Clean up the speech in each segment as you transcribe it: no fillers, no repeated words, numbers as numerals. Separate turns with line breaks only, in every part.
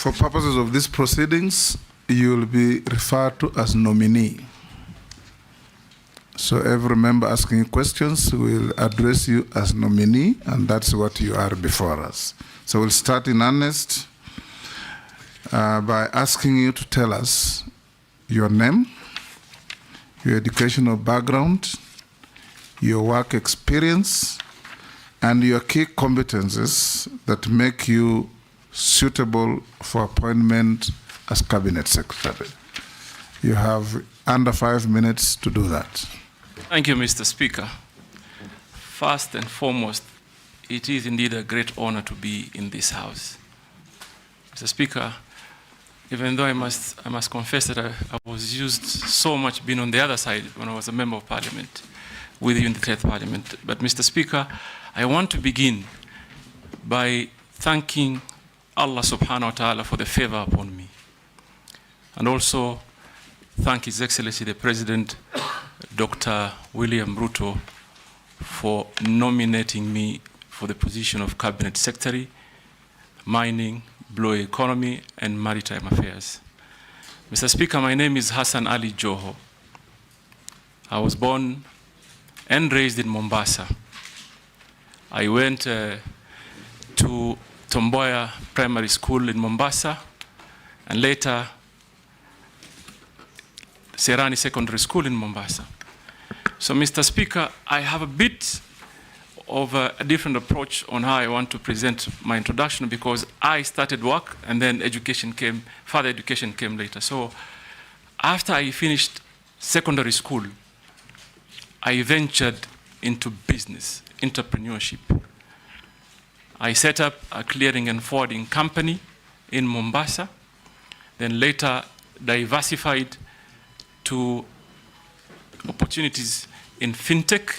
For purposes of these proceedings, you will be referred to as nominee. So every member asking questions will address you as nominee, and that's what you are before us. So we'll start in earnest by asking you to tell us your name, your educational background, your work experience, and your key competencies that make you suitable for appointment as Cabinet Secretary. You have under 5 minutes to do that.
Thank you, Mr. Speaker. First and foremost, it is indeed a great honor to be in this House. Mr. Speaker, even though I must confess that I was used so much being on the other side when I was a member of Parliament with you in the 10th Parliament. But Mr. Speaker, I want to begin by thanking Allah subhanahu wa ta'ala for the favor upon me. And also thank His Excellency the President, Dr. William Ruto, for nominating me for the position of Cabinet Secretary, Mining, Blue Economy, and Maritime Affairs. Mr. Speaker, my name is Hassan Ali Joho. I was born and raised in Mombasa. I went to Tomboya Primary School in Mombasa, and later Serani Secondary School in Mombasa. So, Mr. Speaker, I have a bit of a different approach on how I want to present my introduction, because I started work and then further education came later. So after I finished secondary school, I ventured into business, entrepreneurship. I set up a clearing and forwarding company in Mombasa, then later diversified to opportunities in fintech,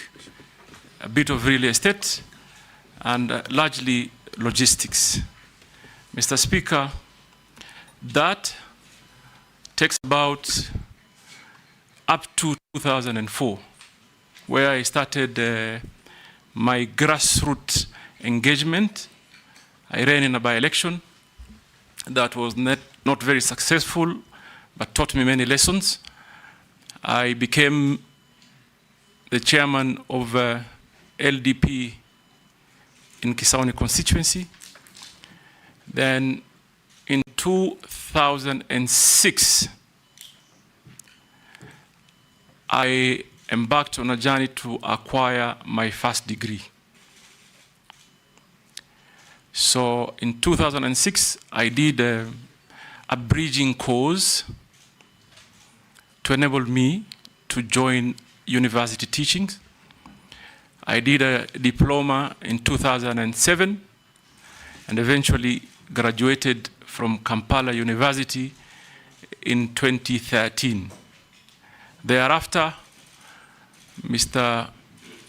a bit of real estate, and largely logistics. Mr. Speaker, that takes about up to 2004, where I started my grassroots engagement. I ran in a by-election that was not very successful, but taught me many lessons. I became the chairman of LDP in Kisauni constituency. Then in 2006, I embarked on a journey to acquire my first degree. So in 2006, I did a bridging course to enable me to join university teachings. I did a diploma in 2007 and eventually graduated from Kampala University in 2013. Thereafter, Mr.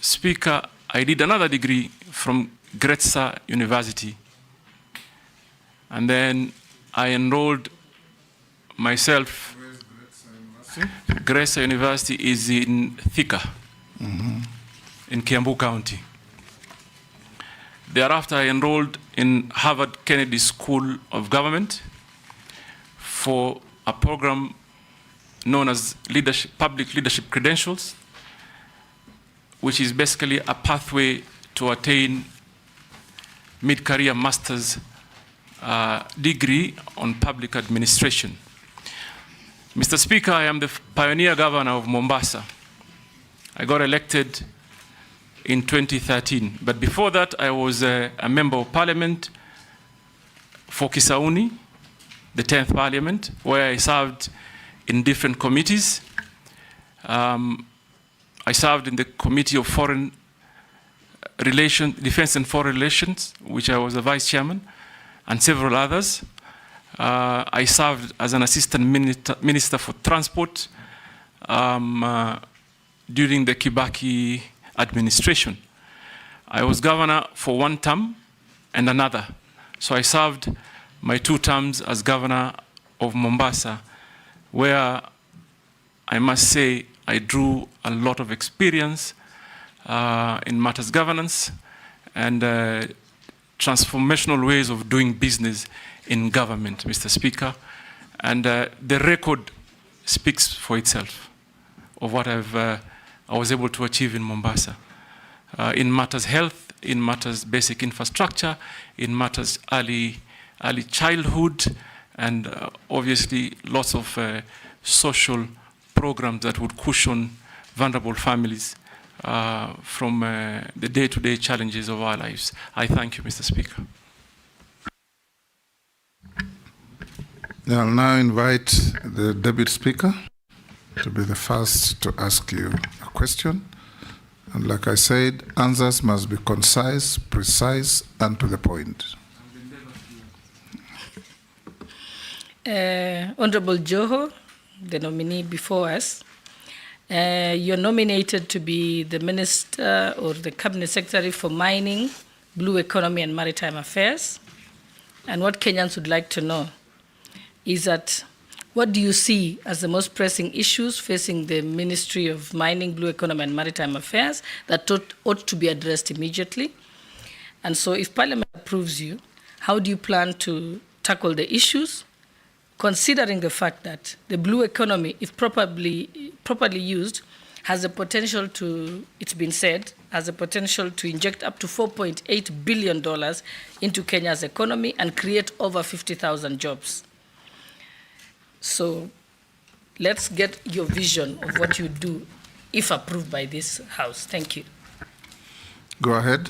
Speaker, I did another degree from Gretsa University. And then I enrolled myself.
Where is Gretsa University?
Gretsa University is in Thika, in Kiambu County. Thereafter, I enrolled in Harvard Kennedy School of Government for a program known as Public Leadership Credentials, which is basically a pathway to attain mid-career master's degree on public administration. Mr. Speaker, I am the pioneer governor of Mombasa. I got elected in 2013. But before that, I was a member of parliament for Kisauni, the 10th Parliament, where I served in different committees. I served in the Committee of Foreign Relations, Defense and Foreign Relations, which I was the vice chairman, and several others. I served as an assistant minister for transport during the Kibaki administration. I was governor for one term and another. So I served my 2 terms as governor of Mombasa, where I must say I drew a lot of experience in matters governance and transformational ways of doing business in government, Mr. Speaker. And the record speaks for itself of what I was able to achieve in Mombasa. In matters health, in matters basic infrastructure, in matters early childhood, and obviously lots of social programs that would cushion vulnerable families from the day-to-day challenges of our lives. I thank you, Mr. Speaker.
I'll now invite the Deputy Speaker to be the first to ask you a question. And like I said, answers must be concise, precise, and to the point.
Honorable Joho, the nominee before us, you're nominated to be the Minister or the Cabinet Secretary for Mining, Blue Economy and Maritime Affairs. And what Kenyans would like to know is that what do you see as the most pressing issues facing the Ministry of Mining, Blue Economy and Maritime Affairs that ought to be addressed immediately? And so if Parliament approves you, how do you plan to tackle the issues, considering the fact that the blue economy, if properly used, has the potential to, it's been said, has the potential to inject up to $4.8 billion into Kenya's economy and create over 50,000 jobs. So let's get your vision of what you do if approved by this House. Thank you.
Go ahead.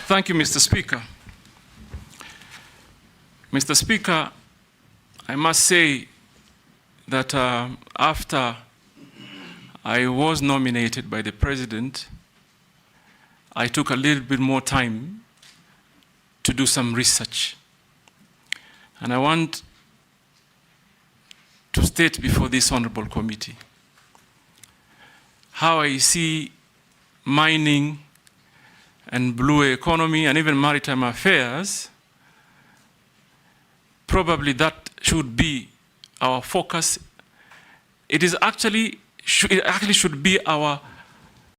Thank you, Mr. Speaker. Mr. Speaker, I must say that after I was nominated by the President, I took a little bit more time to do some research. And I want to state before this honorable committee how I see mining and blue economy and even maritime affairs. Probably that should be our focus. It actually should be our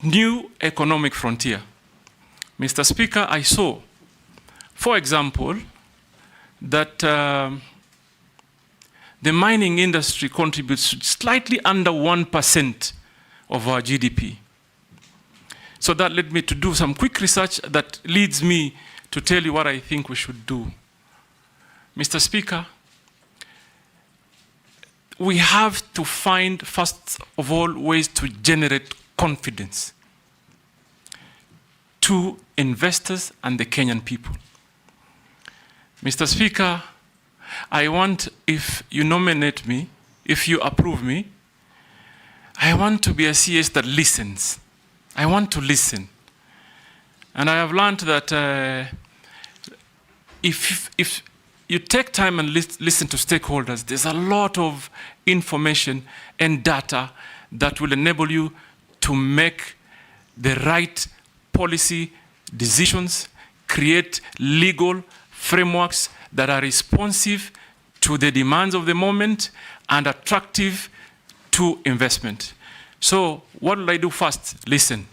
new economic frontier. Mr. Speaker, I saw, for example, that the mining industry contributes slightly under 1% of our GDP. So that led me to do some quick research that leads me to tell you what I think we should do. Mr. Speaker, we have to find, first of all, ways to generate confidence to investors and the Kenyan people. Mr. Speaker, I want, if you nominate me, if you approve me, I want to be a CS that listens. I want to listen. And I have learned that if you take time and listen to stakeholders, there's a lot of information and data that will enable you to make the right policy decisions, create legal frameworks that are responsive to the demands of the moment and attractive to investment. So what will I do first? Listen.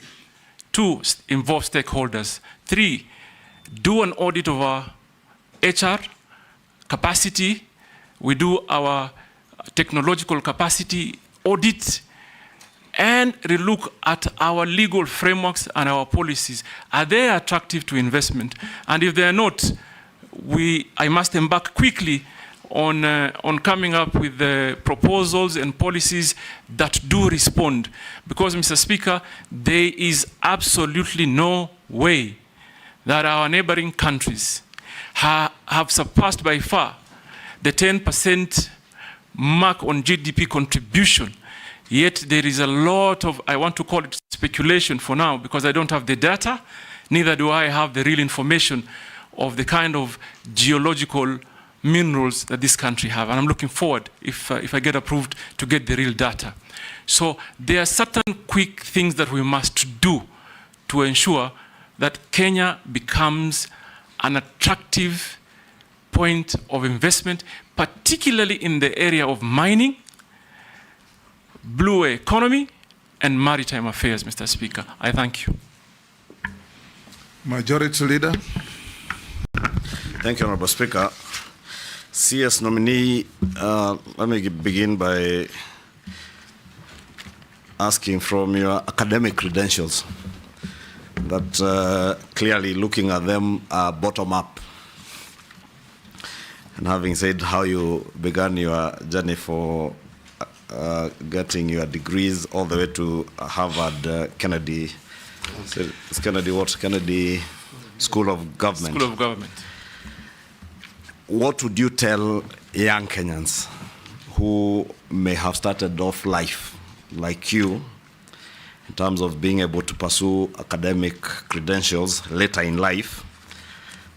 2, involve stakeholders. 3, do an audit of our HR capacity. We do our technological capacity audit and relook at our legal frameworks and our policies. Are they attractive to investment? And if they are not, I must embark quickly on coming up with the proposals and policies that do respond. Because, Mr. Speaker, there is absolutely no way that our neighboring countries have surpassed by far the 10% mark on GDP contribution. Yet there is a lot of, I want to call it speculation for now, because I don't have the data, neither do I have the real information of the kind of geological minerals that this country have. And I'm looking forward, if I get approved, to get the real data. So there are certain quick things that we must do to ensure that Kenya becomes an attractive point of investment, particularly in the area of mining, blue economy, and maritime affairs, Mr. Speaker. I thank you.
Majority Leader.
Thank you, Honorable Speaker. CS nominee, let me begin by asking from your academic credentials that clearly looking at them bottom up. And having said how you began your journey for getting your degrees all the way to Harvard Kennedy, it's Kennedy what? Kennedy School of Government.
School of Government.
What would you tell young Kenyans who may have started off life like you in terms of being able to pursue academic credentials later in life?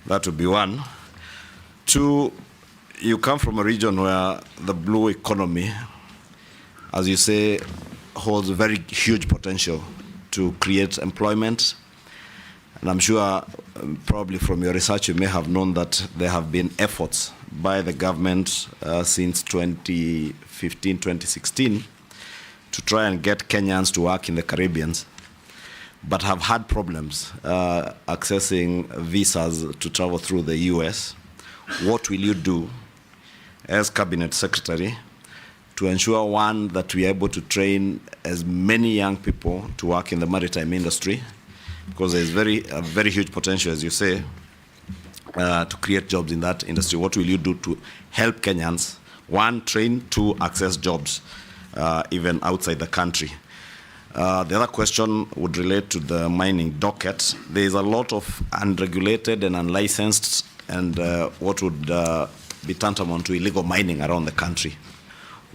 That would be one. Two, you come from a region where the blue economy, as you say, holds very huge potential to create employment. And I'm sure probably from your research you may have known that there have been efforts by the government since 2015, 2016 to try and get Kenyans to work in the Caribbean, but have had problems accessing visas to travel through the US. What will you do as Cabinet Secretary to ensure, one, that we are able to train as many young people to work in the maritime industry, because there is a very huge potential, as you say, to create jobs in that industry. What will you do to help Kenyans, one, train, two, access jobs even outside the country? The other question would relate to the mining docket. There is a lot of unregulated and unlicensed and what would be tantamount to illegal mining around the country.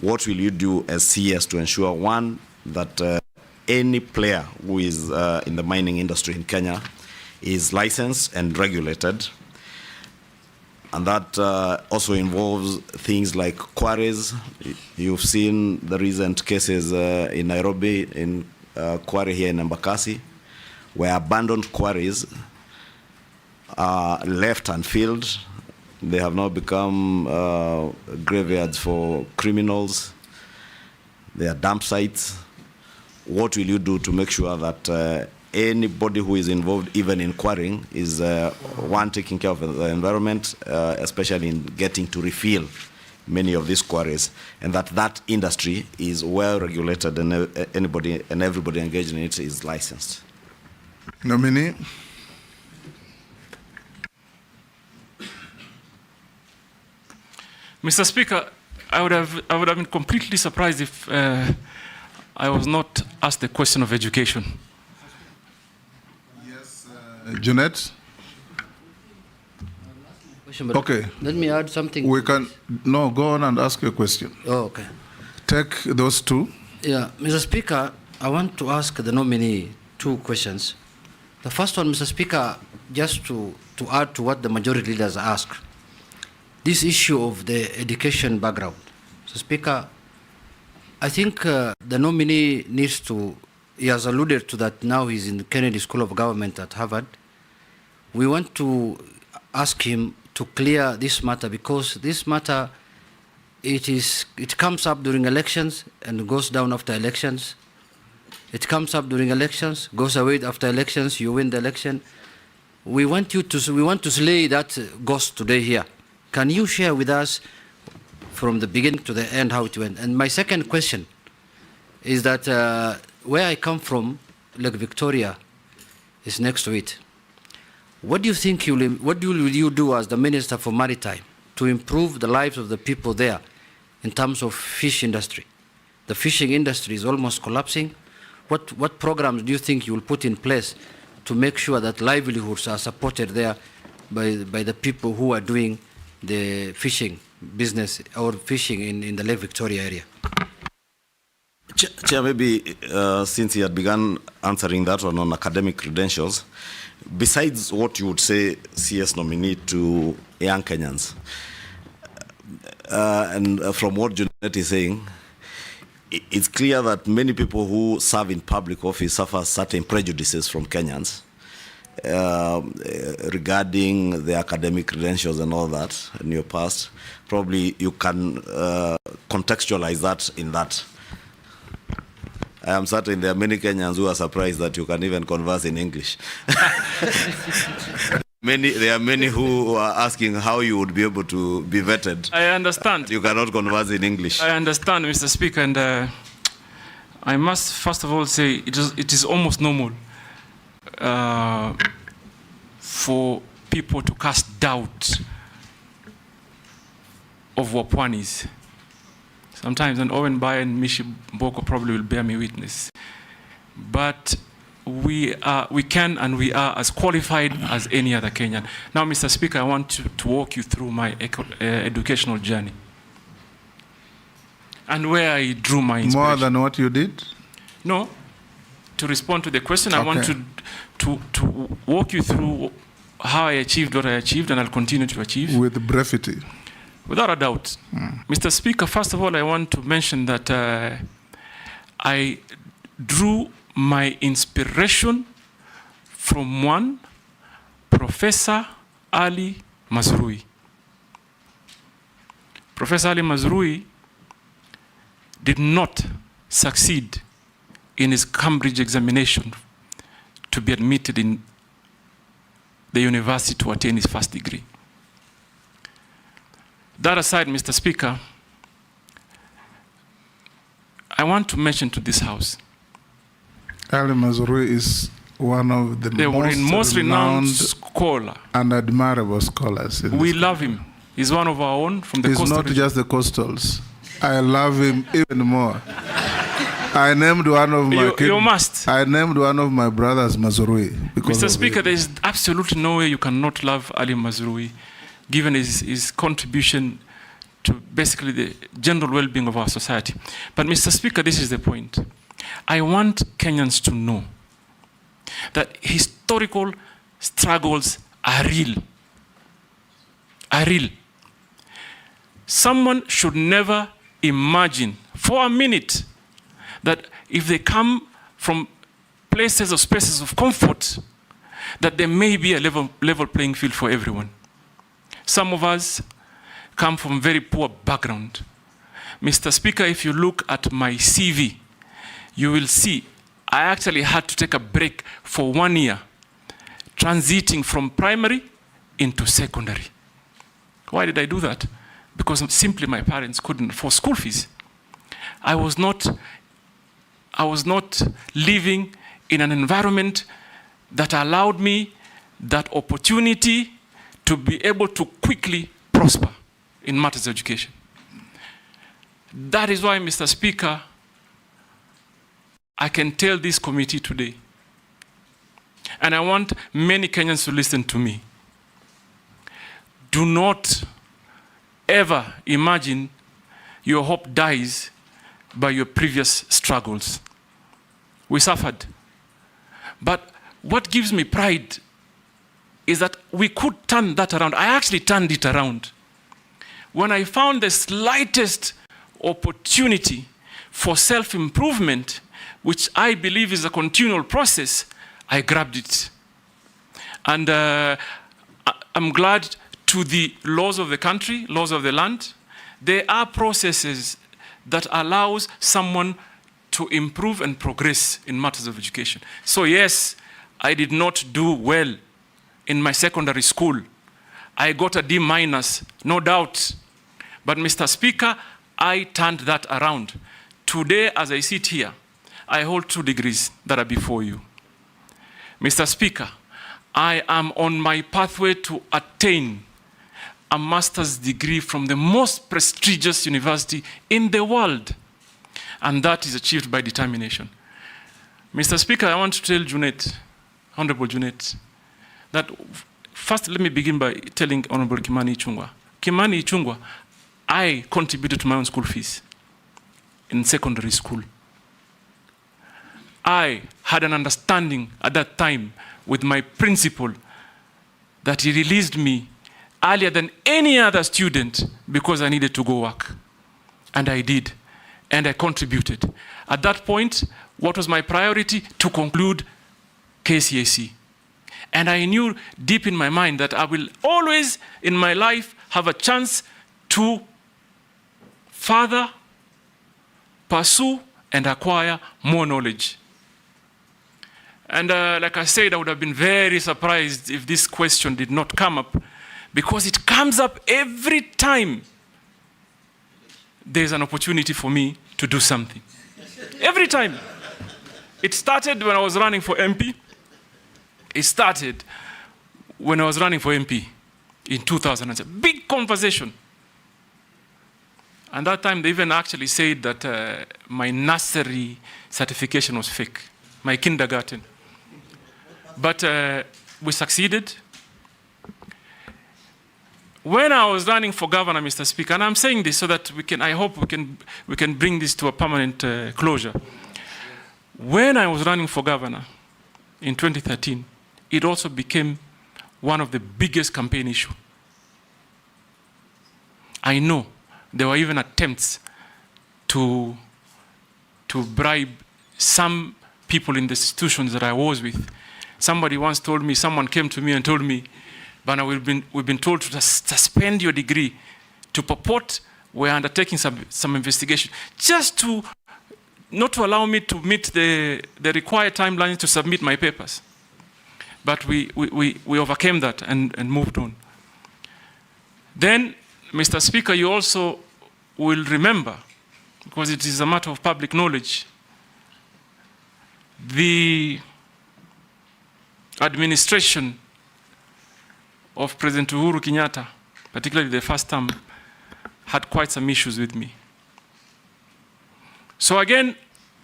What will you do as CS to ensure, one, that any player who is in the mining industry in Kenya is licensed and regulated? And that also involves things like quarries. You've seen the recent cases in Nairobi, in quarry here in Embakasi, where abandoned quarries are left unfilled. They have now become graveyards for criminals. They are dump sites. What will you do to make sure that anybody who is involved, even in quarrying, is one, taking care of the environment, especially in getting to refill many of these quarries, and that industry is well regulated and anybody and everybody engaged in it is licensed?
Nominee.
Mr. Speaker, I would have been completely surprised if I was not asked the question of education.
Yes, Jeanette. Okay.
Let me add something.
We can go on and ask your question.
Oh, okay.
Take those two.
Yeah, Mr. Speaker, I want to ask the nominee two questions. The first one, Mr. Speaker, just to add to what the majority leaders asked. This issue of the education background. So, Speaker, I think the nominee needs to, he has alluded to that now he's in the Kennedy School of Government at Harvard. We want to ask him to clear this matter, because this matter, it comes up during elections and goes down after elections. It comes up during elections, goes away after elections, you win the election. We want to slay that ghost today here. Can you share with us from the beginning to the end how it went? And my second question is that where I come from, Lake Victoria is next to it. What do you think what will you do as the Minister for Maritime to improve the lives of the people there in terms of fish industry? The fishing industry is almost collapsing. What programs do you think you will put in place to make sure that livelihoods are supported there by the people who are doing the fishing business or fishing in the Lake Victoria area?
Chair, maybe since he had begun answering that one on academic credentials, besides what you would say CS nominee to young Kenyans, and from what Junet is saying, it's clear that many people who serve in public office suffer certain prejudices from Kenyans regarding the academic credentials and all that in your past. Probably you can contextualize that in that. I am certain there are many Kenyans who are surprised that you can even converse in English. There are many who are asking how you would be able to be vetted.
I understand.
You cannot converse in English.
I understand, Mr. Speaker, and I must first of all say it is almost normal for people to cast doubt of Wapwanis. Sometimes, and Owen Bai and Mishi Boko probably will bear me witness. But we can and we are as qualified as any other Kenyan. Now, Mr. Speaker, I want to walk you through my educational journey and where I drew my inspiration.
More than what you did?
No. To respond to the question, I want to walk you through how I achieved what I achieved and I'll continue to achieve.
With brevity.
Without a doubt. Mr. Speaker, first of all, I want to mention that I drew my inspiration from one Professor Ali Mazrui. Professor Ali Mazrui did not succeed in his Cambridge examination to be admitted in the university to attain his first degree. That aside, Mr. Speaker, I want to mention to this House.
Ali Mazrui is one of the most
renowned scholar
and admirable scholars.
We love him. He's one of our own from the
coastal region. He's not just the coastals. I love him even more. I named one of my kids.
You must.
I named one of my brothers Mazrui.
Mr. Speaker, there is absolutely no way you cannot love Ali Mazrui, given his contribution to basically the general well-being of our society. But Mr. Speaker, this is the point. I want Kenyans to know that historical struggles are real. Are real. Someone should never imagine for a minute that if they come from places or spaces of comfort, that there may be a level playing field for everyone. Some of us come from very poor background. Mr. Speaker, if you look at my CV, you will see I actually had to take a break for 1 year, transiting from primary into secondary. Why did I do that? Because simply my parents couldn't afford school fees. I was not living in an environment that allowed me that opportunity to be able to quickly prosper in matters of education. That is why, Mr. Speaker, I can tell this committee today, and I want many Kenyans to listen to me. Do not ever imagine your hope dies by your previous struggles. We suffered. But what gives me pride is that we could turn that around. I actually turned it around. When I found the slightest opportunity for self-improvement, which I believe is a continual process, I grabbed it. And I'm glad to the laws of the country, laws of the land, there are processes that allows someone to improve and progress in matters of education. So yes, I did not do well in my secondary school. I got a D-, no doubt. But Mr. Speaker, I turned that around. Today, as I sit here, I hold 2 degrees that are before you. Mr. Speaker, I am on my pathway to attain a master's degree from the most prestigious university in the world. And that is achieved by determination. Mr. Speaker, I want to tell Junet, Honorable Junet, that first let me begin by telling Honorable Kimani Ichung'wah. Kimani Ichung'wah, I contributed to my own school fees in secondary school. I had an understanding at that time with my principal that he released me earlier than any other student because I needed to go work. And I did. And I contributed. At that point, what was my priority? To conclude KCSE. And I knew deep in my mind that I will always in my life have a chance to further pursue and acquire more knowledge. And like I said, I would have been very surprised if this question did not come up, because it comes up every time there's an opportunity for me to do something. Every time. It started when I was running for MP. It started when I was running for MP in 2007. Big conversation. And that time they even actually said that my nursery certification was fake, my kindergarten. But we succeeded. When I was running for governor, Mr. Speaker, and I'm saying this so that I hope we can bring this to a permanent closure. When I was running for governor in 2013, it also became one of the biggest campaign issues. I know there were even attempts to bribe some people in the institutions that I was with. Somebody once told me, someone came to me and told me, Bana, we've been told to suspend your degree, to purport we're undertaking some investigation, just to not to allow me to meet the required timeline to submit my papers. But we overcame that and moved on. Then, Mr. Speaker, you also will remember, because it is a matter of public knowledge, the administration of President Uhuru Kenyatta, particularly the first term, had quite some issues with me. So again,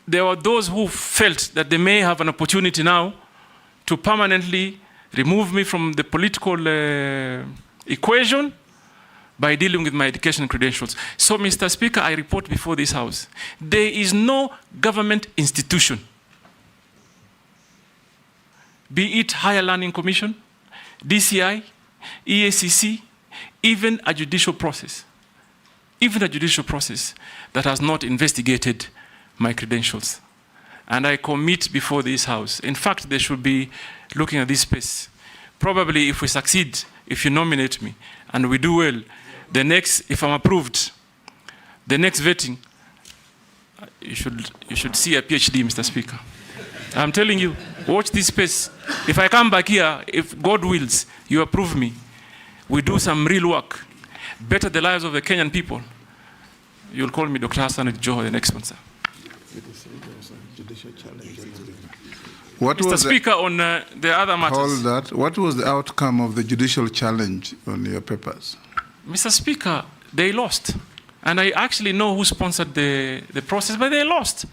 there were those who felt that they may have an opportunity now to permanently remove me from the political equation by dealing with my education credentials. So, Mr. Speaker, I report before this House, there is no government institution, be it Higher Learning Commission, DCI, EACC, even a judicial process that has not investigated my credentials. And I commit before this House. In fact, they should be looking at this space. Probably if we succeed, if you nominate me, and we do well, if I'm approved, the next vetting, you should see a PhD, Mr. Speaker. I'm telling you, watch this space. If I come back here, if God wills, you approve me, we do some real work, better the lives of the Kenyan people, you'll call me Dr. Hassan at Joho, the next one, sir. Mr. Speaker, on the other matters.
Hold that. What was the outcome of the judicial challenge on your papers?
Mr. Speaker, they lost. And I actually know who sponsored the process, but they lost.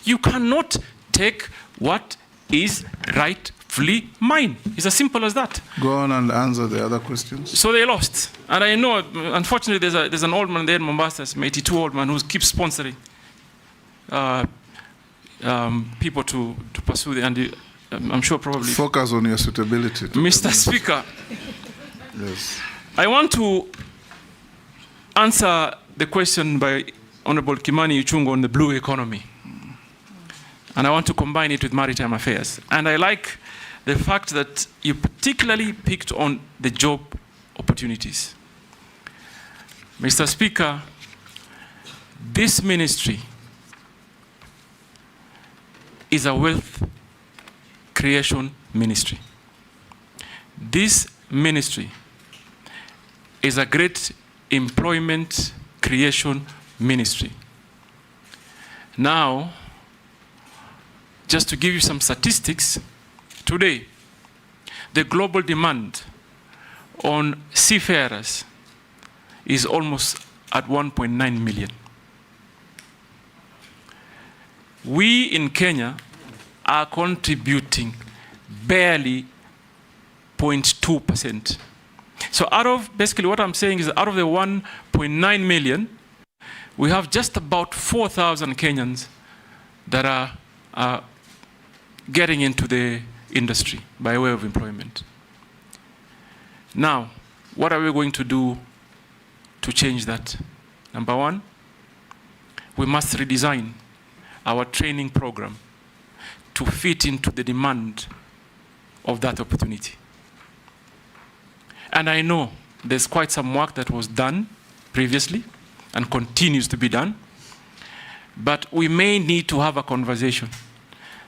You cannot take what is rightfully mine. It's as simple as that.
Go on and answer the other questions.
So they lost. And I know, unfortunately, there's an old man there in Mombasa, an 82-old man, who keeps sponsoring people to pursue the, and I'm sure probably...
Focus on your suitability.
Mr. Speaker,
yes.
I want to answer the question by Honorable Kimani Ichung'wah on the blue economy. And I want to combine it with maritime affairs. And I like the fact that you particularly picked on the job opportunities. Mr. Speaker, this ministry is a wealth creation ministry. This ministry is a great employment creation ministry. Now, just to give you some statistics, today, the global demand on seafarers is almost at 1.9 million. We in Kenya are contributing barely 0.2%. So out of, basically what I'm saying is out of the 1.9 million, we have just about 4,000 Kenyans that are getting into the industry by way of employment. Now, what are we going to do to change that? Number one, we must redesign our training program to fit into the demand of that opportunity. And I know there's quite some work that was done previously and continues to be done. but we may need to have a conversation.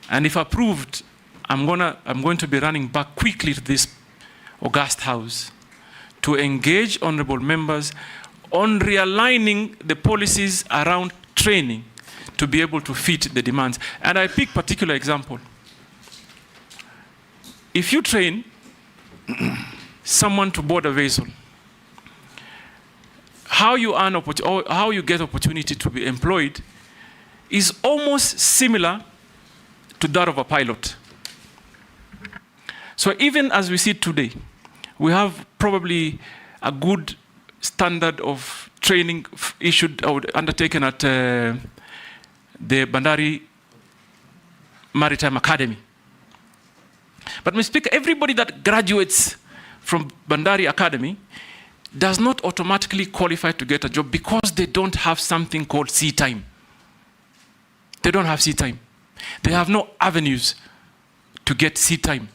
And if approved, I'm going to be running back quickly to this august house to engage honorable members on realigning the policies around training to be able to fit the demands. And I pick particular example. If you train someone to board a vessel, how you earn or how you get opportunity to be employed is almost similar to that of a pilot. So even as we see today, we have probably a good standard of training issued or undertaken at the Bandari Maritime Academy. But Mr. Speaker, everybody that graduates from Bandari Academy does not automatically qualify to get a job because they don't have something called sea time. They don't have sea time. They have no avenues to get sea time.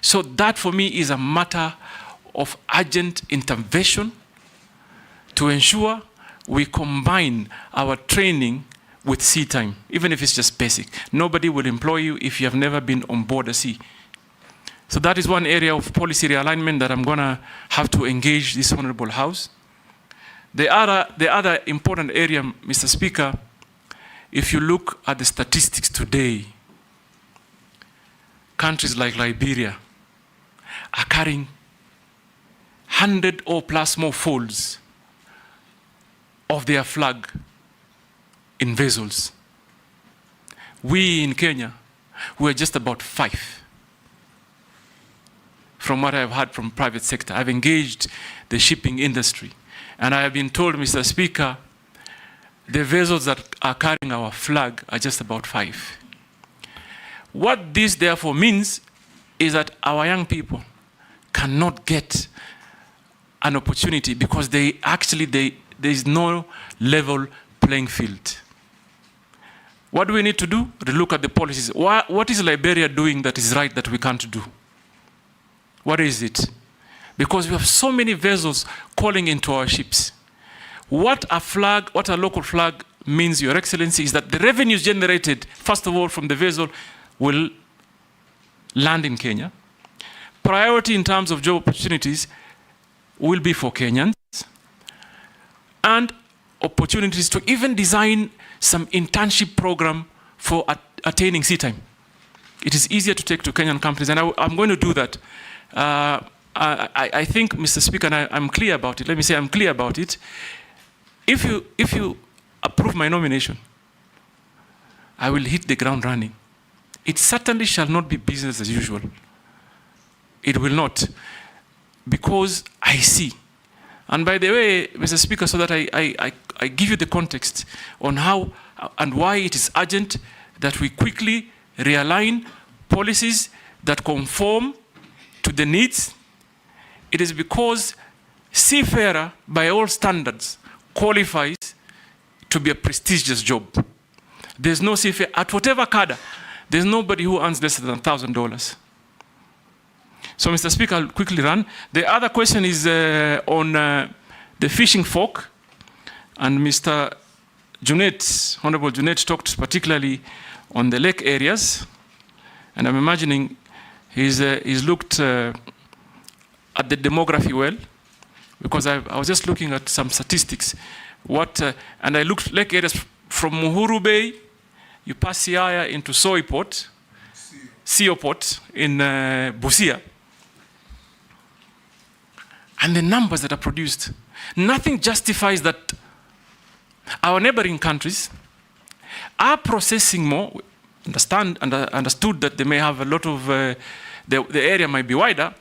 So that for me is a matter of urgent intervention to ensure we combine our training with sea time, even if it's just basic. Nobody will employ you if you have never been on board a sea. So that is one area of policy realignment that I'm going to have to engage this Honorable House. The other important area, Mr. Speaker, if you look at the statistics today, countries like Liberia are carrying 100 or plus more folds of their flag in vessels. We in Kenya, we're just about 5. From what I've heard from private sector, I've engaged the shipping industry, and I have been told, Mr. Speaker, the vessels that are carrying our flag are just about 5. What this therefore means is that our young people cannot get an opportunity because there is no level playing field. What do we need to do? To look at the policies. What is Liberia doing that is right that we can't do? What is it? Because we have so many vessels calling into our ships. What a local flag means, Your Excellency, is that the revenues generated, first of all, from the vessel will land in Kenya. Priority in terms of job opportunities will be for Kenyans. And opportunities to even design some internship program for attaining sea time. It is easier to take to Kenyan companies, and I'm going to do that. I think, Mr. Speaker, and I'm clear about it. Let me say I'm clear about it. If you approve my nomination, I will hit the ground running. It certainly shall not be business as usual. It will not, because I see. And by the way, Mr. Speaker, so that I give you the context on how and why it is urgent that we quickly realign policies that conform to the needs, it is because seafarer, by all standards, qualifies to be a prestigious job. There's no seafarer, at whatever cadre, there's nobody who earns less than $1,000. So, Mr. Speaker, I'll quickly run. The other question is on the fishing folk, and Mr. Junet, Honorable Junet, talked particularly on the lake areas, and I'm imagining he's looked at the demography well, because I was just looking at some statistics. And I looked lake areas from Muhuru Bay, you pass Siaya into Soiport, Sioport in Busia. And the numbers that are produced, nothing justifies that our neighboring countries are processing more. Understood that they may have a lot of, the area might be wider,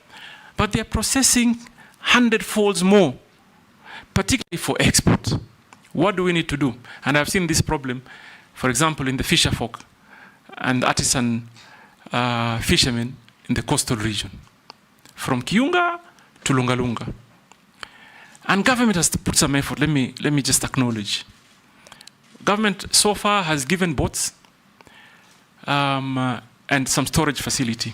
but they are processing 100-folds more, particularly for export. What do we need to do? And I've seen this problem, for example, in the fisher folk and artisan fishermen in the coastal region, from Kiunga to Lungalunga. And government has put some effort. Let me just acknowledge. Government so far has given boats and some storage facility.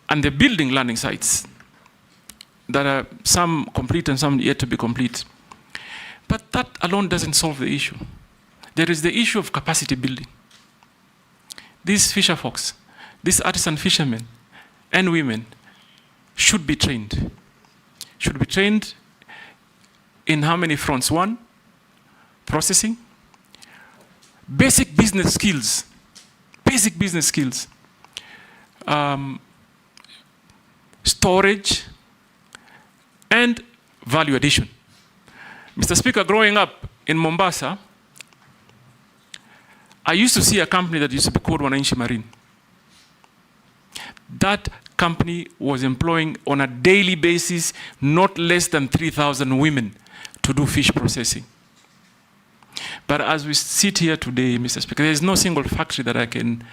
And they're building landing sites that are some complete and some yet to be complete. But that alone doesn't solve the issue. There is the issue of capacity building. These fisher folks, these artisan fishermen and women should be trained. Should be trained in how many fronts? One, processing, basic business skills, storage, and value addition. Mr. Speaker, growing up in Mombasa, I used to see a company that used to be called Wananchi Marine. That company was employing on a daily basis not less than 3,000 women to do fish processing. But as we sit here today, Mr. Speaker, there is no single factory that I can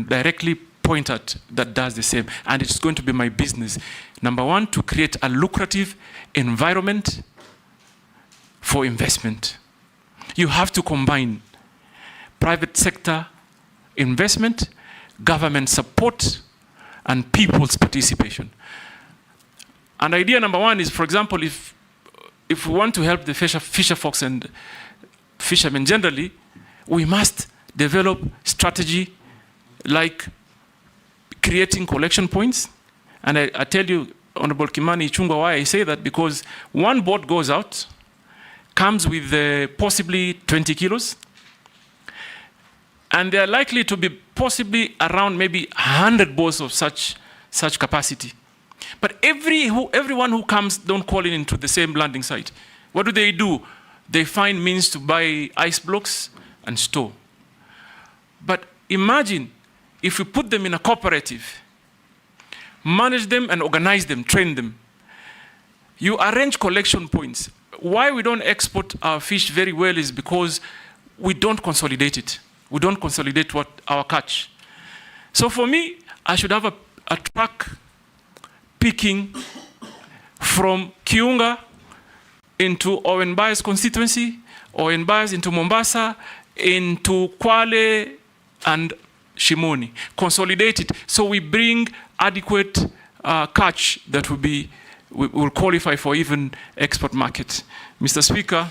directly point at that does the same. And it's going to be my business. Number one, to create a lucrative environment for investment. You have to combine private sector investment, government support, and people's participation. And idea number one is, for example, if we want to help the fisher folks and fishermen generally, we must develop strategy like creating collection points. And I tell you, Honorable Kimani Ichung'wah, why I say that, because one boat goes out, comes with possibly 20 kilos, and they are likely to be possibly around maybe 100 boats of such capacity. But everyone who comes don't call in into the same landing site. What do? They find means to buy ice blocks and store. But imagine if we put them in a cooperative, manage them and organize them, train them. You arrange collection points. Why we don't export our fish very well is because we don't consolidate it. We don't consolidate our catch. So for me, I should have a truck picking from Kiunga into Owen Bay's constituency, Owen Bay's into Mombasa, into Kwale and Shimoni. Consolidate it so we bring adequate catch that will qualify for even export market. Mr. Speaker,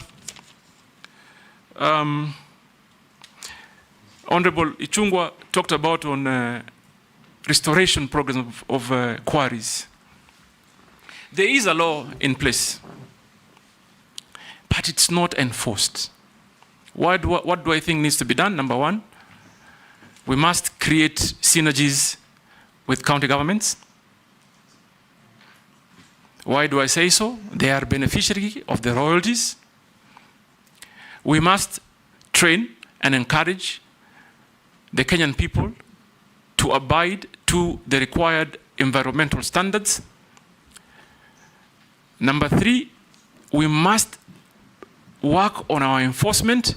Honorable Ichung'wah talked about on restoration programs of quarries. There is a law in place, but it's not enforced. What do I think needs to be done? Number one, we must create synergies with county governments. Why do I say so? They are beneficiary of the royalties. We must train and encourage the Kenyan people to abide to the required environmental standards. Number three, we must work on our enforcement,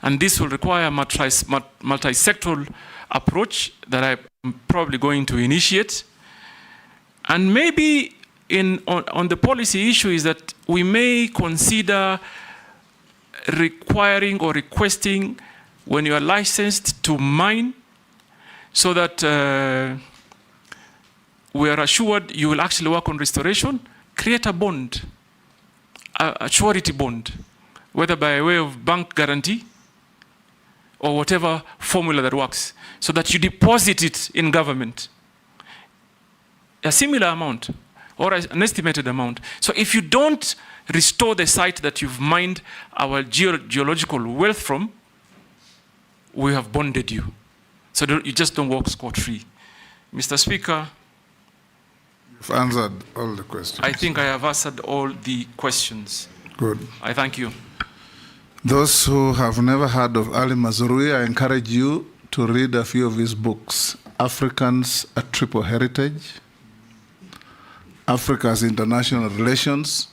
and this will require a multi-sectoral approach that I'm probably going to initiate. And maybe on the policy issue is that we may consider requiring or requesting when you are licensed to mine, so that we are assured you will actually work on restoration, create a bond, a surety bond, whether by way of bank guarantee or whatever formula that works, so that you deposit it in government, a similar amount or an estimated amount. So if you don't restore the site that you've mined our geological wealth from, we have bonded you. So you just don't walk scot-free. Mr. Speaker,
you've answered all the questions.
I think I have answered all the questions.
Good.
I thank you.
Those who have never heard of Ali Mazrui, I encourage you to read a few of his books. Africans, A Triple Heritage, Africa's International Relations,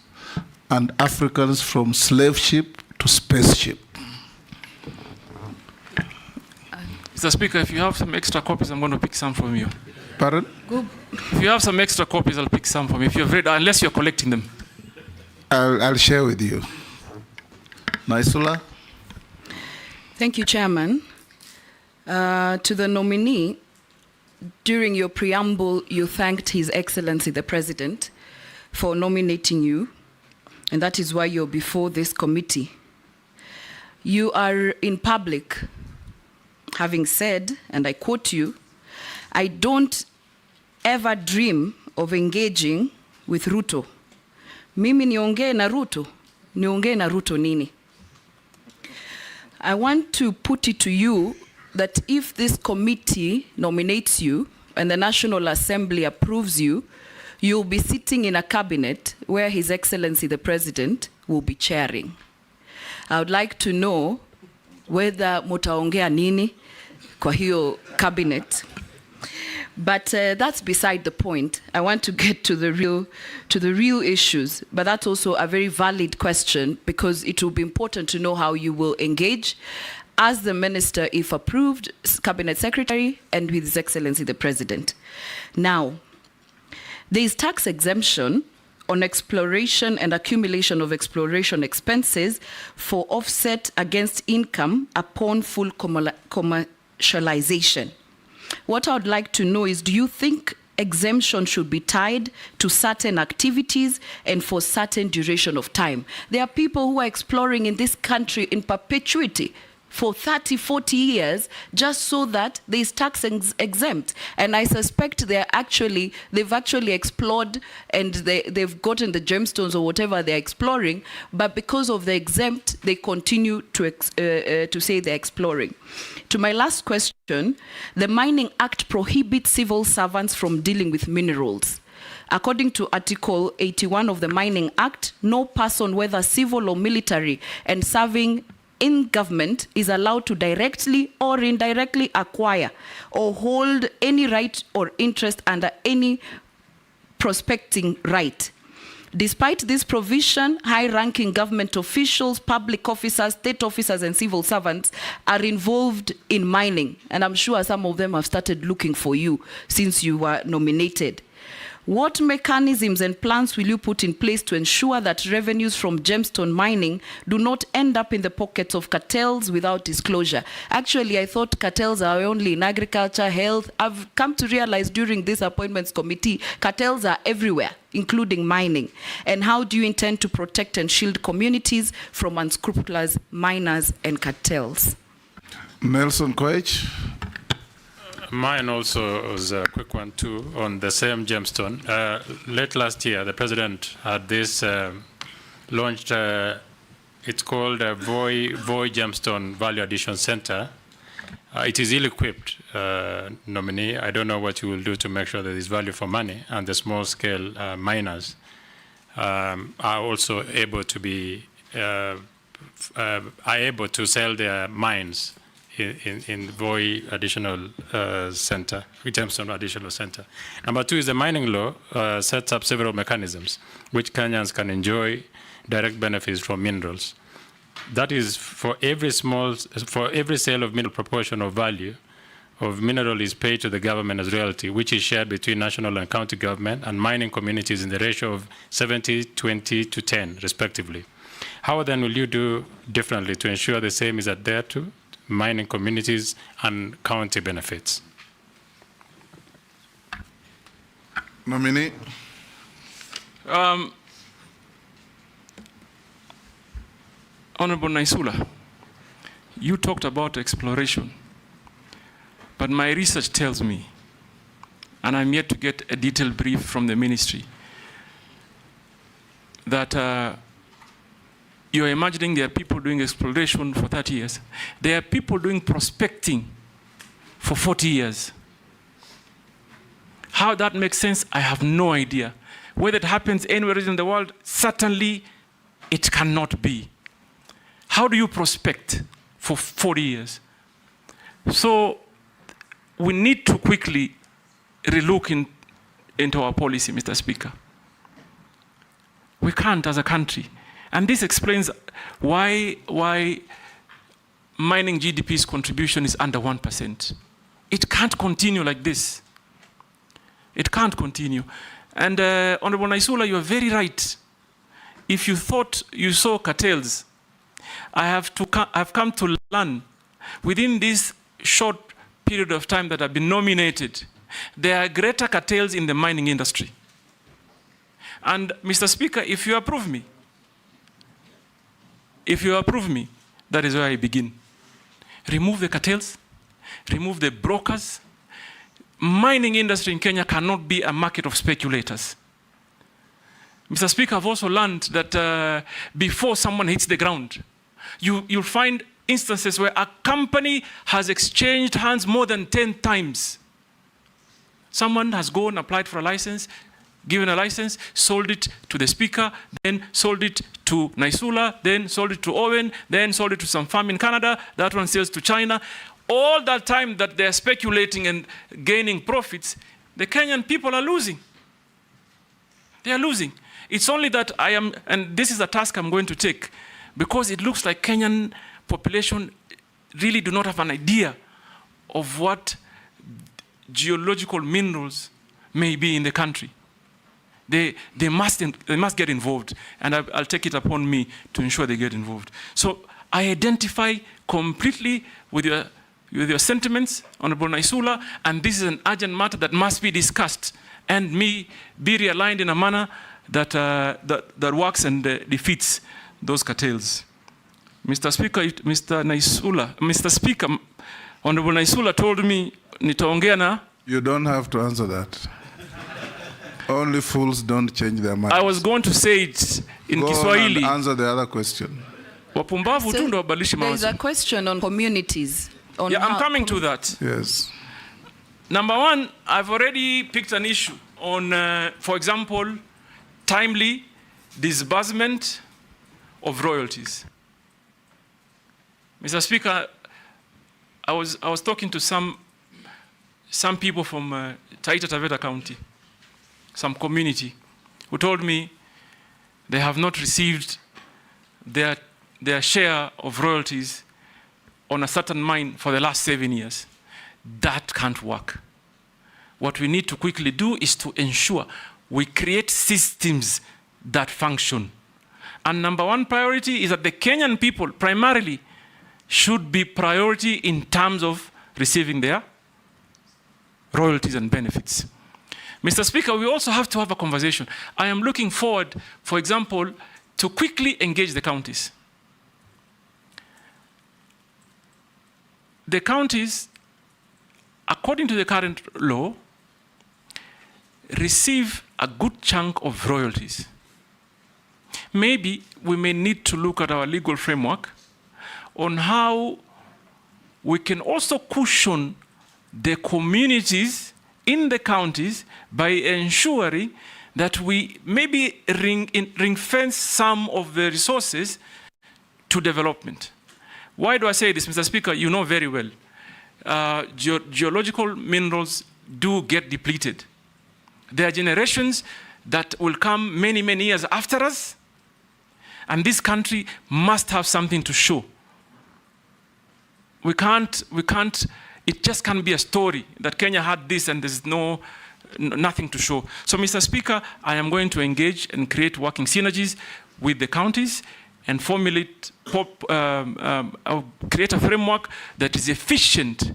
and Africans from Slave Ship to Spaceship.
Mr. Speaker, if you have some extra copies, I'm going to pick some from you.
Pardon?
Good.
If you have some extra copies, I'll pick some from you. If you've read, unless you're collecting them.
I'll share with you. Naisula?
Thank you, Chairman. To the nominee, during your preamble, you thanked His Excellency the President for nominating you. and that is why you're before this committee. You are in public having said, and I quote you, "I don't ever dream of engaging with Ruto." Mimi niongee na Ruto? Niongee na Ruto nini? I want to put it to you that if this committee nominates you and the National Assembly approves you, you'll be sitting in a cabinet where His Excellency the President will be chairing. I would like to know whether mutaongea nini kwa hiyo cabinet. But that's beside the point. I want to get to the real issues. But that's also a very valid question, because it will be important to know how you will engage as the minister, if approved, cabinet secretary, and with His Excellency the President. Now, there is tax exemption on exploration and accumulation of exploration expenses for offset against income upon full commercialization. What I would like to know is, do you think exemption should be tied to certain activities and for certain duration of time? There are people who are exploring in this country in perpetuity for 30, 40 years, just so that there is tax exempt. And I suspect they've actually explored, and they've gotten the gemstones or whatever they're exploring, but because of the exempt, they continue to say they're exploring. To my last question, the Mining Act prohibits civil servants from dealing with minerals. According to Article 81 of the Mining Act, no person, whether civil or military, and serving in government is allowed to directly or indirectly acquire or hold any right or interest under any prospecting right. Despite this provision, high-ranking government officials, public officers, state officers, and civil servants are involved in mining. And I'm sure some of them have started looking for you since you were nominated. What mechanisms and plans will you put in place to ensure that revenues from gemstone mining do not end up in the pockets of cartels without disclosure? Actually, I thought cartels are only in agriculture, health. I've come to realize during this appointments committee, cartels are everywhere, including mining. And how do you intend to protect and shield communities from unscrupulous miners and cartels?
Nelson Koech.
Mine also was a quick one too, on the same gemstone. Late last year, the president had this launched, it's called a Voi Gemstone Value Addition Center. It is ill-equipped, nominee. I don't know what you will do to make sure that there is value for money, and the small-scale miners are also able to be able to sell their mines in Voi Additional Center, Gemstone Additional Center. Number two is the mining law sets up several mechanisms which Kenyans can enjoy direct benefits from minerals. That is, for every sale of mineral, proportion of value of mineral is paid to the government as royalty, which is shared between national and county government and mining communities in the ratio of 70, 20 to 10, respectively. How then will you do differently to ensure the same is adhered to mining communities and county benefits?
Nominee.
Honorable Naisula, you talked about exploration, but my research tells me, and I'm yet to get a detailed brief from the ministry, that you're imagining there are people doing exploration for 30 years. There are people doing prospecting for 40 years. How that makes sense, I have no idea. Whether it happens anywhere in the world, certainly it cannot be. How do you prospect for 40 years? So we need to quickly relook into our policy, Mr. Speaker. We can't as a country. And this explains why mining GDP's contribution is under 1%. It can't continue like this. It can't continue. And Honorable Naisula, you are very right. If you thought you saw cartels, I've come to learn within this short period of time that I've been nominated, there are greater cartels in the mining industry. And Mr. Speaker, if you approve me, if you approve me, that is where I begin. Remove the cartels, remove the brokers. Mining industry in Kenya cannot be a market of speculators. Mr. Speaker, I've also learned that before someone hits the ground, you'll find instances where a company has exchanged hands more than 10 times. Someone has gone, applied for a license, given a license, sold it to the speaker, then sold it to Naisula, then sold it to Owen, then sold it to some farm in Canada, that one sells to China. All that time that they're speculating and gaining profits, the Kenyan people are losing. They are losing. It's only that I am, and this is a task I'm going to take, because it looks like Kenyan population really do not have an idea of what geological minerals may be in the country. They must get involved, and I'll take it upon me to ensure they get involved. So I identify completely with your sentiments, Honorable Naisula, and this is an urgent matter that must be discussed and be realigned in a manner that works and defeats those cartels. Mr. Speaker, Mr. Speaker, Honorable Naisula told me nitaongea na.
You don't have to answer that. Only fools don't change their minds.
I was going to say it in Kiswahili.
Go on and answer the other question.
Wapumbavu tu ndo wabadilishe
There is
mawazo.
a question on communities. On
Yeah, I'm coming to that.
Yes.
Number one, I've already picked an issue on, for example, timely disbursement of royalties. Mr. Speaker, I was talking to some people from Taita Taveta County, some community, who told me they have not received their share of royalties on a certain mine for the last 7 years. That can't work. What we need to quickly do is to ensure we create systems that function. And number one priority is that the Kenyan people primarily should be priority in terms of receiving their royalties and benefits. Mr. Speaker, we also have to have a conversation. I am looking forward, for example, to quickly engage the counties. The counties, according to the current law, receive a good chunk of royalties. Maybe we may need to look at our legal framework on how we can also cushion the communities in the counties by ensuring that we maybe ring fence some of the resources to development. Why do I say this, Mr. Speaker? You know very well. Geological minerals do get depleted. There are generations that will come many, many years after us, and this country must have something to show. We can't, it just can't be a story that Kenya had this and there's nothing to show. So, Mr. Speaker, I am going to engage and create working synergies with the counties and formulate, create a framework that is efficient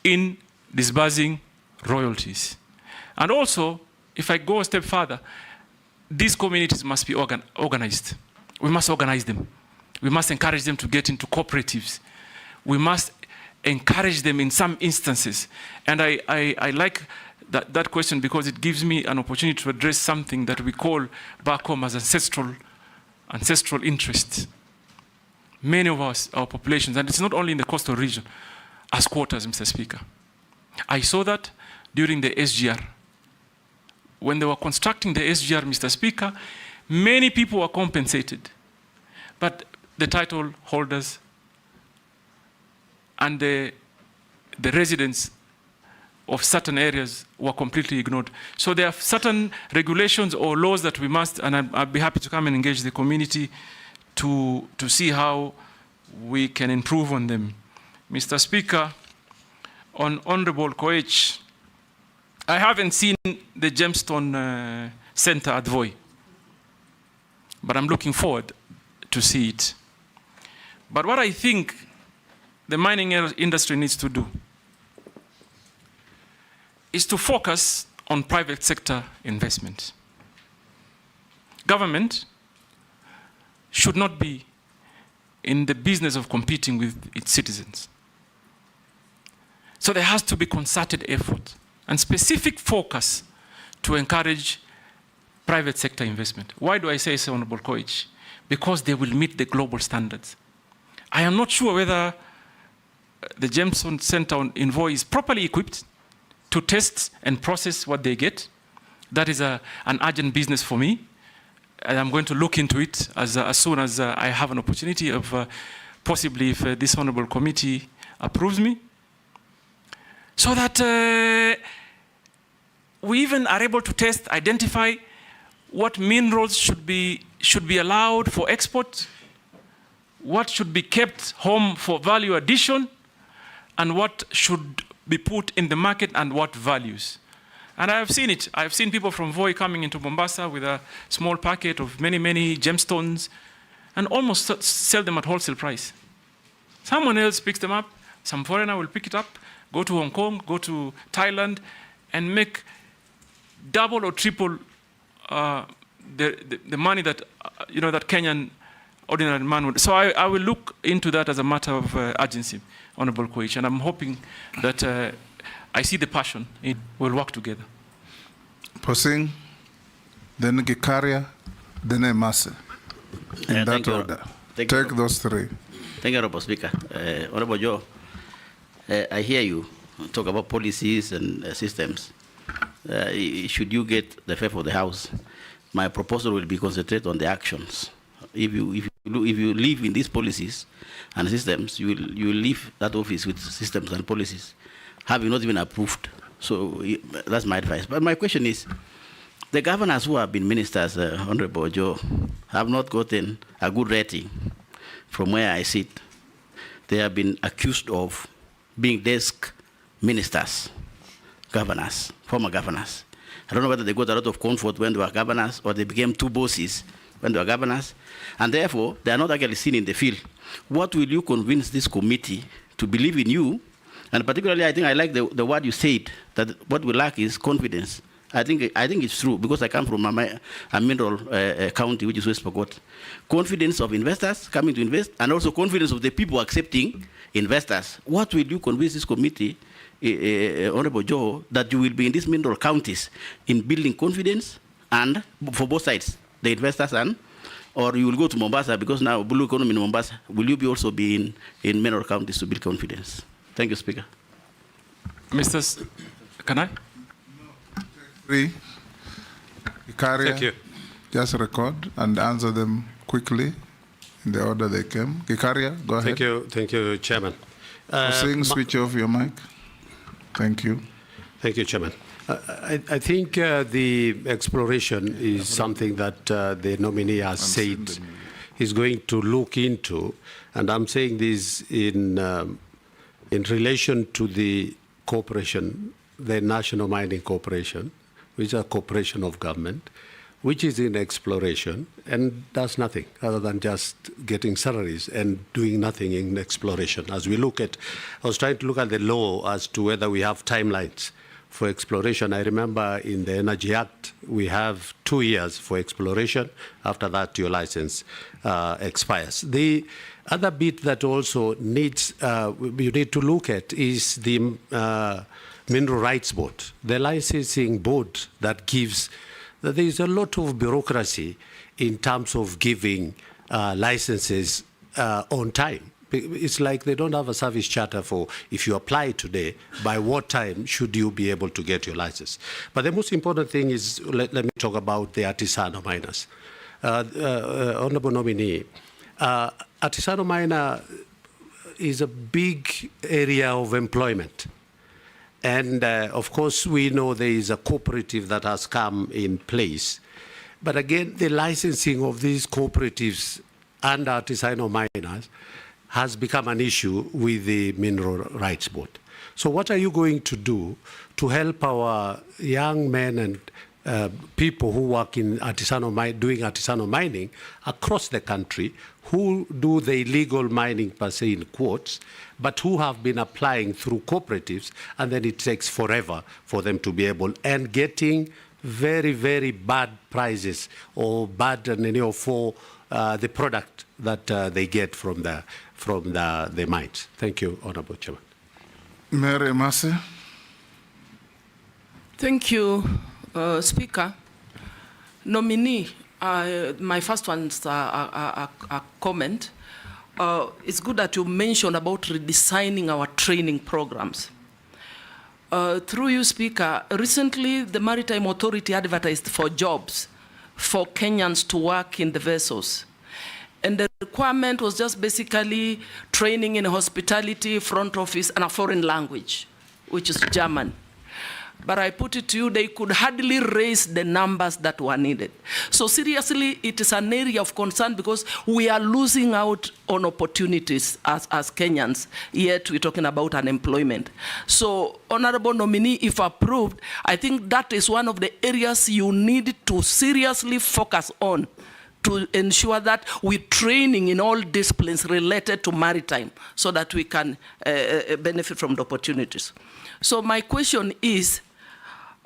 in disbursing royalties. And also, if I go a step further, these communities must be organized. We must organize them. We must encourage them to get into cooperatives. We must encourage them in some instances. And I like that question because it gives me an opportunity to address something that we call back home as ancestral interests. Many of our populations, and it's not only in the coastal region, as quotas, Mr. Speaker. I saw that during the SGR. When they were constructing the SGR, Mr. Speaker, many people were compensated, but the title holders and the residents of certain areas were completely ignored. So there are certain regulations or laws that we must, and I'd be happy to come and engage the community to see how we can improve on them. Mr. Speaker, on Honorable Koech, I haven't seen the Gemstone Center at Voi, but I'm looking forward to see it. But what I think the mining industry needs to do is to focus on private sector investment. Government should not be in the business of competing with its citizens. So there has to be concerted effort and specific focus to encourage private sector investment. Why do I say so, Honorable Koich? Because they will meet the global standards. I am not sure whether the Jameson Center in Voi is properly equipped to test and process what they get. That is an urgent business for me. And I'm going to look into it as soon as I have an opportunity of possibly if this honorable committee approves me. So that we even are able to test, identify what minerals should be allowed for export, what should be kept home for value addition, and what should be put in the market and what values. And I have seen it. I've seen people from Voi coming into Mombasa with a small packet of many, many gemstones and almost sell them at wholesale price. Someone else picks them up, some foreigner will pick it up, go to Hong Kong, go to Thailand, and make double or triple the money that, that Kenyan ordinary man would. So I will look into that as a matter of urgency, Honorable Koich, and I'm hoping that I see the passion. We'll work together.
Posing, then Gikaria, then Emase. In that order. Take those three.
Thank you, Honorable Speaker. Honorable Joe, I hear you talk about policies and systems. Should you get the favor of the House, my proposal will be concentrated on the actions. If you live in these policies and systems, you will leave that office with systems and policies, having not even approved. So that's my advice. But my question is, the governors who have been ministers, Honorable Joe, have not gotten a good rating from where I sit. They have been accused of being desk ministers, governors, former governors. I don't know whether they got a lot of comfort when they were governors or they became two bosses when they were governors, and therefore they are not actually seen in the field. What will you convince this committee to believe in you? And particularly, I think I like the word you said, that what we lack is confidence. I think it's true, because I come from a mineral county, which is West Pokot. Confidence of investors coming to invest, and also confidence of the people accepting investors. What will you convince this committee, Honorable Joho, that you will be in these mineral counties in building confidence, and for both sides, the investors or you will go to Mombasa, because now blue economy in Mombasa, will you also be in mineral counties to build confidence? Thank you, Speaker.
Can I?
Three. Ikaria,
Thank you.
just record and answer them quickly in the order they came. Ikaria, go ahead.
Thank you, Chairman.
Switch off your mic. Thank you.
Thank you, Chairman. I think the exploration is something that the nominee has said he's going to look into, and I'm saying this in relation to the corporation, the National Mining Corporation, which is a corporation of government, which is in exploration and does nothing other than just getting salaries and doing nothing in exploration. As we look at, I was trying to look at the law as to whether we have timelines for exploration. I remember in the Energy Act, we have 2 years for exploration. After that, your license expires. The other bit that also needs, you need to look at is the Mineral Rights Board, the licensing board that gives. There is a lot of bureaucracy in terms of giving licenses on time. It's like they don't have a service charter for if you apply today, by what time should you be able to get your license. But the most important thing is, let me talk about the artisanal miners. Honorable nominee, artisanal miner is a big area of employment. And of course, we know there is a cooperative that has come in place. But again, the licensing of these cooperatives and artisanal miners has become an issue with the Mineral Rights Board. So what are you going to do to help our young men and people who work in doing artisanal mining across the country, who do the illegal mining per se in quotes, but who have been applying through cooperatives, and then it takes forever for them to be able, and getting very, very bad prices or bad for the product that they get from the mines. Thank you, Honorable Chairman.
Mary Massey.
Thank you, Speaker. Nominee, my first one's a comment. It's good that you mentioned about redesigning our training programs. Through you, Speaker, recently the Maritime Authority advertised for jobs for Kenyans to work in the vessels. And the requirement was just basically training in hospitality, front office, and a foreign language, which is German. But I put it to you, they could hardly raise the numbers that were needed. So seriously, it is an area of concern because we are losing out on opportunities as Kenyans, yet we're talking about unemployment. So, Honorable Nominee, if approved, I think that is one of the areas you need to seriously focus on to ensure that we're training in all disciplines related to maritime so that we can benefit from the opportunities. So my question is,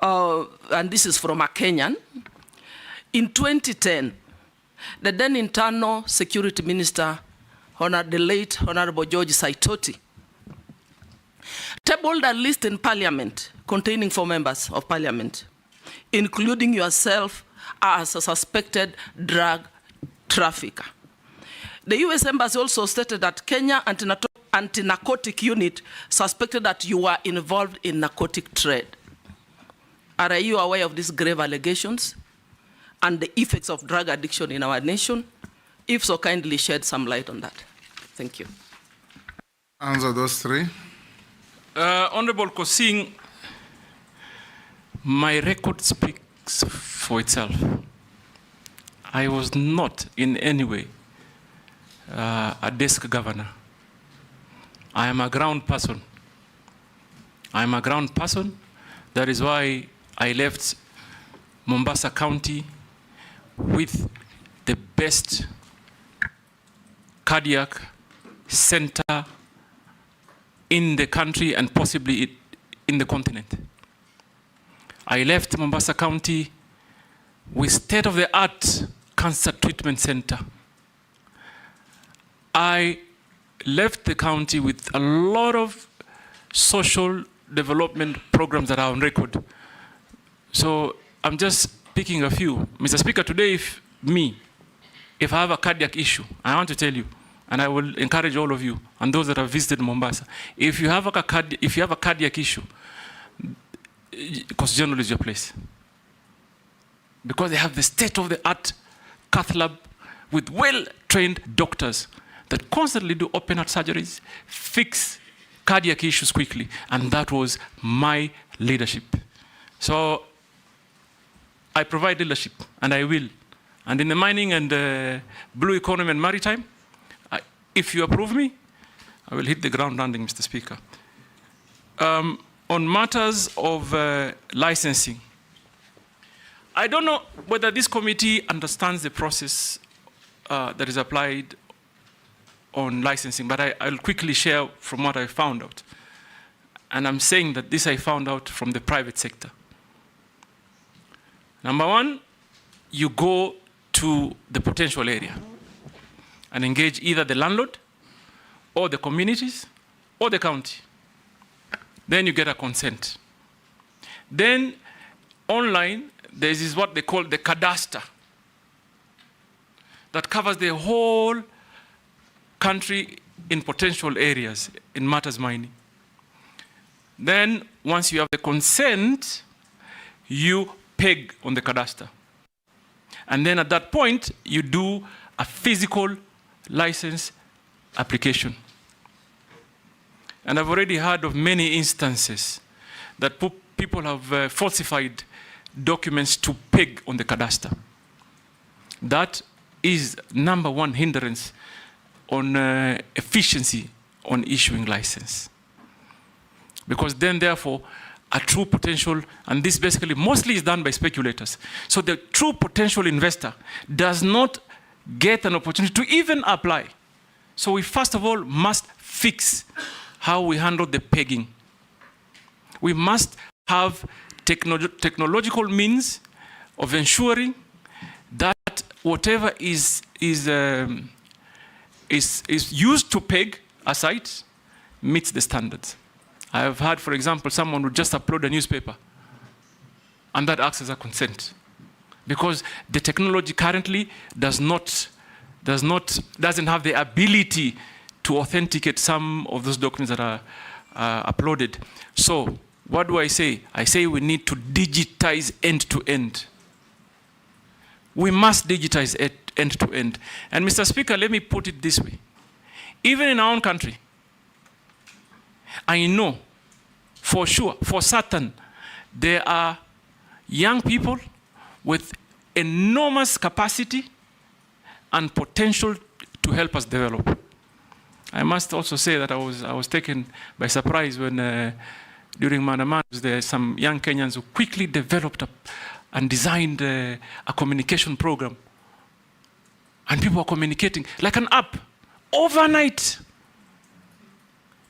and this is from a Kenyan, in 2010, the then Internal Security Minister, the late Honorable George Saitoti, tabled a list in Parliament containing 4 members of Parliament, including yourself as a suspected drug trafficker. The US Embassy also stated that Kenya anti-narcotic unit suspected that you were involved in narcotic trade. Are you aware of these grave allegations and the effects of drug addiction in our nation? If so, kindly shed some light on that. Thank you.
Answer those 3.
Honorable Kosing, my record speaks for itself. I was not in any way a desk governor. I am a ground person. I am a ground person. That is why I left Mombasa County with the best cardiac center in the country and possibly in the continent. I left Mombasa County with state-of-the-art cancer treatment center. I left the county with a lot of social development programs that are on record. So I'm just picking a few. Mr. Speaker, today if I have a cardiac issue, I want to tell you, and I will encourage all of you and those that have visited Mombasa, if you have a cardiac issue, Coast General is your place. Because they have the state-of-the-art cath lab with well-trained doctors that constantly do open heart surgeries, fix cardiac issues quickly, and that was my leadership. So I provide leadership, and I will. And in the mining and blue economy and maritime, if you approve me, I will hit the ground running, Mr. Speaker. On matters of licensing, I don't know whether this committee understands the process that is applied on licensing, but I'll quickly share from what I found out. And I'm saying that this I found out from the private sector. Number 1, you go to the potential area and engage either the landlord or the communities or the county. Then you get a consent. Then online, there is what they call the cadastre that covers the whole country in potential areas in matters mining. Then once you have the consent, you peg on the cadastre. And then at that point, you do a physical license application. And I've already heard of many instances that people have falsified documents to peg on the cadastre. That is number 1 hindrance on efficiency on issuing license. Because then therefore, a true potential, and this basically mostly is done by speculators. So the true potential investor does not get an opportunity to even apply. So we first of all must fix how we handle the pegging. We must have technological means of ensuring that whatever is is used to peg a site meets the standards. I have had, for example, someone who just upload a newspaper, and that acts as a consent, because the technology currently doesn't have the ability to authenticate some of those documents that are uploaded. So what do I say? I say we need to digitize end to end. We must digitize it end to end. And Mr. Speaker, let me put it this way. Even in our own country, I know for sure, for certain, there are young people with enormous capacity and potential to help us develop. I must also say that I was taken by surprise when during Mandaman, there are some young Kenyans who quickly developed and designed a communication program. And people are communicating like an app overnight.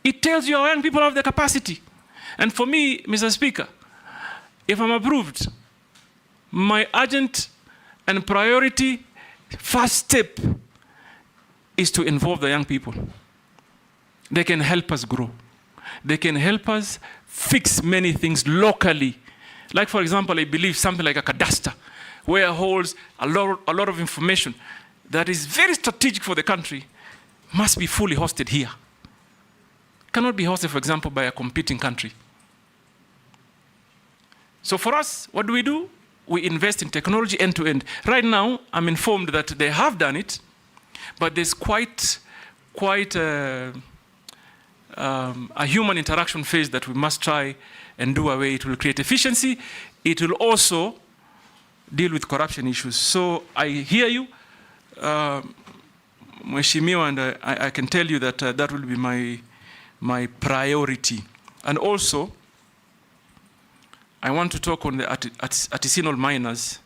It tells you our young people have the capacity. And for me, Mr. Speaker, if I'm approved, my urgent and priority first step is to involve the young people. They can help us grow. They can help us fix many things locally. Like, for example, I believe something like a cadastre, where it holds a lot of information that is very strategic for the country, must be fully hosted here. Cannot be hosted, for example, by a competing country. So for us, what do? We invest in technology end to end. Right now, I'm informed that they have done it, but there's quite a human interaction phase that we must try and do away. It will create efficiency. It will also deal with corruption issues. So I hear you, Mheshimiwa, and I can tell you that that will be my priority. And also, I want to talk on the artisanal miners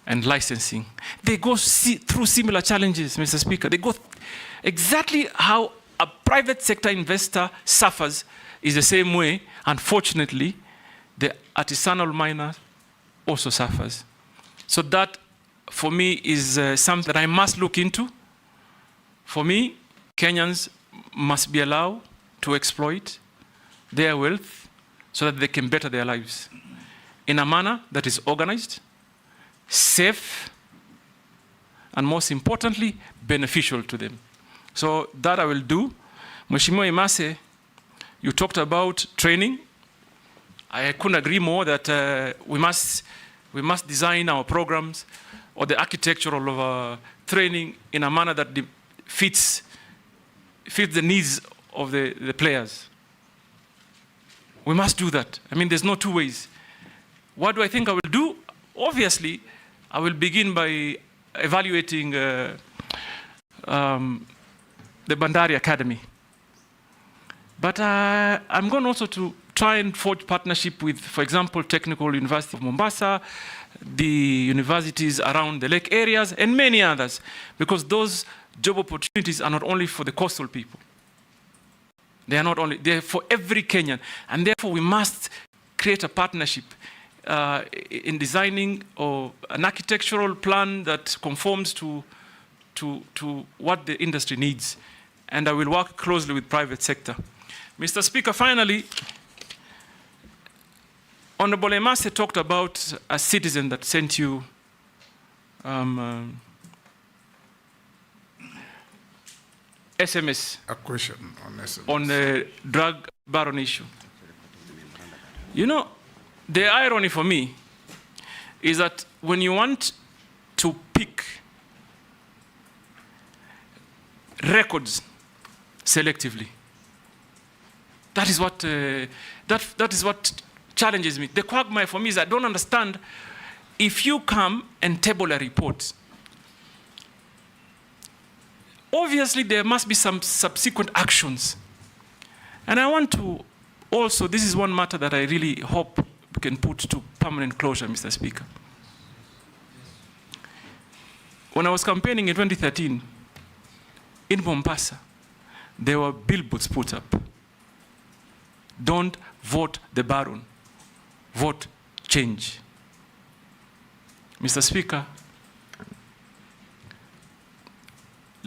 and licensing. They go through similar challenges, Mr. Speaker. They go exactly how a private sector investor suffers is the same way, unfortunately, the artisanal miner also suffers. So that, for me, is something that I must look into. For me, Kenyans must be allowed to exploit their wealth so that they can better their lives in a manner that is organized, safe, and most importantly, beneficial to them. So that I will do. Mheshimiwa Imase, you talked about training. I couldn't agree more that we must design our programs or the architecture of training in a manner that fits the needs of the players. We must do that. I mean, there's no two ways. What do I think I will do? Obviously, I will begin by evaluating the Bandari Academy. But I'm going also to try and forge partnership with, for example, Technical University of Mombasa, the universities around the lake areas, and many others, because those job opportunities are not only for the coastal people. They are not only, they're for every Kenyan. And therefore, we must create a partnership in designing an architectural plan that conforms to what the industry needs. And I will work closely with private sector. Mr. Speaker, finally, Honorable Imase talked about a citizen that sent you SMS.
A question on SMS.
On the drug baron issue. You know, the irony for me is that when you want to pick records selectively, that is what challenges me. The quagmire for me is I don't understand if you come and table a report. Obviously, there must be some subsequent actions. And I want to also, this is one matter that I really hope we can put to permanent closure, Mr. Speaker. When I was campaigning in 2013, in Mombasa, there were billboards put up. Don't vote the baron, vote change. Mr. Speaker,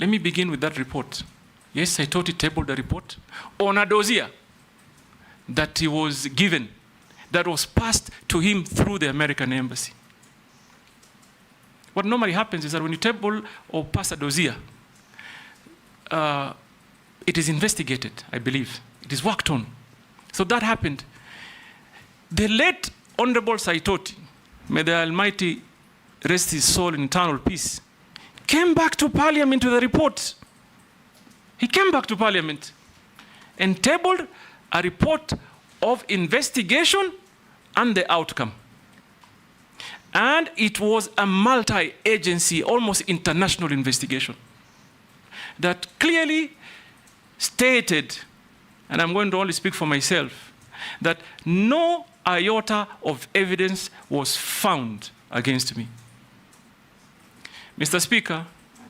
let me begin with that report. Yes, Saitoti tabled the report on a dossier that he was given, that was passed to him through the American embassy. What normally happens is that when you table or pass a dossier, it is investigated, I believe. It is worked on. So that happened. The late Honorable Saitoti, may the Almighty rest his soul in eternal peace, came back to Parliament with a report. He came back to Parliament and tabled a report of investigation and the outcome. And it was a multi-agency, almost international investigation that clearly stated, and I'm going to only speak for myself, that no iota of evidence was found against me. Mr. Speaker,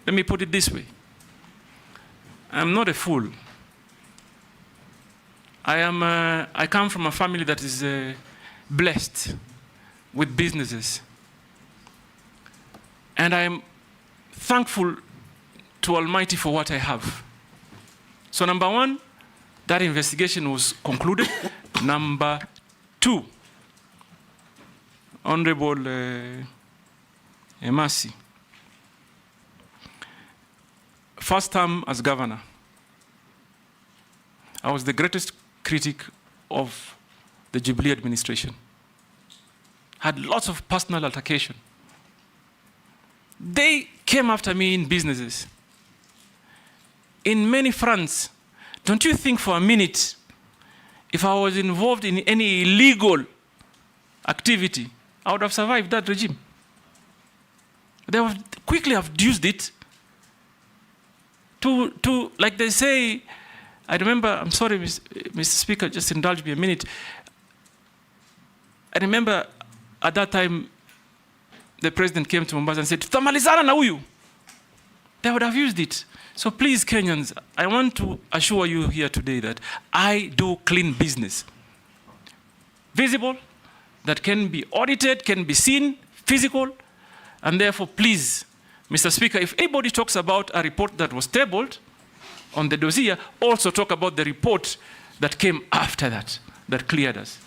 let me put it this way. I'm not a fool. I come from a family that is blessed with businesses. And I'm thankful to Almighty for what I have. So number one, that investigation was concluded. Number two, Honorable Emasi, first term as governor, I was the greatest critic of the Jubilee administration. Had lots of personal altercation. They came after me in businesses, in many fronts. Don't you think for a minute, if I was involved in any illegal activity, I would have survived that regime? They would quickly have used it to, like they say, I remember, I'm sorry, Mr. Speaker, just indulge me a minute. I remember at that time, the president came to Mombasa and said, "Tutamalizana na huyu." They would have used it. So please, Kenyans, I want to assure you here today that I do clean business. Visible, that can be audited, can be seen, physical, and therefore, please, Mr. Speaker, if anybody talks about a report that was tabled on the dossier, also talk about the report that came after that, that cleared us.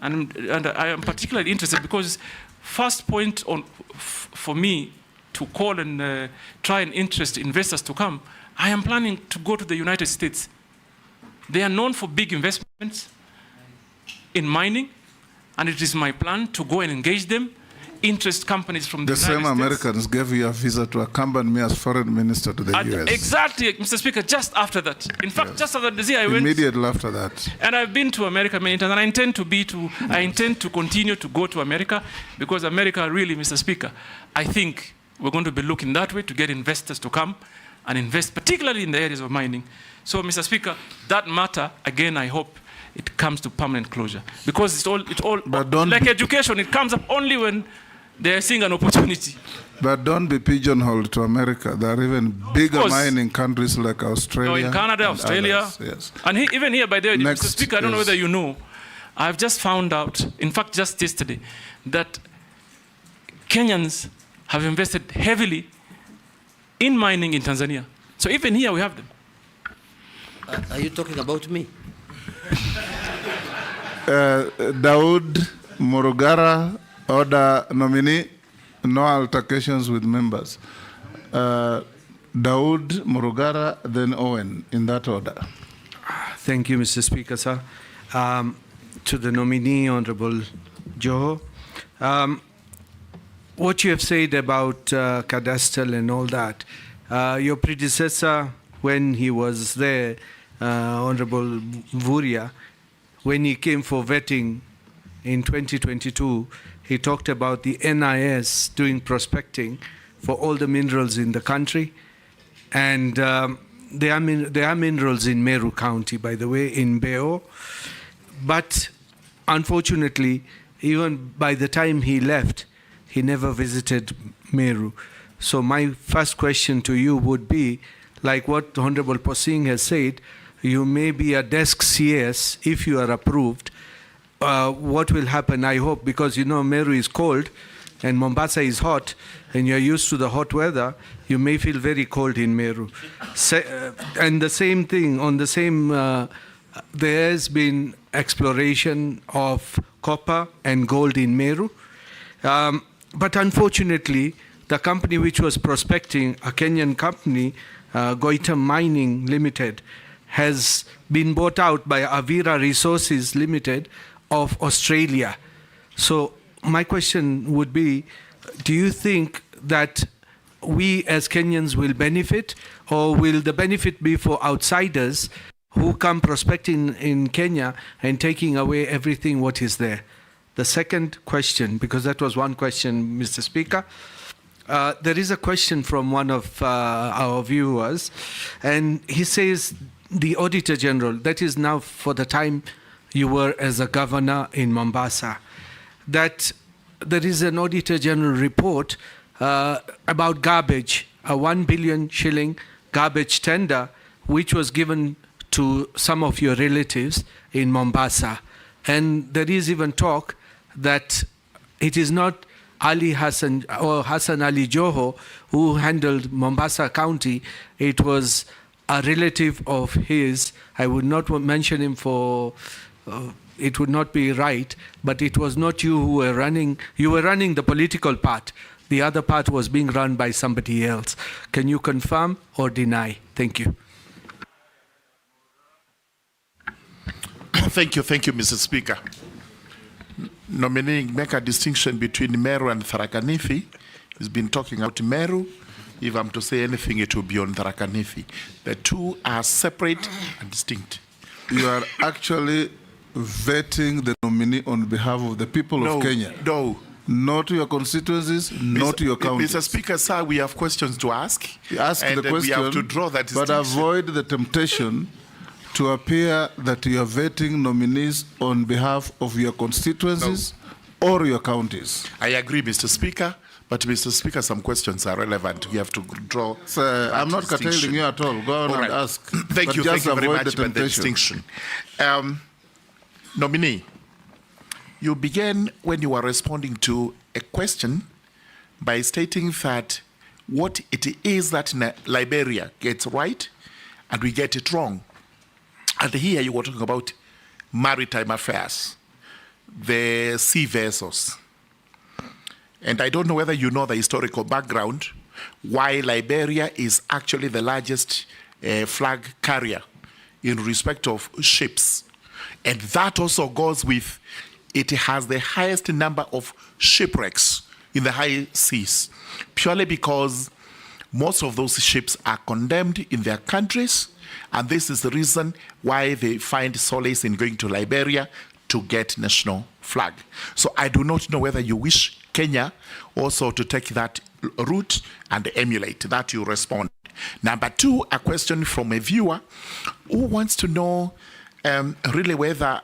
And I am particularly interested because first point on for me to call and try and interest investors to come, I am planning to go to the United States. They are known for big investments in mining, and it is my plan to go and engage them, interest companies from the United States.
The same Americans gave you a visa to accompany me as foreign minister to the US.
Exactly, Mr. Speaker, just after that. In fact, just after the I went.
Immediately after that.
And I've been to America many times, and I intend to continue to go to America, because America really, Mr. Speaker, I think we're going to be looking that way to get investors to come and invest, particularly in the areas of mining. So, Mr. Speaker, that matter, again, I hope it comes to permanent closure. Because it's all like education, it comes up only when they're seeing an opportunity.
But don't be pigeonholed to America. There are even bigger mining countries like Australia.
In Canada, Australia.
Others, yes.
And even here, by the way,
Next,
Mr. Speaker, I don't know whether you know, I've just found out, in fact, just yesterday, that Kenyans have invested heavily in mining in Tanzania. So even here, we have them.
Are you talking about me?
Daud Morogara, order nominee, no altercations with members. Daud Morogara, then Owen, in that order.
Thank you, Mr. Speaker, sir. To the nominee, Honorable Joho, what you have said about cadastral and all that, your predecessor, when he was there, Honorable Vuria, when he came for vetting in 2022, he talked about the NIS doing prospecting for all the minerals in the country. And there are minerals in Meru County, by the way, in Beo. But unfortunately, even by the time he left, he never visited Meru. So my first question to you would be, like what Honorable Posing has said, you may be a desk CS if you are approved. What will happen, I hope, because you know Meru is cold, and Mombasa is hot, and you're used to the hot weather, you may feel very cold in Meru. And the same thing, on the same, there has been exploration of copper and gold in Meru. But unfortunately, the company which was prospecting, a Kenyan company, Goita Mining Limited, has been bought out by Avira Resources Limited of Australia. So my question would be, do you think that we as Kenyans will benefit, or will the benefit be for outsiders who come prospecting in Kenya and taking away everything what is there? The second question, because that was one question, Mr. Speaker, there is a question from one of our viewers, and he says, the Auditor General, that is now for the time you were as a governor in Mombasa, that there is an Auditor General report about garbage, a 1 billion shilling garbage tender, which was given to some of your relatives in Mombasa. And there is even talk that it is not Ali Hassan or Hassan Ali Joho who handled Mombasa County. It was a relative of his. I would not mention him for, it would not be right, but it was not you who were running. You were running the political part. The other part was being run by somebody else. Can you confirm or deny? Thank you.
Thank you, Mr. Speaker. Nominating, make a distinction between Meru and Tharaka Nithi. He's been talking about Meru. If I'm to say anything, it will be on Tharaka Nithi. The two are separate and distinct.
You are actually vetting the nominee on behalf of the people of Kenya.
No.
Not your constituencies, not your counties.
Mr. Speaker, sir, we have questions to ask.
Ask
and
the question,
we have to draw that distinction.
but avoid the temptation to appear that you are vetting nominees on behalf of your constituencies or your counties.
I agree, Mr. Speaker. But, Mr. Speaker, some questions are relevant. We have to draw.
Sir, I'm not curtailing you at all. Go on and ask.
Thank you very much for the distinction. Nominee, you began when you were responding to a question by stating that what it is that Liberia gets right and we get it wrong. And here you were talking about maritime affairs, the sea vessels. And I don't know whether you know the historical background, why Liberia is actually the largest flag carrier in respect of ships. And that also goes with, it has the highest number of shipwrecks in the high seas, purely because most of those ships are condemned in their countries, and this is the reason why they find solace in going to Liberia to get national flag. So I do not know whether you wish Kenya also to take that route and emulate that. You respond. Number two, a question from a viewer who wants to know really whether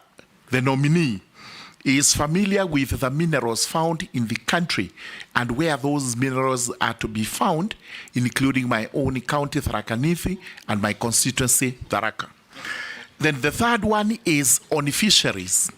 the nominee is familiar with the minerals found in the country and where those minerals are to be found, including my own county, Tharaka Nithi, and my constituency, Tharaka. Then the third one is on fisheries.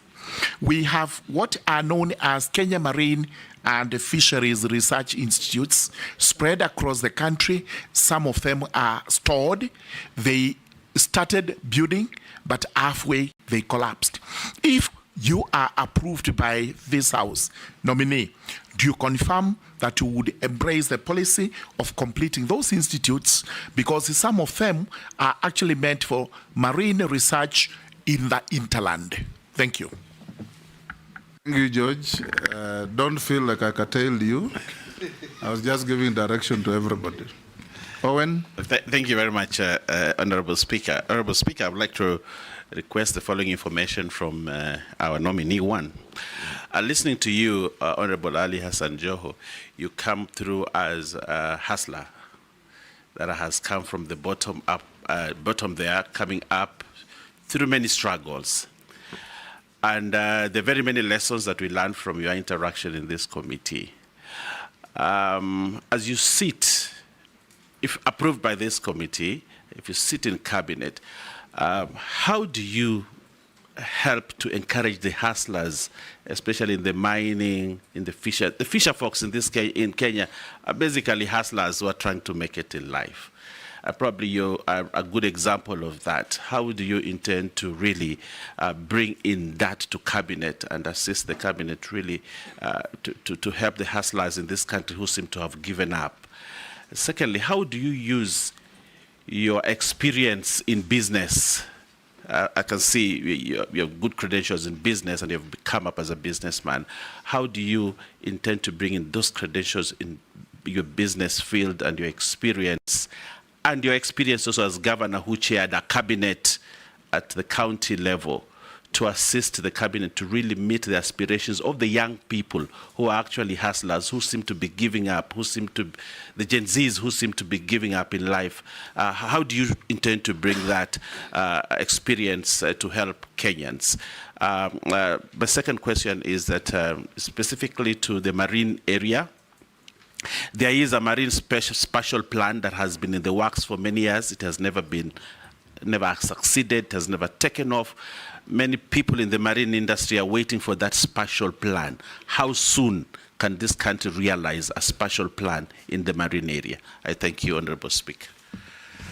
We have what are known as Kenya Marine and Fisheries Research Institutes spread across the country. Some of them are stored. They started building, but halfway they collapsed. If you are approved by this House, nominee, do you confirm that you would embrace the policy of completing those institutes, because some of them are actually meant for marine research in the hinterland? Thank you.
Thank you, George. Don't feel like I curtailed you. I was just giving direction to everybody. Owen?
Thank you very much, Honorable Speaker. Honorable Speaker, I would like to request the following information from our nominee one. Listening to you, Honorable Ali Hassan Joho, you come through as a hustler that has come from the bottom up, bottom there, coming up through many struggles. And the very many lessons that we learned from your interaction in this committee. As you sit, if approved by this committee, if you sit in cabinet, how do you help to encourage the hustlers, especially in the mining, in the fisher? The fisher folks in Kenya are basically hustlers who are trying to make it in life. Probably you are a good example of that. How do you intend to really bring in that to cabinet and assist the cabinet really to help the hustlers in this country who seem to have given up? Secondly, how do you use your experience in business? I can see you have good credentials in business and you've come up as a businessman. How do you intend to bring in those credentials in your business field and your experience also as governor who chaired a cabinet at the county level to assist the cabinet to really meet the aspirations of the young people who are actually hustlers, who seem to be giving up, the Gen Zs who seem to be giving up in life? How do you intend to bring that experience to help Kenyans? My second question is that specifically to the marine area, there is a marine spatial plan that has been in the works for many years. It has never succeeded, it has never taken off. Many people in the marine industry are waiting for that spatial plan. How soon can this country realize a spatial plan in the marine area? I thank you, Honorable Speaker.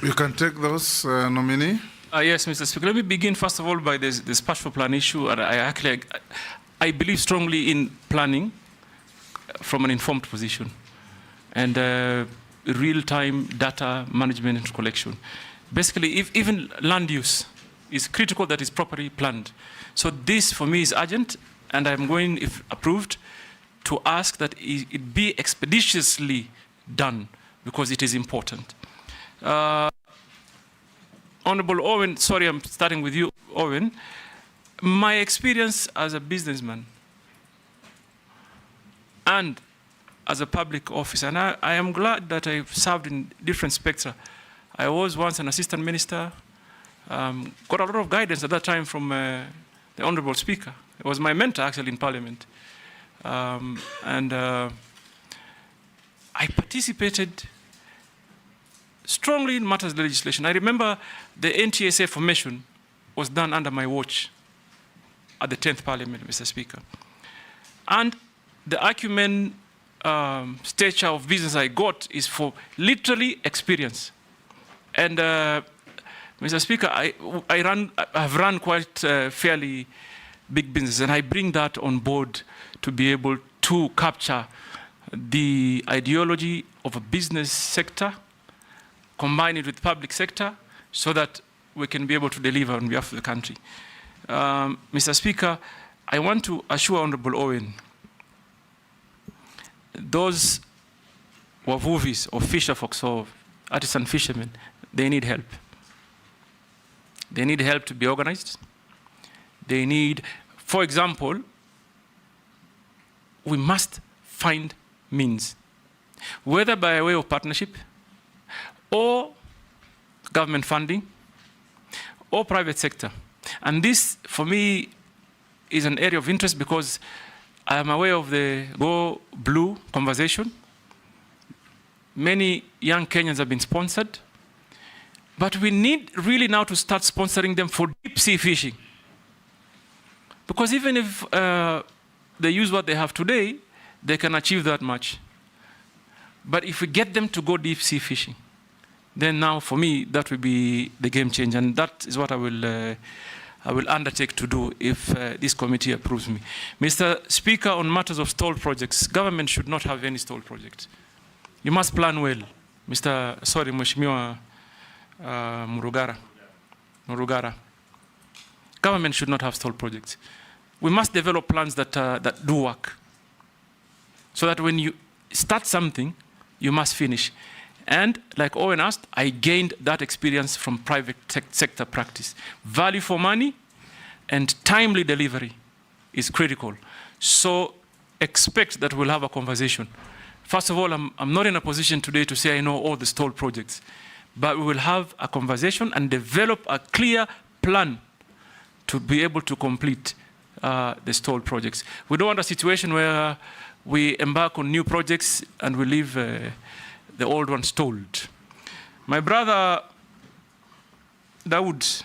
You can take those, nominee.
Yes, Mr. Speaker. Let me begin first of all by the spatial plan issue. And I believe strongly in planning from an informed position and real-time data management and collection. Basically, if even land use is critical that is properly planned. So this, for me, is urgent, and I'm going, if approved, to ask that it be expeditiously done, because it is important. Honorable Owen, sorry, I'm starting with you, Owen. My experience as a businessman and as a public officer, and I am glad that I've served in different spectra. I was once an assistant minister, got a lot of guidance at that time from the Honorable Speaker. It was my mentor, actually, in Parliament. I participated strongly in matters of legislation. I remember the NTSA formation was done under my watch at the 10th Parliament, Mr. Speaker. And the acumen stature of business I got is for literally experience. And Mr. Speaker, I've run quite fairly big business, and I bring that on board to be able to capture the ideology of a business sector, combine it with public sector, so that we can be able to deliver on behalf of the country. Mr. Speaker, I want to assure Honorable Owen, those wavuvis or fisher folks or artisan fishermen, they need help. They need help to be organized. They need, for example, we must find means, whether by way of partnership or government funding or private sector. And this, for me, is an area of interest because I am aware of the Go Blue conversation. Many young Kenyans have been sponsored, but we need really now to start sponsoring them for deep sea fishing. Because even if they use what they have today, they can achieve that much. But if we get them to go deep sea fishing, then now for me, that will be the game changer. And that is what I will undertake to do if this committee approves me. Mr. Speaker, on matters of stalled projects, government should not have any stalled project. You must plan well. Mheshimiwa Murugara. Government should not have stalled projects. We must develop plans that do work. So that when you start something, you must finish. And like Owen asked, I gained that experience from private sector practice. Value for money and timely delivery is critical. So expect that we'll have a conversation. First of all, I'm not in a position today to say I know all the stalled projects, but we will have a conversation and develop a clear plan to be able to complete the stalled projects. We don't want a situation where we embark on new projects and we leave the old ones stalled. My brother Dawood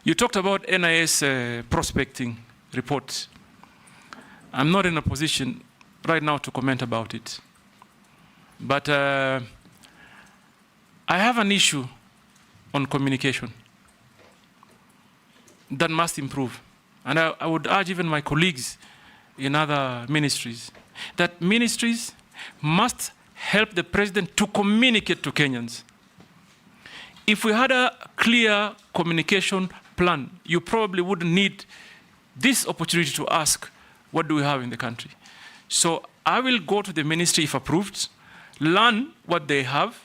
You talked about NIS prospecting report. I'm not in a position right now to comment about it. But I have an issue on communication that must improve. And I would urge even my colleagues in other ministries that ministries must help the president to communicate to Kenyans. If we had a clear communication plan, you probably wouldn't need this opportunity to ask, what do we have in the country? So I will go to the ministry if approved, learn what they have,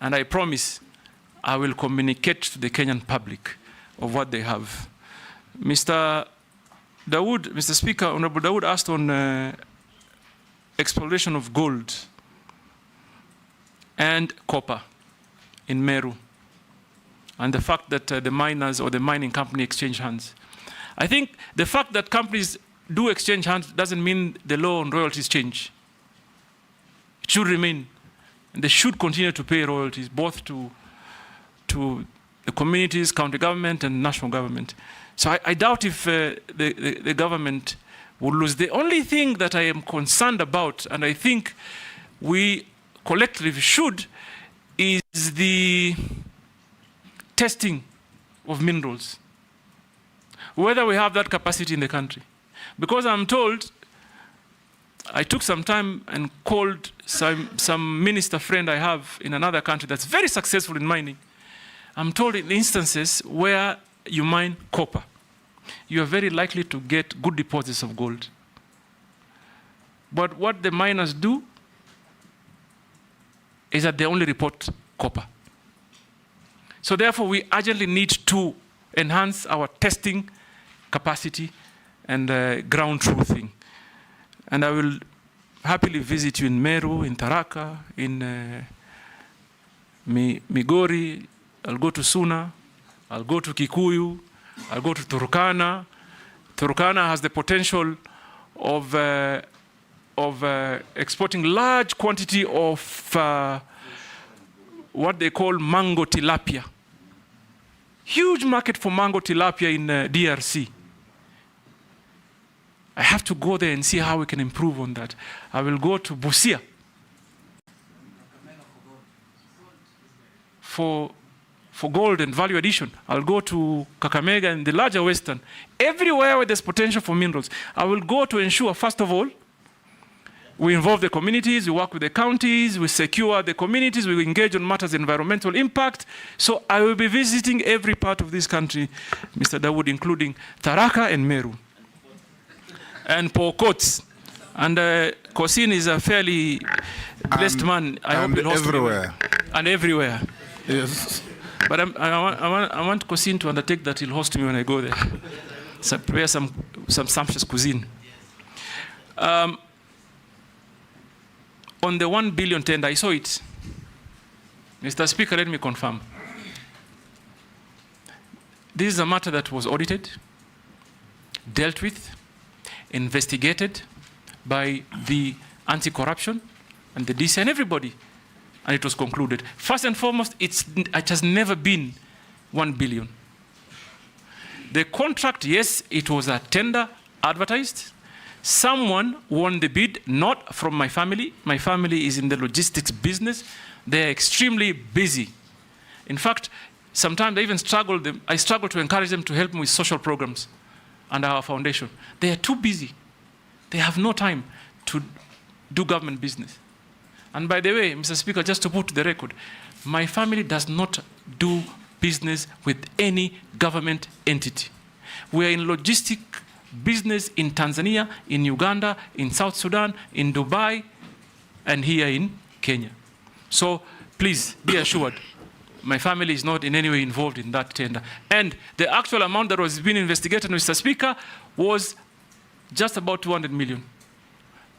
and I promise I will communicate to the Kenyan public of what they have. Mr. Speaker, Honorable Dawood asked on exploration of gold and copper in Meru, and the fact that the miners or the mining company exchange hands. I think the fact that companies do exchange hands doesn't mean the law on royalties change. It should remain. And they should continue to pay royalties, both to the communities, county government, and national government. So I doubt if the government will lose. The only thing that I am concerned about, and I think we collectively should, is the testing of minerals. Whether we have that capacity in the country. Because I'm told, I took some time and called some minister friend I have in another country that's very successful in mining. I'm told in instances where you mine copper, you are very likely to get good deposits of gold. But what the miners do is that they only report copper. So therefore, we urgently need to enhance our testing capacity and ground truthing. And I will happily visit you in Meru, in Tharaka, in Migori. I'll go to Suna. I'll go to Kikuyu. I'll go to Turkana. Turkana has the potential of exporting large quantity of what they call mango tilapia. Huge market for mango tilapia in DRC. I have to go there and see how we can improve on that. I will go to Busia for gold and value addition. I'll go to Kakamega and the larger Western. Everywhere where there's potential for minerals. I will go to ensure, first of all, we involve the communities, we work with the counties, we secure the communities, we engage on matters of environmental impact. So I will be visiting every part of this country, Mr. Dawood, including Tharaka and Meru. And Pokot. And Kosin is a fairly blessed man. I hope he'll host
everywhere.
And everywhere.
Yes.
But I want Kosin to undertake that he'll host me when I go there. So prepare some sumptuous cuisine. On the 1 billion tender, I saw it. Mr. Speaker, let me confirm. This is a matter that was audited, dealt with, investigated by the anti-corruption and the DC and everybody, and it was concluded. First and foremost, it has never been 1 billion. The contract, yes, it was a tender advertised. Someone won the bid, not from my family. My family is in the logistics business. They're extremely busy. In fact, sometimes I even struggle to encourage them to help me with social programs under our foundation. They are too busy. They have no time to do government business. And by the way, Mr. Speaker, just to put to the record, my family does not do business with any government entity. We are in logistic business in Tanzania, in Uganda, in South Sudan, in Dubai, and here in Kenya. So please be assured, my family is not in any way involved in that tender. And the actual amount that was being investigated, Mr. Speaker, was just about 200 million,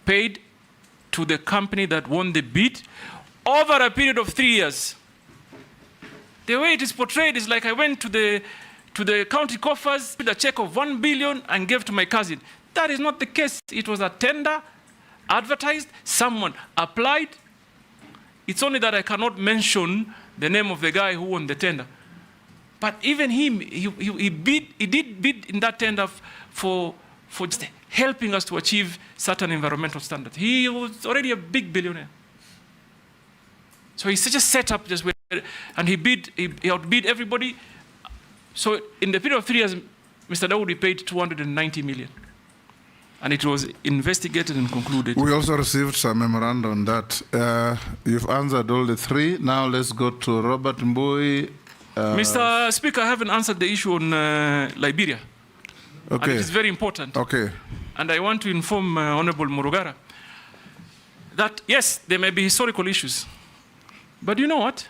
paid to the company that won the bid over a period of 3 years. The way it is portrayed is like I went to the county coffers with a check of 1 billion and gave to my cousin. That is not the case. It was a tender, advertised, someone applied. It's only that I cannot mention the name of the guy who won the tender. But even him, he did bid in that tender for just helping us to achieve certain environmental standards. He was already a big billionaire. So he's such a setup, just and he outbid everybody. So in the period of 3 years, Mr. Dawoodi paid 290 million. And it was investigated and concluded.
We also received some memorandum on that. You've answered all the three. Now let's go to Robert Mbui.
Mr. Speaker, I haven't answered the issue on Liberia.
Okay.
And it is very important.
Okay.
And I want to inform Honorable Murugara that, yes, there may be historical issues. But you know what?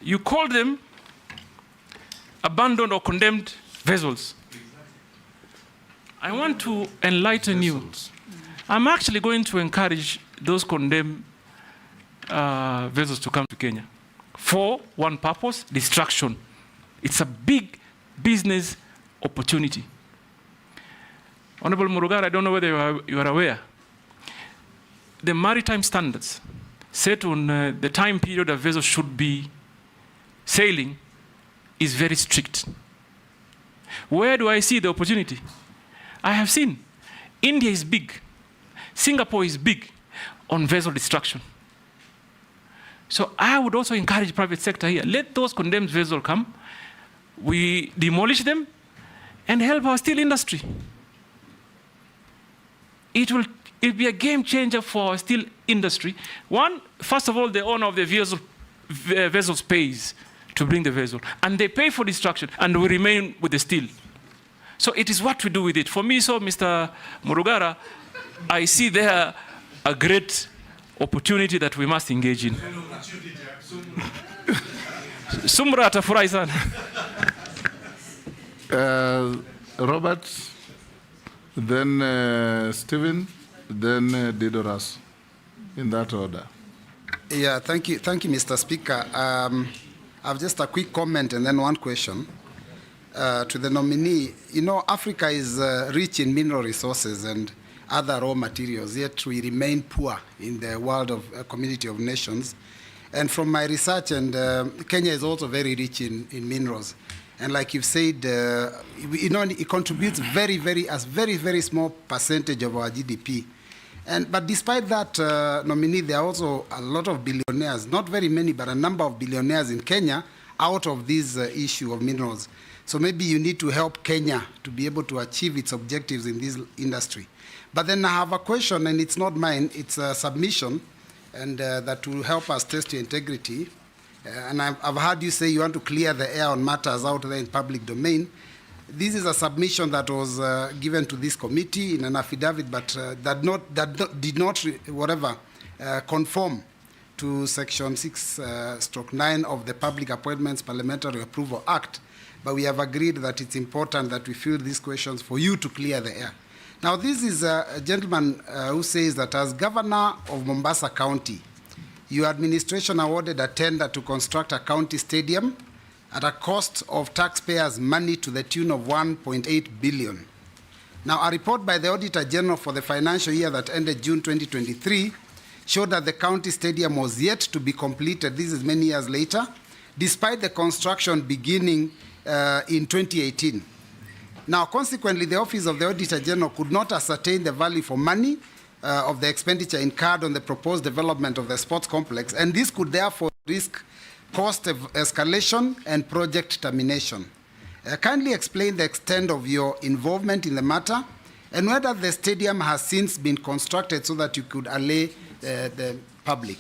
You call them abandoned or condemned vessels. I want to enlighten you. I'm actually going to encourage those condemned vessels to come to Kenya for one purpose: destruction. It's a big business opportunity. Honorable Murugara, I don't know whether you are aware. The maritime standards set on the time period a vessel should be sailing is very strict. Where do I see the opportunity? I have seen India is big, Singapore is big on vessel destruction. So I would also encourage private sector here. Let those condemned vessels come, we demolish them, and help our steel industry. It will be a game changer for our steel industry. One, first of all, the owner of the vessels pays to bring the vessel, and they pay for destruction, and we remain with the steel. So it is what we do with it. For me, so Mr. Murugara, I see there a great opportunity that we must engage in. Sumra atafurahi sana.
Robert, then Stephen, then Didoras, in that order.
Yeah, thank you, Mr. Speaker. I have just a quick comment and then one question. To the nominee, you know, Africa is rich in mineral resources and other raw materials, yet we remain poor in the world of community of nations. And from my research, and Kenya is also very rich in minerals. And like you've said, you know, it contributes very small percentage of our GDP. But despite that, nominee, there are also a lot of billionaires, not very many, but a number of billionaires in Kenya out of this issue of minerals. So maybe you need to help Kenya to be able to achieve its objectives in this industry. But then I have a question, and it's not mine, it's a submission, and that will help us test your integrity. And I've heard you say you want to clear the air on matters out there in public domain. This is a submission that was given to this committee in an affidavit, but did not conform to Section 6/9 of the Public Appointments Parliamentary Approval Act. But we have agreed that it's important that we field these questions for you to clear the air. Now, this is a gentleman who says that as governor of Mombasa County, your administration awarded a tender to construct a county stadium at a cost of taxpayers' money to the tune of 1.8 billion. Now, a report by the Auditor General for the financial year that ended June 2023 showed that the county stadium was yet to be completed, this is many years later, despite the construction beginning in 2018. Now, consequently, the Office of the Auditor General could not ascertain the value for money of the expenditure incurred on the proposed development of the sports complex, and this could therefore risk cost escalation and project termination. Kindly explain the extent of your involvement in the matter and whether the stadium has since been constructed so that you could allay the public.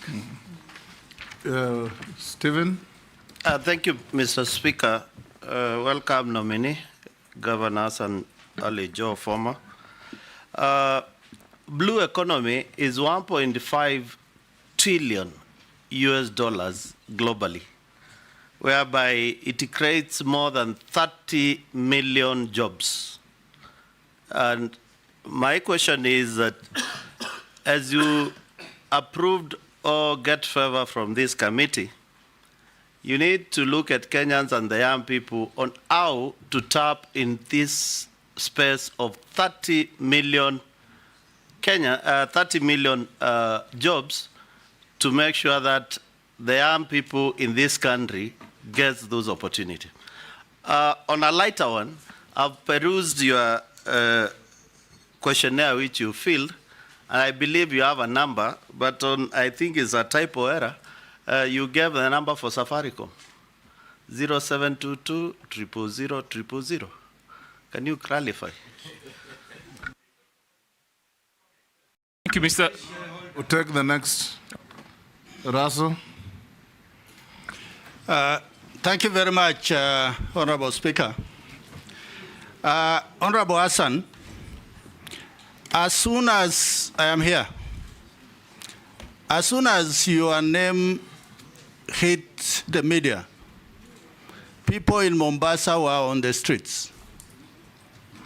Stephen?
Thank you, Mr. Speaker. Welcome, nominee, Governor Hassan Ali Joho, former. Blue economy is 1.5 trillion US dollars globally, whereby it creates more than 30 million jobs. And my question is that as you approved or get favor from this committee, you need to look at Kenyans and the young people on how to tap in this space of 30 million jobs to make sure that the young people in this country gets those opportunities. On a lighter one, I've perused your questionnaire which you filled, and I believe you have a number, but on, I think it's a typo error. You gave the number for Safaricom, 0722 000 000. Can you clarify?
Thank you, Mr.
We'll take the next. Russell.
Thank you very much, Honorable Speaker. Honorable Hassan, as soon as I am here, as soon as your name hit the media, people in Mombasa were on the streets,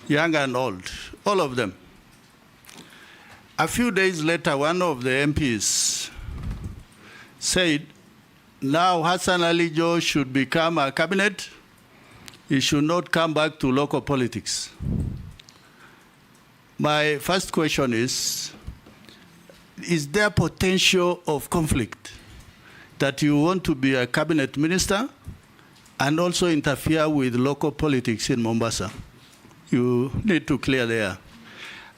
young and old, all of them. A few days later, one of the MPs said, now Hassan Ali Joho should become a cabinet. He should not come back to local politics. My first question is there potential of conflict that you want to be a cabinet minister and also interfere with local politics in Mombasa? You need to clear there.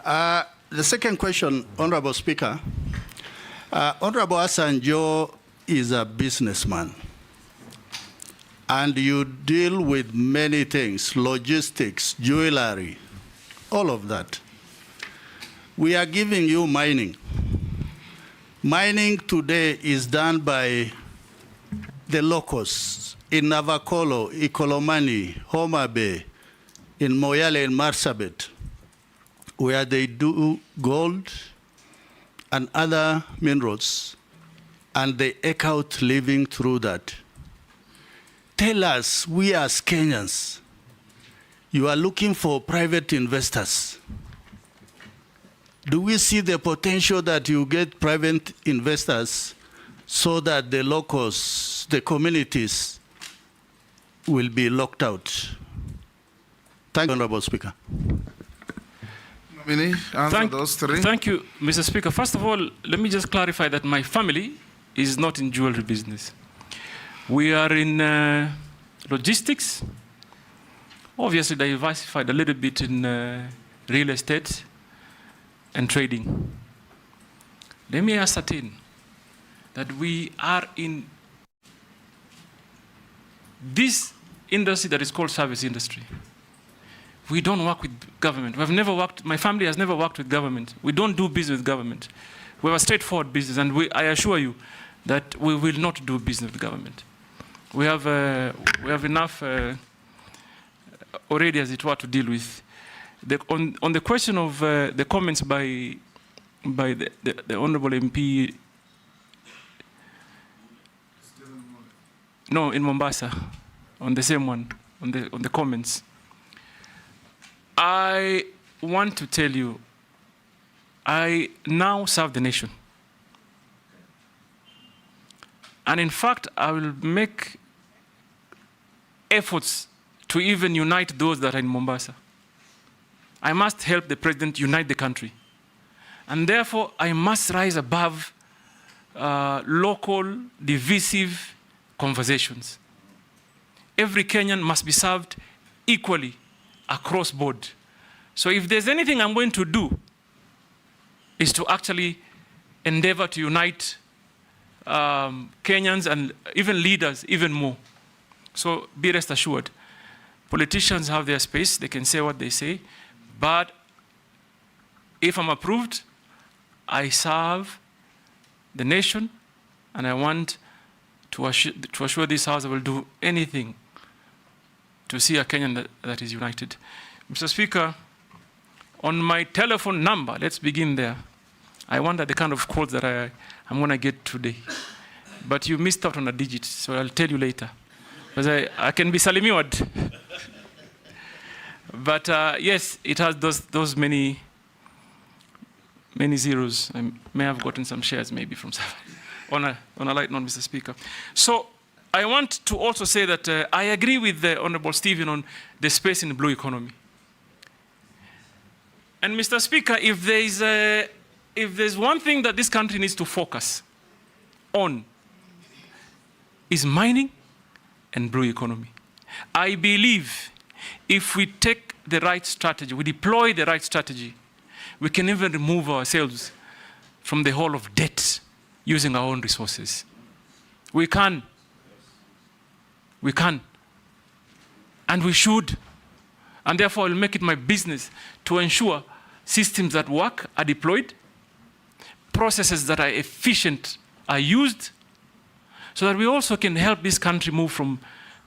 The second question, Honorable Speaker, Honorable Hassan Joho is a businessman, and you deal with many things, logistics, jewelry, all of that. We are giving you mining. Mining today is done by the locals in Navakolo, Ikolomani, Homa Bay, in Moyale and Marsabit, where they do gold and other minerals, and they eke out living through that. Tell us, we as Kenyans, you are looking for private investors. Do we see the potential that you get private investors so that the locals, the communities, will be locked out? Thank you, Honorable Speaker.
Thank you, Mr. Speaker. First of all, let me just clarify that my family is not in jewelry business. We are in logistics, obviously diversified a little bit in real estate and trading. Let me ascertain that we are in this industry that is called service industry. We don't work with government. We've never worked, my family has never worked with government. We don't do business with government. We have a straightforward business, and I assure you that we will not do business with government. We have enough already, as it were, to deal with. On the question of the comments by the Honorable MP, no, in Mombasa, on the same one, on the comments. I want to tell you, I now serve the nation. And in fact, I will make efforts to even unite those that are in Mombasa. I must help the president unite the country. And therefore, I must rise above local, divisive conversations. Every Kenyan must be served equally across board. So if there's anything I'm going to do, is to actually endeavor to unite Kenyans and even leaders even more. So be rest assured, politicians have their space, they can say what they say, but if I'm approved, I serve the nation, and I want to assure this House I will do anything to see a Kenyan that is united. Mr. Speaker, on my telephone number, let's begin there. I wonder the kind of calls that I'm going to get today. But you missed out on a digit, so I'll tell you later. Because I can be salimiwad. But yes, it has those many zeros. I may have gotten some shares maybe from on a light note, Mr. Speaker. So I want to also say that I agree with the Honorable Stephen on the space in the blue economy. And Mr. Speaker, if there's one thing that this country needs to focus on, is mining and blue economy. I believe if we take the right strategy, we deploy the right strategy, we can even remove ourselves from the hole of debt using our own resources. We can. We can. And we should. And therefore, I'll make it my business to ensure systems that work are deployed, processes that are efficient are used, so that we also can help this country move from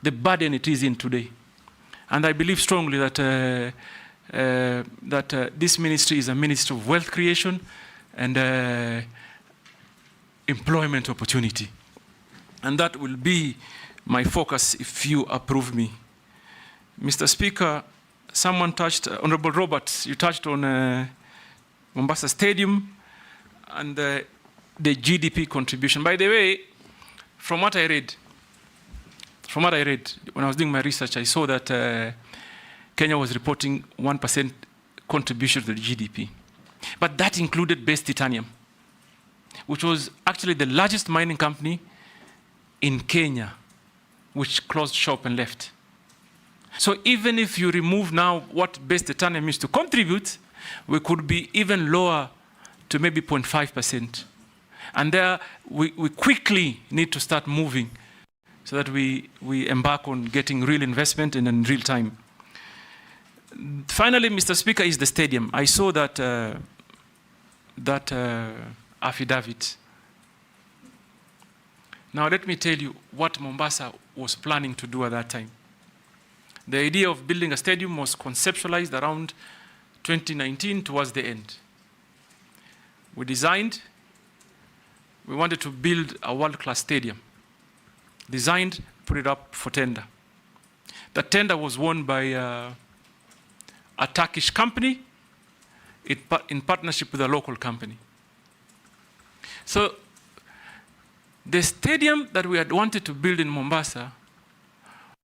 the burden it is in today. And I believe strongly that this ministry is a ministry of wealth creation and employment opportunity. And that will be my focus if you approve me. Mr. Speaker, someone touched, Honorable Roberts, you touched on Mombasa Stadium and the GDP contribution. By the way, from what I read, when I was doing my research, I saw that Kenya was reporting 1% contribution to the GDP. But that included Base Titanium, which was actually the largest mining company in Kenya, which closed shop and left. So even if you remove now what Base Titanium used to contribute, we could be even lower to maybe 0.5%. And there, we quickly need to start moving so that we embark on getting real investment and in real time. Finally, Mr. Speaker, is the stadium. I saw that, affidavit. Now let me tell you what Mombasa was planning to do at that time. The idea of building a stadium was conceptualized around 2019 towards the end. We designed, we wanted to build a world-class stadium. Designed, put it up for tender. The tender was won by a Turkish company in partnership with a local company. So the stadium that we had wanted to build in Mombasa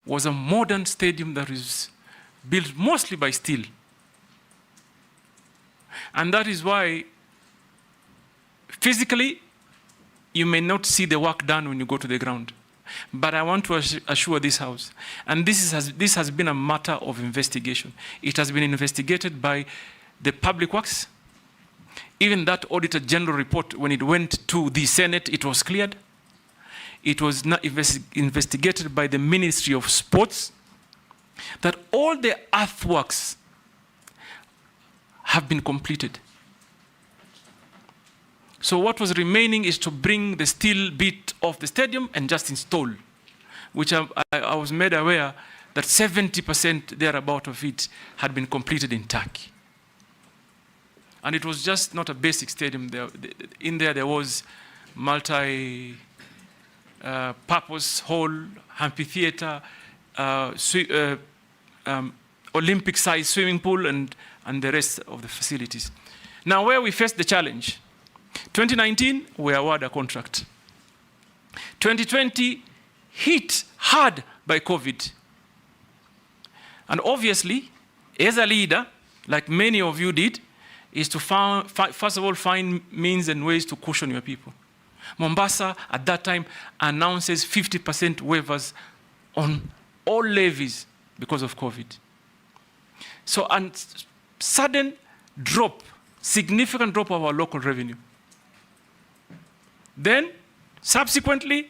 was a modern stadium that is built mostly by steel. And that is why physically you may not see the work done when you go to the ground. But I want to assure this House, and this has been a matter of investigation. It has been investigated by the Public Works. Even that Auditor General report, when it went to the Senate, it was cleared. It was not investigated by the Ministry of Sports, that all the earthworks have been completed. So what was remaining is to bring the steel bit of the stadium and just install, which I was made aware that 70% thereabout of it had been completed in Turkey. And it was just not a basic stadium. In there was multi-purpose hall, amphitheater, Olympic-sized swimming pool, and the rest of the facilities. Now, where we faced the challenge, 2019, we award a contract. 2020, hit hard by COVID. And obviously, as a leader, like many of you did, is to first of all find means and ways to cushion your people. Mombasa, at that time, announces 50% waivers on all levies because of COVID. So a sudden drop, significant drop of our local revenue. Then, subsequently,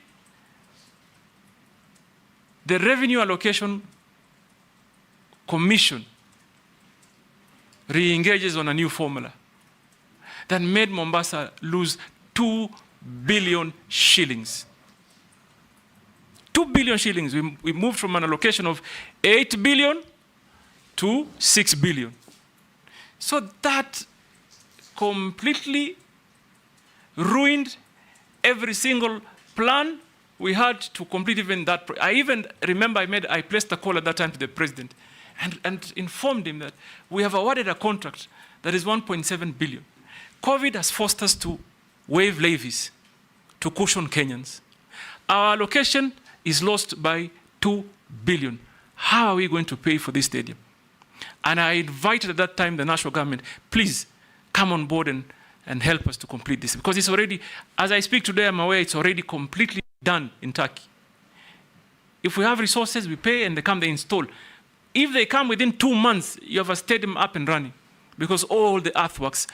the Revenue Allocation Commission re-engages on a new formula that made Mombasa lose 2 billion shillings. 2 billion shillings. We moved from an allocation of 8 billion to 6 billion. So that completely ruined every single plan we had to complete even that. I even remember I placed a call at that time to the president and informed him that we have awarded a contract that is 1.7 billion. COVID has forced us to waive levies to cushion Kenyans. Our allocation is lost by 2 billion. How are we going to pay for this stadium? And I invited at that time the national government, please come on board and help us to complete this. Because it's already, as I speak today, I'm aware it's already completely done in Turkey. If we have resources, we pay and they come, they install. If they come within 2 months, you have a stadium up and running because all the earthworks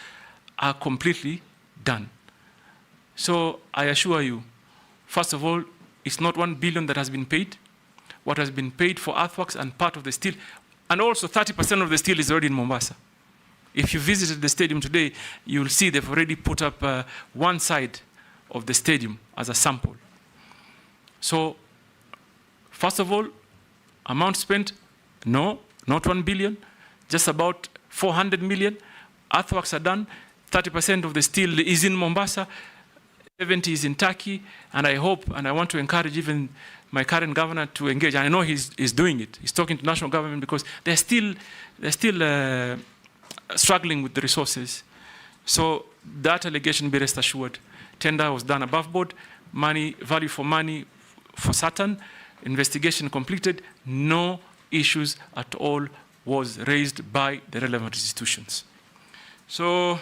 are completely done. So I assure you, first of all, it's not 1 billion that has been paid. What has been paid for earthworks and part of the steel, and also 30% of the steel is already in Mombasa. If you visited the stadium today, you'll see they've already put up one side of the stadium as a sample. So, first of all, amount spent, no, not 1 billion, just about 400 million. Earthworks are done, 30% of the steel is in Mombasa, 70 is in Turkey, and I hope, and I want to encourage even my current governor to engage. And I know he's doing it. He's talking to national government because they're still struggling with the resources. So that allegation, be rest assured, tender was done above board, money, value for money for certain, investigation completed, no issues at all was raised by the relevant institutions. So,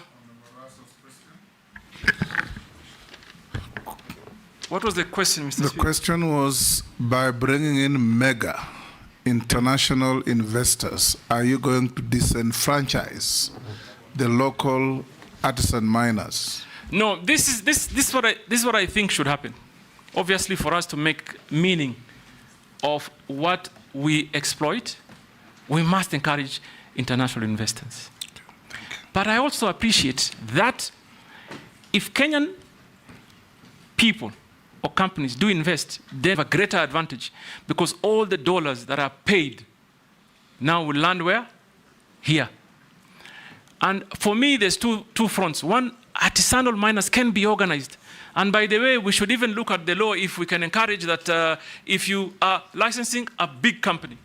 what was the question, Mr.
The
Speaker?
question was, by bringing in mega international investors, are you going to disenfranchise the local artisan miners?
No, this is what I think should happen. Obviously, for us to make meaning of what we exploit, we must encourage international investors. But I also appreciate that if Kenyan people or companies do invest, they have a greater advantage because all the dollars that are paid now will land where? Here. And for me, there's two fronts. One, artisanal miners can be organized. And by the way, we should even look at the law if we can encourage that if you are licensing a big company,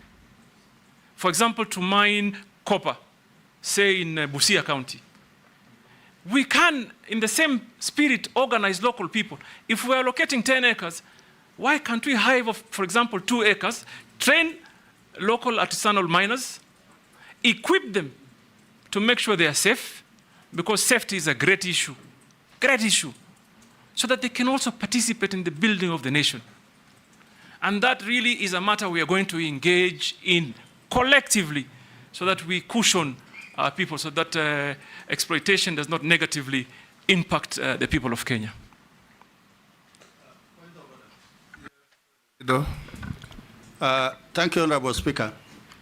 for example, to mine copper, say in Busia County, we can, in the same spirit, organize local people. If we are allocating 10 acres, why can't we hire, for example, 2 acres, train local artisanal miners, equip them to make sure they are safe, because safety is a great issue, so that they can also participate in the building of the nation. And that really is a matter we are going to engage in collectively so that we cushion people, so that exploitation does not negatively impact the people of Kenya.
Thank you, Honorable Speaker.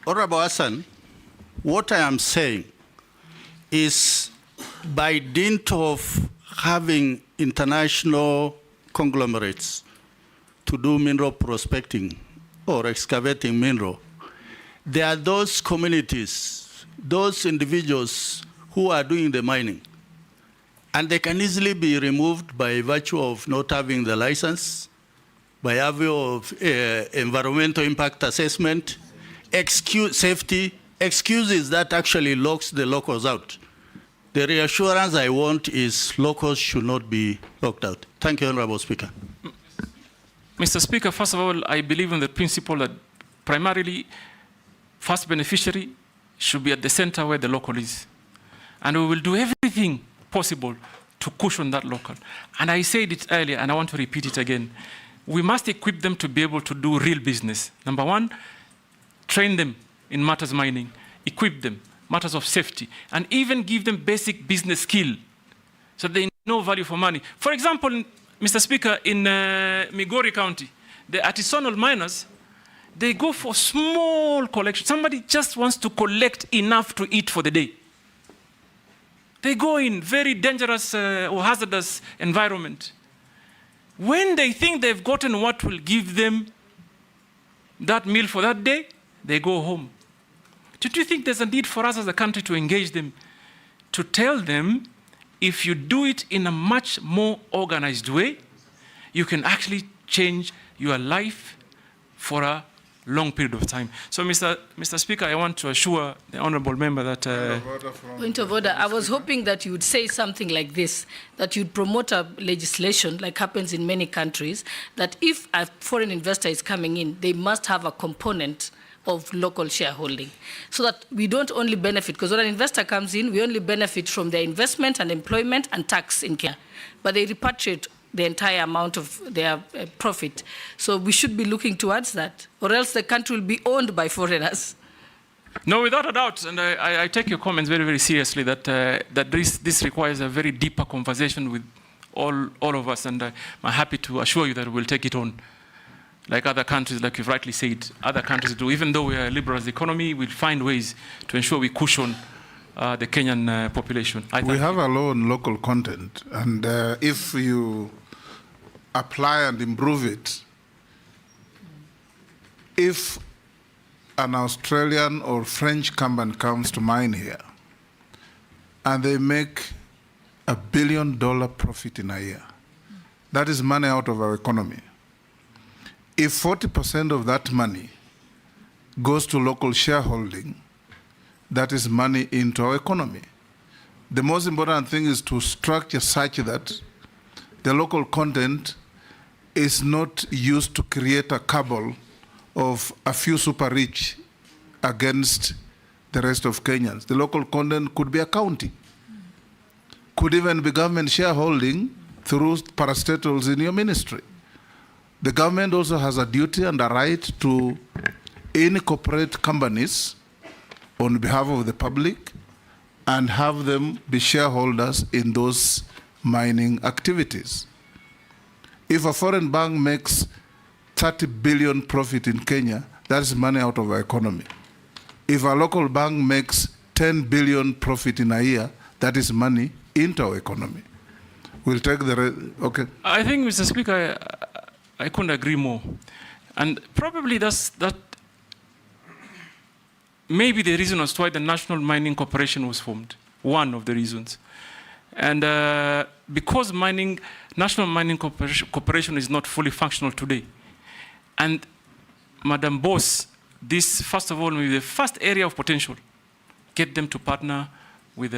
Honorable Hassan, what I am saying is by dint of having international conglomerates to do mineral prospecting or excavating mineral, there are those communities, those individuals who are doing the mining, and they can easily be removed by virtue of not having the license, by virtue of environmental impact assessment, safety, excuses that actually locks the locals out. The reassurance I want is locals should not be locked out. Thank you, Honorable Speaker.
Mr. Speaker, first of all, I believe in the principle that primarily first beneficiary should be at the center where the local is. And we will do everything possible to cushion that local. And I said it earlier, and I want to repeat it again. We must equip them to be able to do real business. Number one, train them in matters mining, equip them, matters of safety, and even give them basic business skill so they know value for money. For example, Mr. Speaker, in Migori County, the artisanal miners, they go for small collection. Somebody just wants to collect enough to eat for the day. They go in very dangerous or hazardous environment. When they think they've gotten what will give them that meal for that day, they go home. Don't you think there's a need for us as a country to engage them, to tell them if you do it in a much more organized way, you can actually change your life for a long period of time. So, Mr. Speaker, I want to assure the honourable member that...
Point of order. I was hoping that you would say something like this, that you'd promote a legislation, like happens in many countries, that if a foreign investor is coming in, they must have a component of local shareholding, so that we don't only benefit, because when an investor comes in, we only benefit from their investment and employment and tax in Kenya, but they repatriate the entire amount of their profit. So we should be looking towards that, or else the country will be owned by foreigners.
No, without a doubt, and I take your comments very, very seriously, that this requires a very deeper conversation with all of us, and I'm happy to assure you that we'll take it on. Like other countries, like you've rightly said, other countries do. Even though we are a liberal economy, we'll find ways to ensure we cushion the Kenyan population.
We have a law on local content, and if you apply and improve it, if an Australian or French company comes to mine here and they make $1 billion profit in a year, that is money out of our economy. If 40% of that money goes to local shareholding, that is money into our economy. The most important thing is to structure such that the local content is not used to create a cabal of a few super rich against the rest of Kenyans. The local content could be a county, could even be government shareholding through parastatals in your ministry. The government also has a duty and a right to incorporate companies on behalf of the public and have them be shareholders in those mining activities. If a foreign bank makes 30 billion profit in Kenya, that is money out of our economy. If a local bank makes 10 billion profit in a year, that is money into our economy. We'll take the okay.
I think, Mr. Speaker, I couldn't agree more. And probably that maybe the reason as to why the National Mining Corporation was formed, one of the reasons. And because National Mining Corporation is not fully functional today, and Madam Boss, this, first of all, maybe the first area of potential, get them to partner with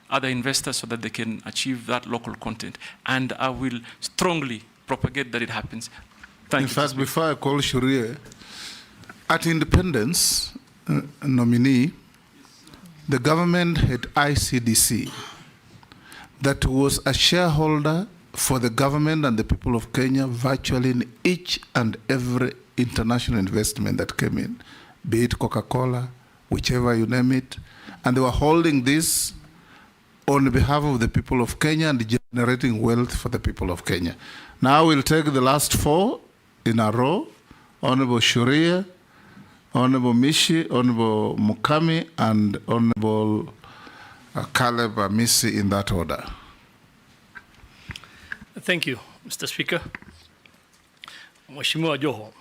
other investors so that they can achieve that local content. And I will strongly propagate that it happens. Thank you.
In fact, before I call Shuria, at independence nominee, the government had ICDC that was a shareholder for the government and the people of Kenya virtually in each and every international investment that came in, be it Coca-Cola, whichever you name it. And they were holding this on behalf of the people of Kenya and generating wealth for the people of Kenya. Now we'll take the last four in a row: Honorable Shuria, Honorable Mishi, Honorable Mukami, and Honorable Caleb Amisi, in that order.
Thank you, Mr. Speaker. Mheshimiwa Joho,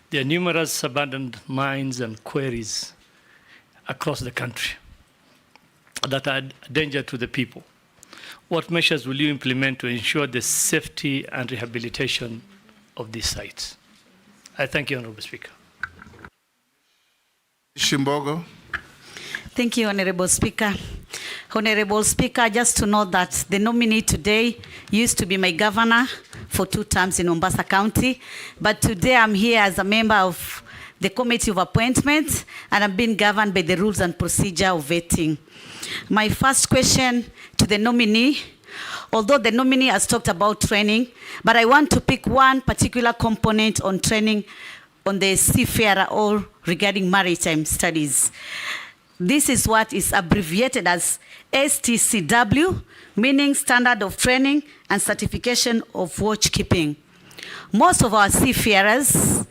there are numerous abandoned mines and quarries across the country that are a danger to the people. What measures will you implement to ensure the safety and rehabilitation of these sites? I thank you, Honorable Speaker.
Shimbogo.
Thank you, Honorable Speaker. Honorable Speaker, just to know that the nominee today used to be my governor for 2 terms in Mombasa County, but today I'm here as a member of the Committee of Appointments, and I'm being governed by the rules and procedure of vetting. My first question to the nominee, although the nominee has talked about training, but I want to pick one particular component on training on the seafarer or regarding maritime studies. This is what is abbreviated as STCW, meaning Standard of Training and Certification of Watchkeeping. Most of our seafarers,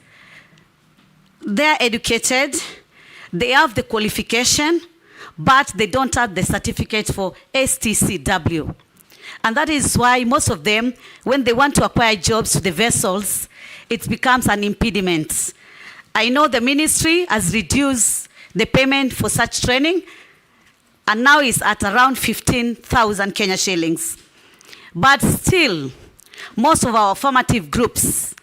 they're educated, they have the qualification, but they don't have the certificate for STCW. And that is why most of them, when they want to acquire jobs to the vessels, it becomes an impediment. I know the ministry has reduced the payment for such training, and now is at around 15,000 Kenya shillings. But still, most of our formative groups,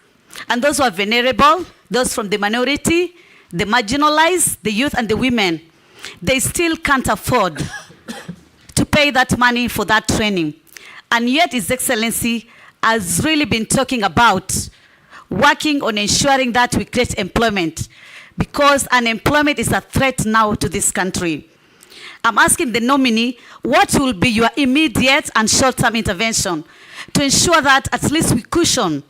and those who are vulnerable, those from the minority, the marginalized, the youth and the women, they still can't afford to pay that money for that training. And yet His Excellency has really been talking about working on ensuring that we create employment, because unemployment is a threat now to this country. I'm asking the nominee, what will be your immediate and short-term intervention to ensure that at least we cushion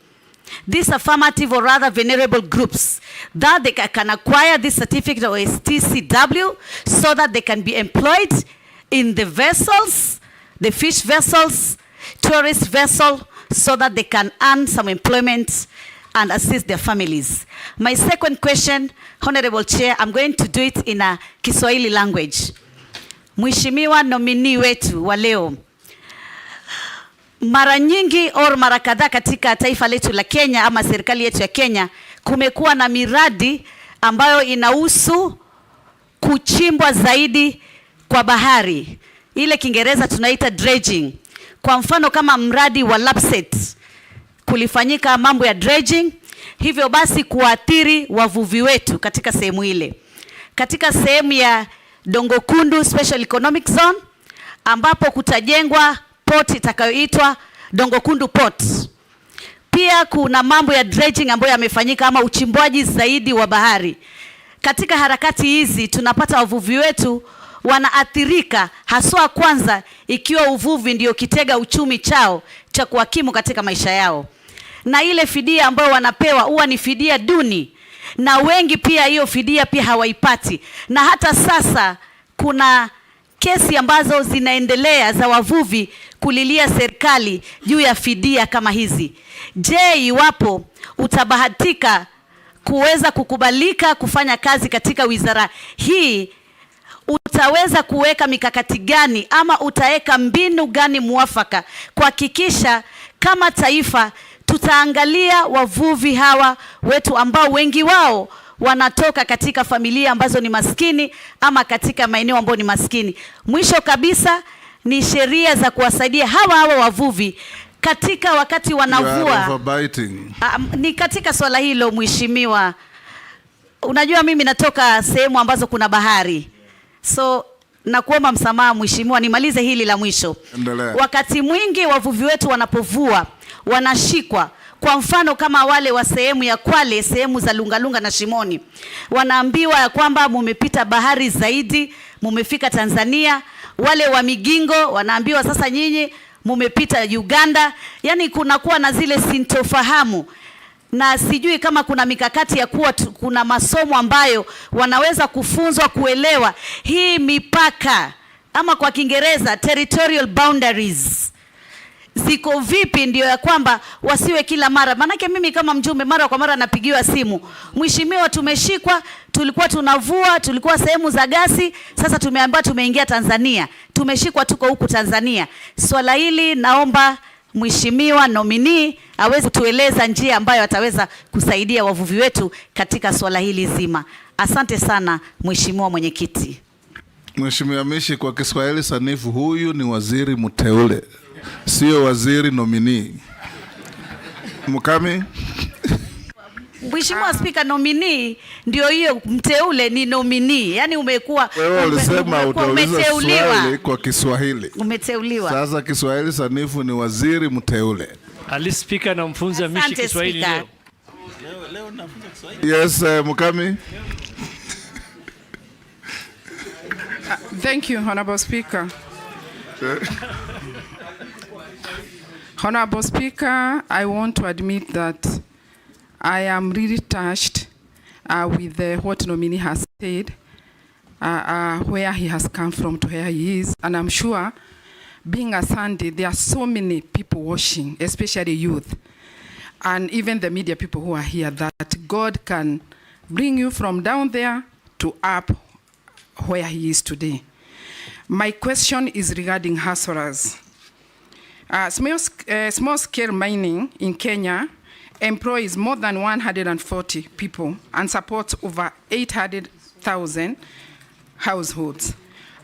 these affirmative or rather vulnerable groups, that they can acquire this certificate or STCW so that they can be employed in the vessels, the fish vessels, tourist vessel, so that they can earn some employment and assist their families. My second question, Honorable Chair, I'm going to do it in a Kiswahili language. Mheshimiwa nominee wetu wa leo, mara nyingi au mara kadhaa katika taifa letu la Kenya ama serikali yetu ya Kenya kumekuwa na miradi ambayo inahusu kuchimbwa zaidi kwa bahari. Ile Kiingereza tunaita dredging. Kwa mfano kama mradi wa Lapset kulifanyika mambo ya dredging, hivyo basi kuathiri wavuvi wetu katika sehemu ile. Katika sehemu ya Dongo Kundu Special Economic Zone ambapo kutajengwa port itakayoitwa Dongo Kundu Port. Pia kuna mambo ya dredging ambayo yamefanyika ama uchimbwaji zaidi wa bahari. Katika harakati hizi tunapata wavuvi wetu wanaathirika, haswa kwanza ikiwa uvuvi ndio kitega uchumi chao cha kuhakimu katika maisha yao. Na ile fidia ambayo wanapewa huwa ni fidia duni, na wengi pia hiyo fidia pia hawaipati. Na hata sasa kuna kesi ambazo zinaendelea za wavuvi kulilia serikali juu ya fidia kama hizi. Je, iwapo utabahatika kuweza kukubalika kufanya kazi katika wizara hii, utaweza kuweka mikakati gani ama utaweka mbinu gani muafaka kuhakikisha kama taifa tutaangalia wavuvi hawa wetu ambao wengi wao wanatoka katika familia ambazo ni maskini ama katika maeneo ambayo ni maskini. Mwisho kabisa ni sheria za kuwasaidia hawa wavuvi katika wakati wanavua. Ni katika swala hilo mheshimiwa. Unajua mimi natoka sehemu ambazo kuna bahari. So nakuomba msamaha mheshimiwa, nimalize hili la mwisho. Endelea. Wakati mwingi wavuvi wetu wanapovua wanashikwa. Kwa mfano kama wale wa sehemu ya Kwale, sehemu za Lungalunga na Shimoni, wanaambiwa ya kwamba mumepita bahari zaidi, mumefika Tanzania. Wale wa Migingo wanaambiwa sasa nyinyi mumepita Uganda. Yani kunakuwa na zile sintofahamu, na sijui kama kuna mikakati ya kuwa kuna masomo ambayo wanaweza kufunzwa kuelewa hii mipaka ama kwa Kiingereza territorial boundaries ziko vipi, ndio ya kwamba wasiwe kila mara. Manake mimi kama mjumbe mara kwa mara napigiwa simu, mheshimiwa tumeshikwa, tulikuwa tunavua, tulikuwa sehemu za gasi, sasa tumeambiwa tumeingia Tanzania, tumeshikwa tuko huku Tanzania. Swala hili naomba mheshimiwa nominee aweze kutueleza njia ambayo ataweza kusaidia wavuvi wetu katika swala hili zima. Asante sana mheshimiwa mwenyekiti.
Mheshimiwa Mishi, kwa Kiswahili sanifu, huyu ni waziri mteule, sio waziri nominee. Mukami?
Mheshimiwa Spika, nominee ndio hiyo, mteule ni nominee. Yaani umekuwa
wewe ulisema utauliza swali kwa Kiswahili.
Umeteuliwa.
Sasa Kiswahili sanifu ni waziri mteule.
Ali Spika na mfunza Mishi Kiswahili leo.
Leo nafunza Kiswahili.
Yes, Mukami.
Thank you, Honorable Speaker. Honorable Speaker, I want to admit that I am really touched with what nominee has said, where he has come from to where he is. And I'm sure, being a Sunday, there are so many people watching, especially youth, and even the media people who are here, that God can bring you from down there to up where he is today. My question is regarding hustlers. Small-scale mining in Kenya employs more than 140 people and supports over 800,000 households.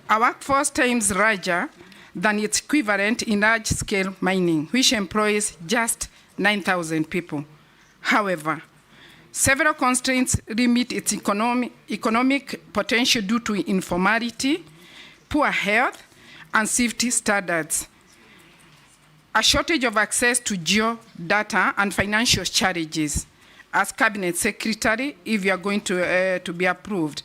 Our workforce times larger than its equivalent in large-scale mining, which employs just 9,000 people. However, several constraints limit its economic potential due to informality, poor health, and safety standards, a shortage of access to geodata, and financial challenges. As Cabinet Secretary, if you are going to be approved,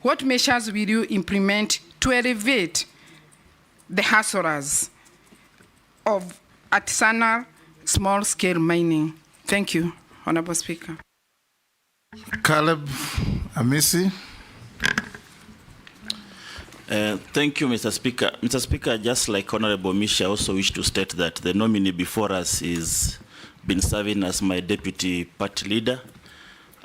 what measures will you implement to elevate the hustlers of artisanal small-scale mining. Thank you, Honorable Speaker.
Caleb Amisi.
Thank you, Mr. Speaker. Mr. Speaker, just like Honorable Mishi, I also wish to state that the nominee before us is been serving as my deputy party leader,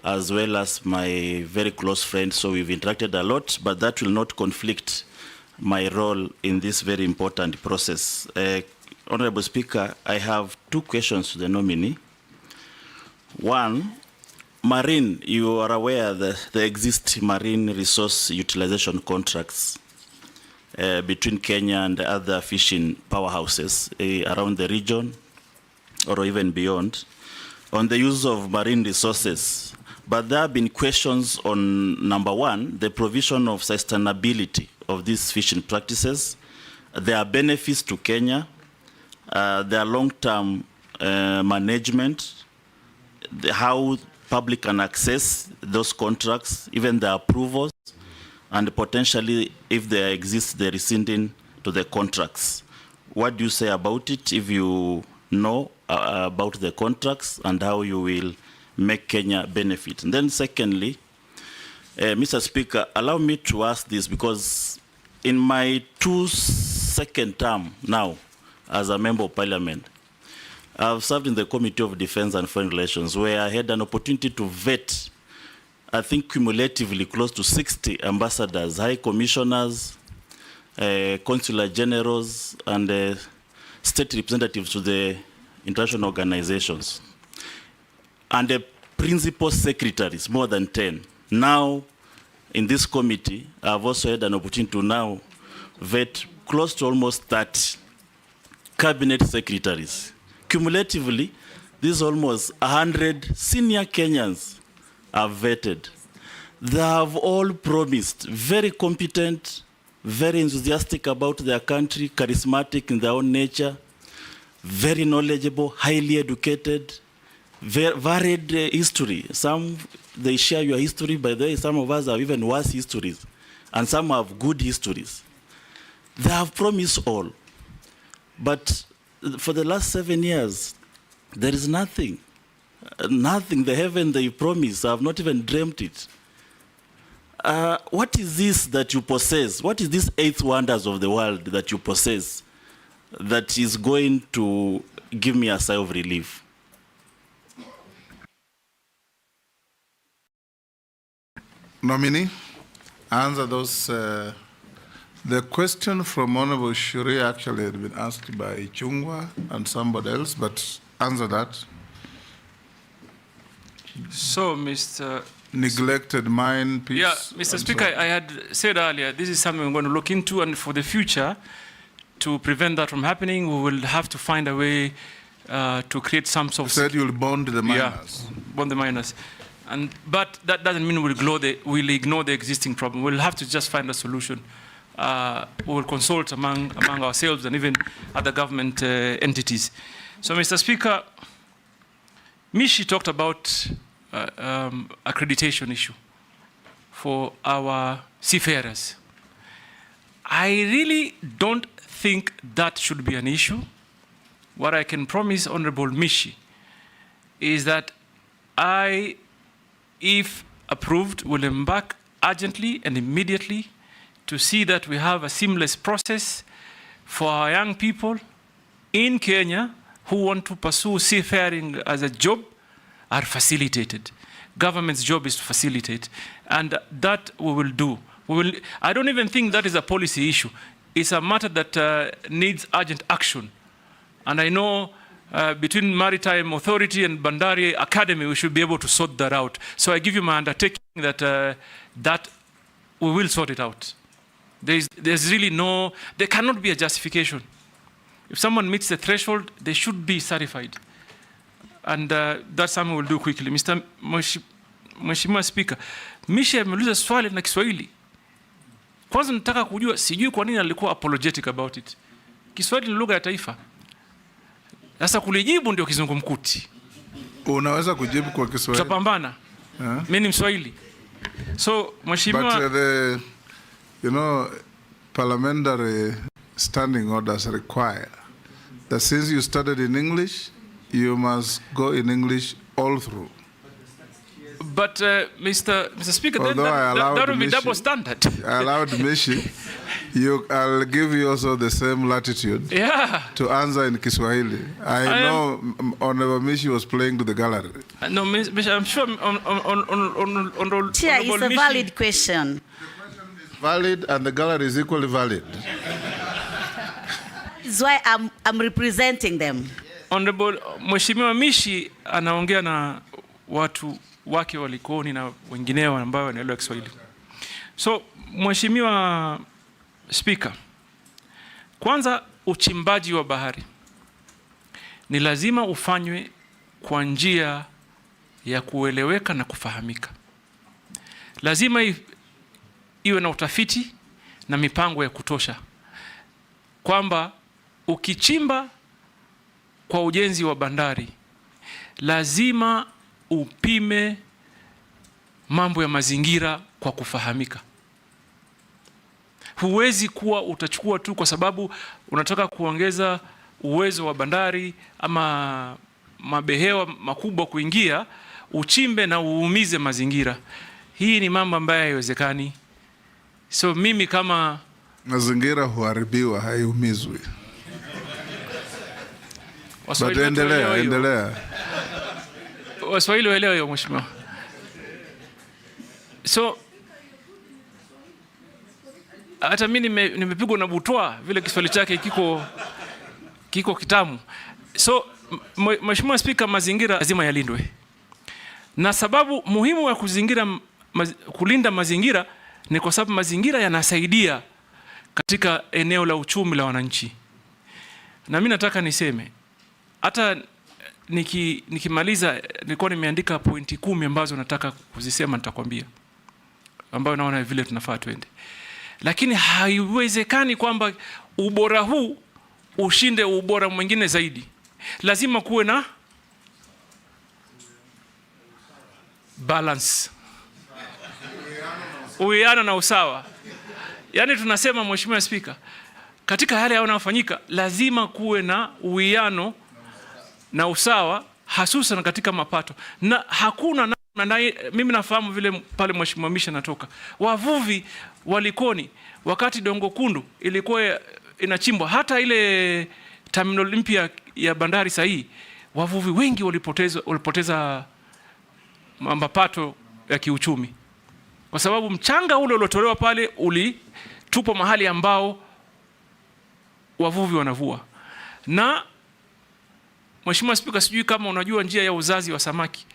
as well as my very close friend, so we've interacted a lot, but that will not conflict my role in this very important process. Honorable Speaker, I have two questions to the nominee. One, marine, you are aware that there exist marine resource utilization contracts between Kenya and other fishing powerhouses around the region or even beyond on the use of marine resources. But there have been questions on, number one, the provision of sustainability of these fishing practices, their benefits to Kenya, their long-term management, how public can access those contracts, even the approvals, and potentially, if there exists, the rescinding to the contracts. What do you say about it, if you know about the contracts and how you will make Kenya benefit? And then secondly, Mr. Speaker, allow me to ask this, because in my second term now as a member of parliament, I've served in the Committee of Defense and Foreign Relations, where I had an opportunity to vet, I think cumulatively close to 60 ambassadors, high commissioners, consular generals, and state representatives to the international organizations, and the principal secretaries, more than 10. Now, in this committee, I've also had an opportunity to now vet close to almost 30 cabinet secretaries. Cumulatively, these almost 100 senior Kenyans are vetted. They have all promised, very competent, very enthusiastic about their country, charismatic in their own nature, very knowledgeable, highly educated, varied history. Some, they share your history, by the way, some of us have even worse histories, and some have good histories. They have promised all. But for the last 7 years, there is nothing. Nothing. The heaven they promised, I have not even dreamt it. What is this that you possess? What is this 8 wonders of the world that you possess that is going to give me a sigh of relief?
Nominee, answer those. The question from Honorable Shuri actually had been asked by Chungwa and somebody else, but answer that.
So, Mr.
Neglected mine piece.
Yeah, Mr. Speaker, I had said earlier, this is something we're going to look into, and for the future, to prevent that from happening, we will have to find a way to create some sort of...
You said you'll bond the miners.
Yeah, bond the miners. But that doesn't mean we'll ignore the existing problem. We'll have to just find a solution. We will consult among ourselves and even other government entities. So, Mr. Speaker, Mishi talked about accreditation issue for our seafarers. I really don't think that should be an issue. What I can promise Honorable Mishi is that I, if approved, will embark urgently and immediately to see that we have a seamless process for our young people in Kenya who want to pursue seafaring as a job are facilitated. Government's job is to facilitate, and that we will do. I don't even think that is a policy issue. It's a matter that needs urgent action. And I know between Maritime Authority and Bandari Academy, we should be able to sort that out. So I give you my undertaking that that we will sort it out. There's really no, there cannot be a justification. If someone meets the threshold, they should be certified. And that's something we'll do quickly. Mr. Mheshimiwa Speaker, Mishi ameuliza swali na Kiswahili. Kwanza nataka kujua, sijui kwa nini alikuwa apologetic about it. Kiswahili ni lugha ya taifa. Sasa kulijibu ndio kizungumkuti.
Unaweza kujibu kwa Kiswahili?
Tutapambana. Mimi ni Mswahili. So, Mheshimiwa...
But you know, parliamentary standing orders require that since you started in English, you must go in English all through.
But Mr. Speaker, then
Although
that will be double standard.
I allowed Mishi. I'll give you also the same latitude to answer in Kiswahili. I know Honorable Mishi was playing to the gallery.
No, Mishi, I'm sure on
Chair, it's a valid question.
Valid, and the gallery is equally valid.
That's why I'm representing them.
Honorable Mheshimiwa Mishi anaongea na watu wake wa Likoni na wengineo ambao wanaelewa Kiswahili. So, Mheshimiwa Speaker, kwanza uchimbaji wa bahari ni lazima ufanywe kwa njia ya kueleweka na kufahamika. Lazima iwe na utafiti na mipango ya kutosha, kwamba ukichimba kwa ujenzi wa bandari lazima upime mambo ya mazingira kwa kufahamika. Huwezi kuwa utachukua tu kwa sababu unataka kuongeza uwezo wa bandari ama mabehewa makubwa kuingia, uchimbe na uumize mazingira. Hii ni mambo ambayo haiwezekani. So mimi kama
mazingira huharibiwa, haiumizwi.
Waswahili
endelea.
Waswahili waelewa hiyo mheshimiwa. So hata mimi nimepigwa na butwa vile Kiswahili chake kiko kitamu. So Mheshimiwa Speaker, mazingira lazima yalindwe. Na sababu muhimu ya kulinda mazingira ni kwa sababu mazingira yanasaidia katika eneo la uchumi la wananchi. Na mimi nataka niseme, hata nikimaliza nilikuwa nimeandika pointi 10 ambazo nataka kuzisema, nitakwambia, ambayo naona vile tunafaa twende. Lakini haiwezekani kwamba ubora huu ushinde ubora mwingine zaidi. Lazima kuwe na balance, uwiano na usawa. Yaani tunasema Mheshimiwa Speaker, katika yale yanayofanyika lazima kuwe na uwiano na usawa, hasusan katika mapato. Na hakuna mimi nafahamu vile pale Mheshimiwa Misha natoka, wavuvi walikoni wakati Dongo Kundu ilikuwa inachimbwa, hata ile terminal mpya ya bandari sahihi, wavuvi wengi walipoteza mapato ya kiuchumi, kwa sababu mchanga ule uliotolewa pale ulitupwa mahali ambao wavuvi wanavua. Na Mheshimiwa Speaker, sijui kama unajua njia ya uzazi wa samaki.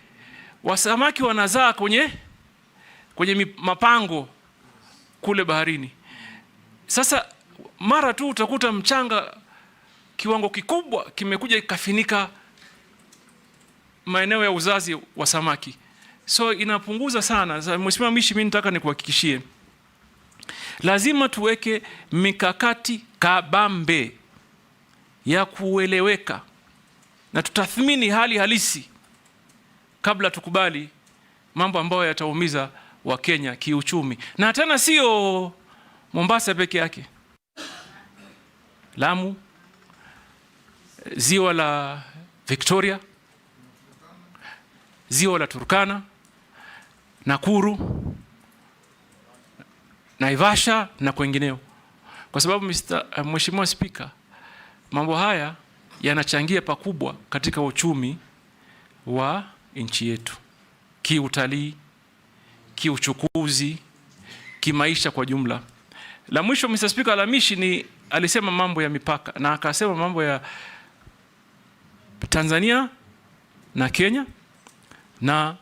Wasamaki wanazaa kwenye mapango kule baharini. Sasa mara tu utakuta mchanga kiwango kikubwa kimekuja kafinika maeneo ya uzazi wa samaki. So inapunguza sana. Mheshimiwa Mishi, mimi nataka nikuhakikishie, lazima tuweke mikakati kabambe ya kueleweka na tutathmini hali halisi kabla tukubali mambo ambayo yataumiza Wakenya kiuchumi. Na tena sio Mombasa peke yake. Lamu, ziwa la Victoria, ziwa la Turkana, Nakuru, Naivasha na kwengineo. Kwa sababu Mheshimiwa Speaker, mambo haya yanachangia pakubwa katika uchumi wa nchi yetu, kiutalii, kiuchukuzi, kimaisha kwa jumla. La mwisho Mr. Speaker, Alamishi alisema mambo ya mipaka, na akasema mambo ya Tanzania na Kenya na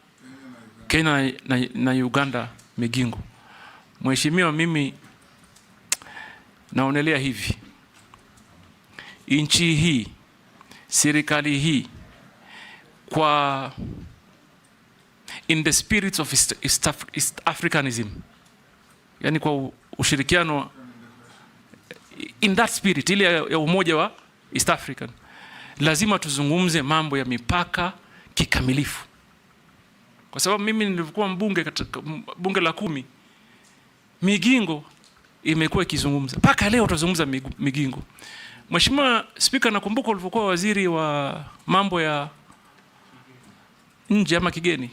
Kenya na Uganda Migingo. Mheshimiwa, mimi naonelea hivi, nchi hii, serikali hii, kwa in the spirit of East Africanism, yani kwa ushirikiano in that spirit ile ya umoja wa East African, lazima tuzungumze mambo ya mipaka kikamilifu. Kwa sababu mimi nilikuwa mbunge katika bunge la 10, Migingo imekuwa ikizungumza. Mpaka leo tutazungumza Migingo. Mheshimiwa Spika, nakumbuka ulivyokuwa waziri wa mambo ya nje ama kigeni.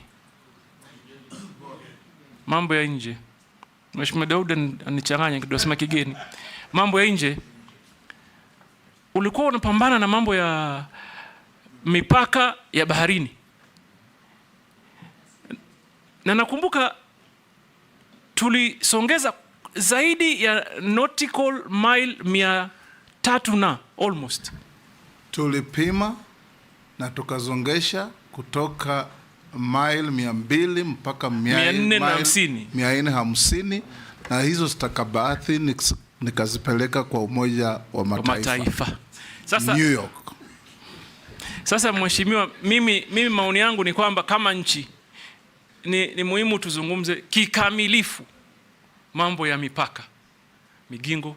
Mambo ya nje. Mheshimiwa Daud anichanganya kidogo, sema kigeni. Mambo ya nje. Ulikuwa unapambana na mambo ya mipaka ya baharini. Na nakumbuka tulisongeza zaidi ya nautical mile 300 na almost.
Tulipima na tukazongesha kutoka mile 200 mpaka 450, na hizo stakabadhi nikazipeleka kwa Umoja wa Mataifa.
Sasa,
New York.
Sasa mheshimiwa, mimi maoni yangu ni kwamba kama nchi ni muhimu tuzungumze kikamilifu mambo ya mipaka. Migingo,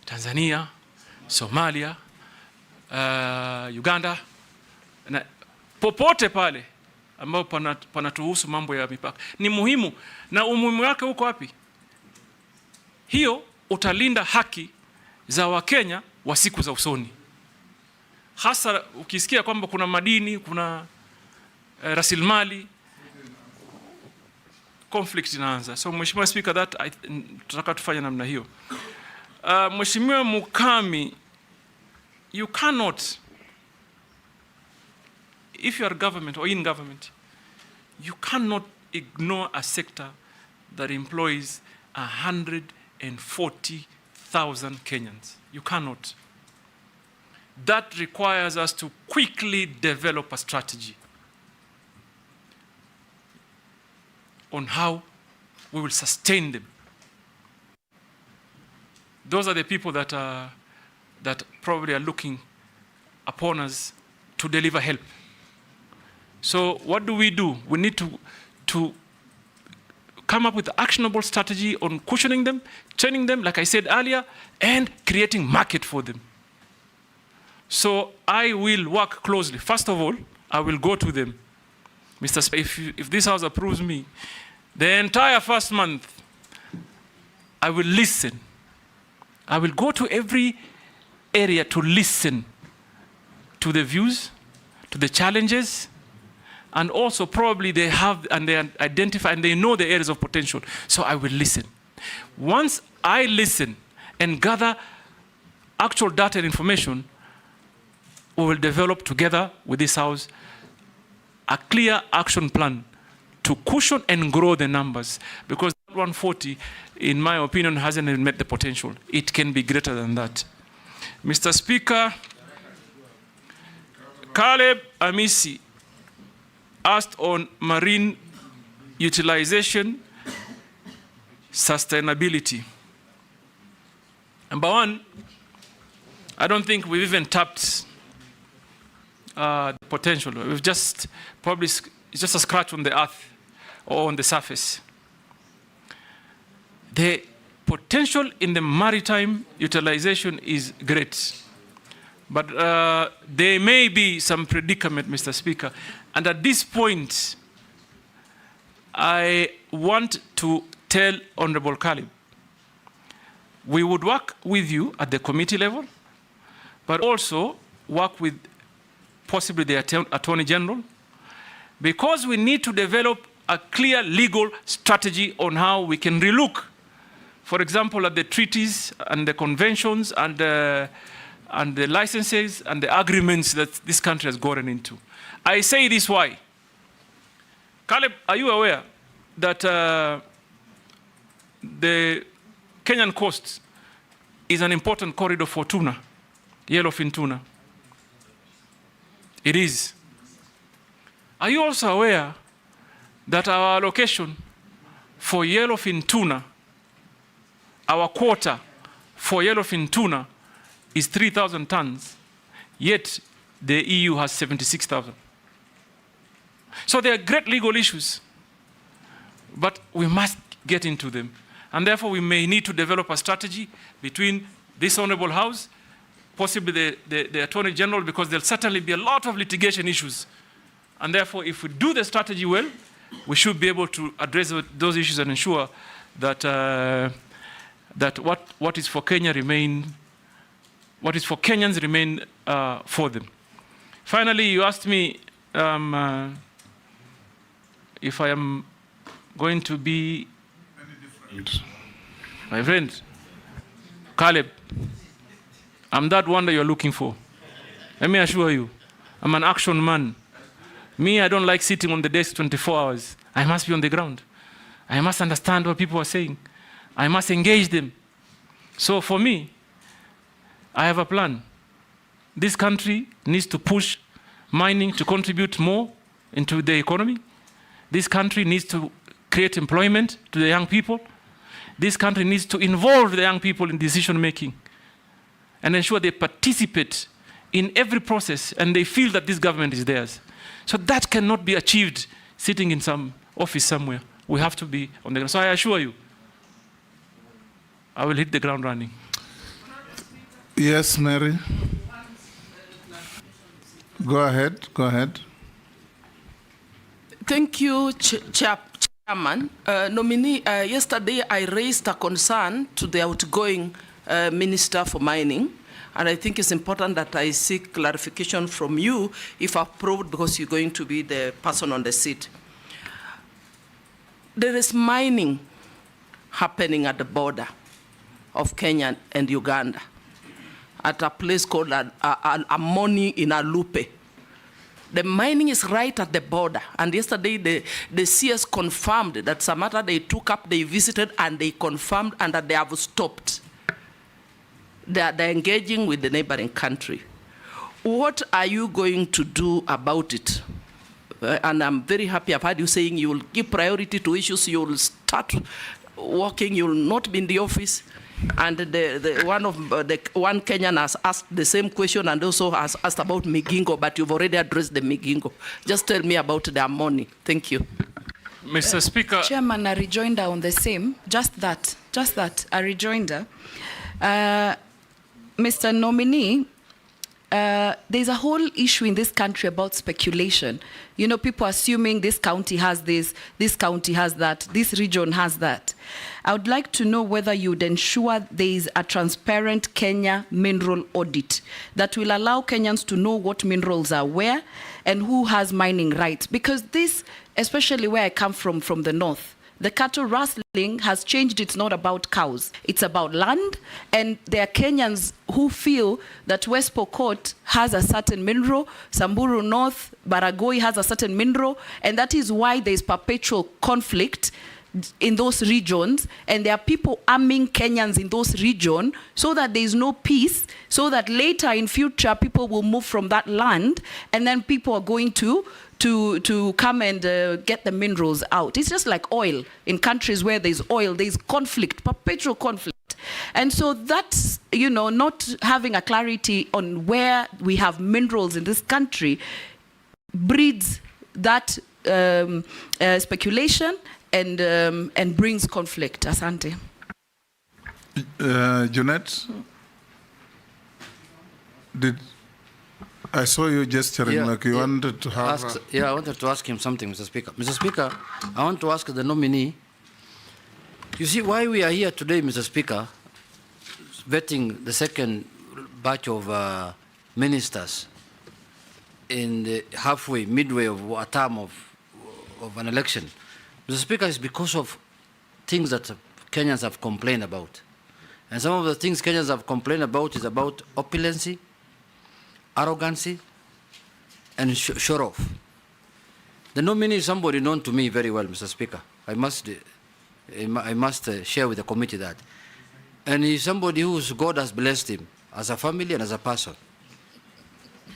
Tanzania, Somalia, Uganda, na popote pale ambao panatuhusu mambo ya mipaka. Ni muhimu, na umuhimu wake uko wapi? Hiyo utalinda haki za Wakenya wa siku za usoni. Hasa ukisikia kwamba kuna madini, kuna rasilimali, conflict inaanza. So Mheshimiwa Speaker, tutaka tufanye namna hiyo. Mheshimiwa Mukami, you cannot, if you are government or in government, you cannot ignore a sector that employs 140,000 Kenyans. You cannot. That requires us to quickly develop a strategy on how we will sustain them. Those are the people that probably are looking upon us to deliver help. So what do? We need to come up with an actionable strategy on cushioning them, training them, like I said earlier, and creating market for them. So I will work closely. First of all, I will go to them. Mr. Speaker, if this House approves me, the entire first month, I will listen. I will go to every area to listen to the views, to the challenges, and also probably they have and they identify and they know the areas of potential. So I will listen. Once I listen and gather actual data and information, we will develop together with this House a clear action plan to cushion and grow the numbers, because 140, in my opinion, hasn't even met the potential. It can be greater than that. Mr. Speaker, Caleb Amisi asked on marine utilization, sustainability. Number one, I don't think we've even tapped the potential. We've just probably, it's just a scratch on the earth or on the surface. The potential in the maritime utilization is great. But there may be some predicament, Mr. Speaker. And at this point, I want to tell Honorable Caleb, we would work with you at the committee level, but also work with possibly the Attorney General, because we need to develop a clear legal strategy on how we can relook, for example, at the treaties and the conventions and the licenses and the agreements that this country has gotten into. I say this why. Caleb, are you aware that the Kenyan coast is an important corridor for tuna, yellowfin tuna? It is. Are you also aware that our allocation for yellowfin tuna, our quota for yellowfin tuna, is 3,000 tons, yet the EU has 76,000. So there are great legal issues, but we must get into them. And therefore we may need to develop a strategy between this Honorable House, possibly the Attorney General, because there'll certainly be a lot of litigation issues. And therefore, if we do the strategy well, we should be able to address those issues and ensure that that what is for Kenya what is for Kenyans remain for them. Finally, you asked me if I am going to be my friend, Caleb, I'm that one that you're looking for. Let me assure you, I'm an action man. Me, I don't like sitting on the desk 24 hours. I must be on the ground. I must understand what people are saying. I must engage them. So for me, I have a plan. This country needs to push mining to contribute more into the economy. This country needs to create employment to the young people. This country needs to involve the young people in decision making and ensure they participate in every process and they feel that this government is theirs. So that cannot be achieved sitting in some office somewhere. We have to be on the ground. So I assure you, I will hit the ground running.
Yes, Mary. Go ahead.
Thank you, Chairman. Nominee, yesterday I raised a concern to the outgoing Minister for Mining, and I think it's important that I seek clarification from you if approved, because you're going to be the person on the seat. There is mining happening at the border of Kenya and Uganda at a place called Amoni in Alupe. The mining is right at the border. And yesterday, the CS confirmed that some matter they took up, they visited, and they confirmed, and that they have stopped. They're engaging with the neighboring country. What are you going to do about it? And I'm very happy I've heard you saying you will give priority to issues, you will start working, you will not be in the office. And one Kenyan has asked the same question and also has asked about Migingo, but you've already addressed the Migingo. Just tell me about the money. Thank you.
Mr. Speaker.
Chairman, a rejoinder on the same, just that, a rejoinder. Mr. Nominee, there's a whole issue in this country about speculation. You know, people assuming this county has this county has that, this region has that. I would like to know whether you would ensure there is a transparent Kenya mineral audit that will allow Kenyans to know what minerals are where and who has mining rights. Because this, especially where I come from the north, the cattle rustling has changed. It's not about cows. It's about land. And there are Kenyans who feel that West Pokot has a certain mineral, Samburu North, Baragoi has a certain mineral, and that is why there's perpetual conflict in those regions, and there are people arming Kenyans in those regions so that there is no peace, so that later in future people will move from that land, and then people are going to come and get the minerals out. It's just like oil. In countries where there's oil, there's conflict, perpetual conflict. And so that's, you know, not having a clarity on where we have minerals in this country breeds that speculation and brings conflict. Asante.
Jeanette, I saw you gesturing like you wanted to have...
I wanted to ask him something, Mr. Speaker. Mr. Speaker, I want to ask the nominee, you see why we are here today, Mr. Speaker, vetting the second batch of ministers in the midway of a term of an election. Mr. Speaker, is because of things that Kenyans have complained about. And some of the things Kenyans have complained about is about opulency, arrogancy, and show off. The nominee is somebody known to me very well, Mr. Speaker. I must share with the committee that. And he's somebody whose God has blessed him as a family and as a person.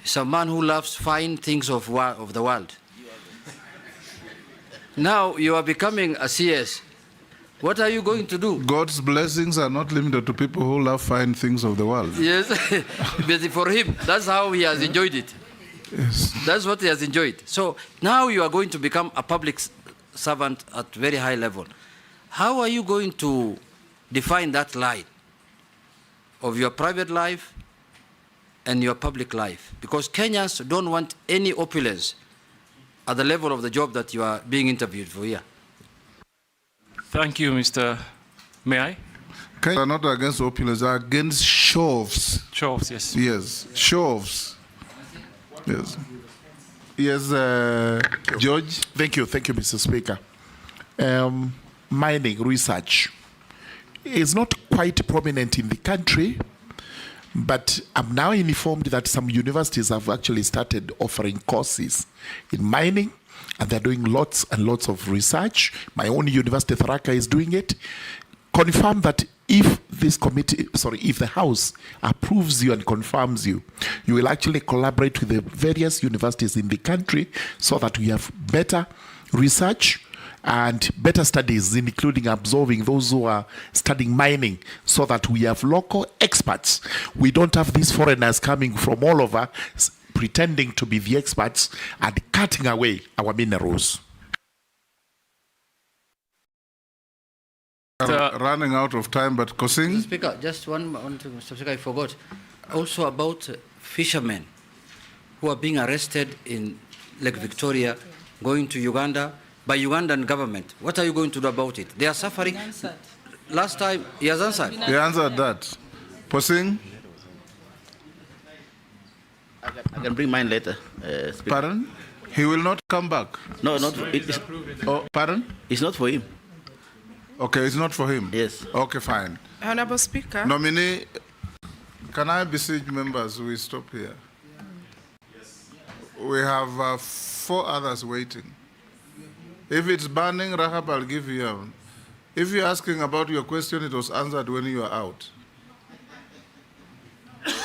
He's a man who loves fine things of the world. Now you are becoming a CS. What are you going to do?
God's blessings are not limited to people who love fine things of the world.
Yes, but for him, that's how he has enjoyed it.
Yes.
That's what he has enjoyed. So now you are going to become a public servant at very high level. How are you going to define that line of your private life and your public life? Because Kenyans don't want any opulence at the level of the job that you are being interviewed for here.
Thank you, Mr. May I?
Kenya are not against opulence, they are against shows.
Shows, yes.
Yes, shows. Yes. Yes, George.
Thank you, Mr. Speaker. Mining research is not quite prominent in the country, but I'm now informed that some universities have actually started offering courses in mining, and they're doing lots and lots of research. My own university, Tharaka, is doing it. Confirm that if this committee, if the House approves you and confirms you, you will actually collaborate with the various universities in the country so that we have better research and better studies, including absorbing those who are studying mining, so that we have local experts. We don't have these foreigners coming from all over pretending to be the experts and cutting away our minerals.
Running out of time, but Kosing?
Mr. Speaker, just one thing, Mr. Speaker, I forgot. Also about fishermen who are being arrested in Lake Victoria, going to Uganda by Ugandan government. What are you going to do about it? They are suffering. Last time, he has answered.
He answered that. Kosing?
I can bring mine later.
Pardon? He will not come back?
No, not.
Pardon?
It's not for him.
Okay, it's not for him?
Yes.
Okay, fine.
Honorable Speaker.
Nominee, can I beseech members, we stop here? Yes. We have 4 others waiting. If it's burning, Rahab, I'll give you one. If you're asking about your question, it was answered when you are out.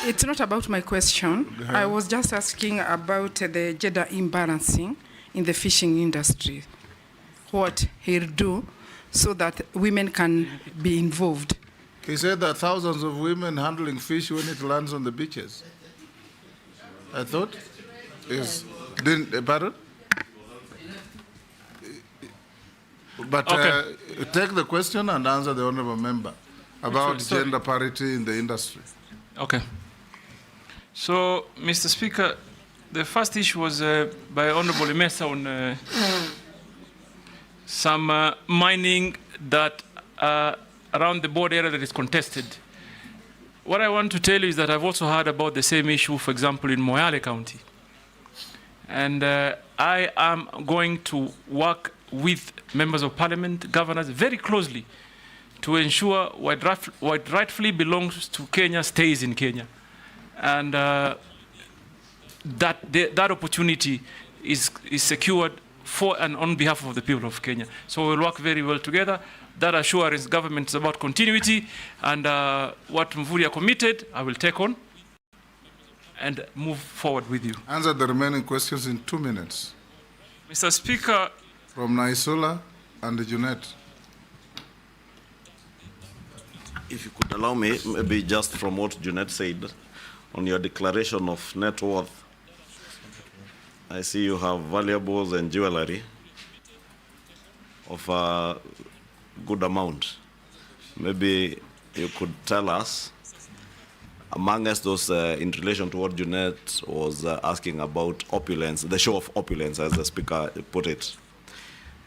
It's not about my question. I was just asking about the gender imbalancing in the fishing industry. What he'll do so that women can be involved.
He said that thousands of women handling fish when it lands on the beaches. I thought? Yes. Pardon? But
Okay.
take the question and answer the honorable member about
Sorry.
gender parity in the industry.
Okay. So, Mr. Speaker, the first issue was by Honorable Imesa on some mining that around the border area that is contested. What I want to tell you is that I've also heard about the same issue, for example, in Moyale County. And I am going to work with members of parliament, governors, very closely to ensure what rightfully belongs to Kenya stays in Kenya. And that opportunity is secured for and on behalf of the people of Kenya. So we'll work very well together. That assurance government is about continuity, and what Mvurya committed, I will take on and move forward with you.
Answer the remaining questions in 2 minutes.
Mr. Speaker.
From Naisula and Junet.
If you could allow me, maybe just from what Junet said, on your declaration of net worth, I see you have valuables and jewelry of a good amount. Maybe you could tell us, amongst those in relation to what Junet was asking about opulence, the show of opulence, as the speaker put it.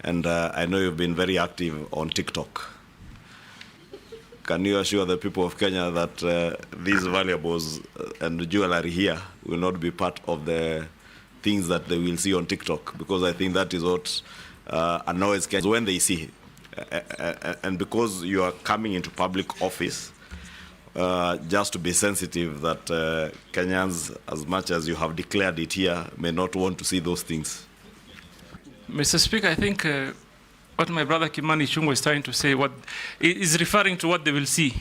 And I know you've been very active on TikTok. Can you assure the people of Kenya that these valuables and jewelry here will not be part of the things that they will see on TikTok? Because I think that is what annoys Kenyans when they see. And because you are coming into public office, just to be sensitive that Kenyans, as much as you have declared it here, may not want to see those things.
Mr. Speaker, I think what my brother Kimani Ichung'wah is trying to say is referring to what they will see.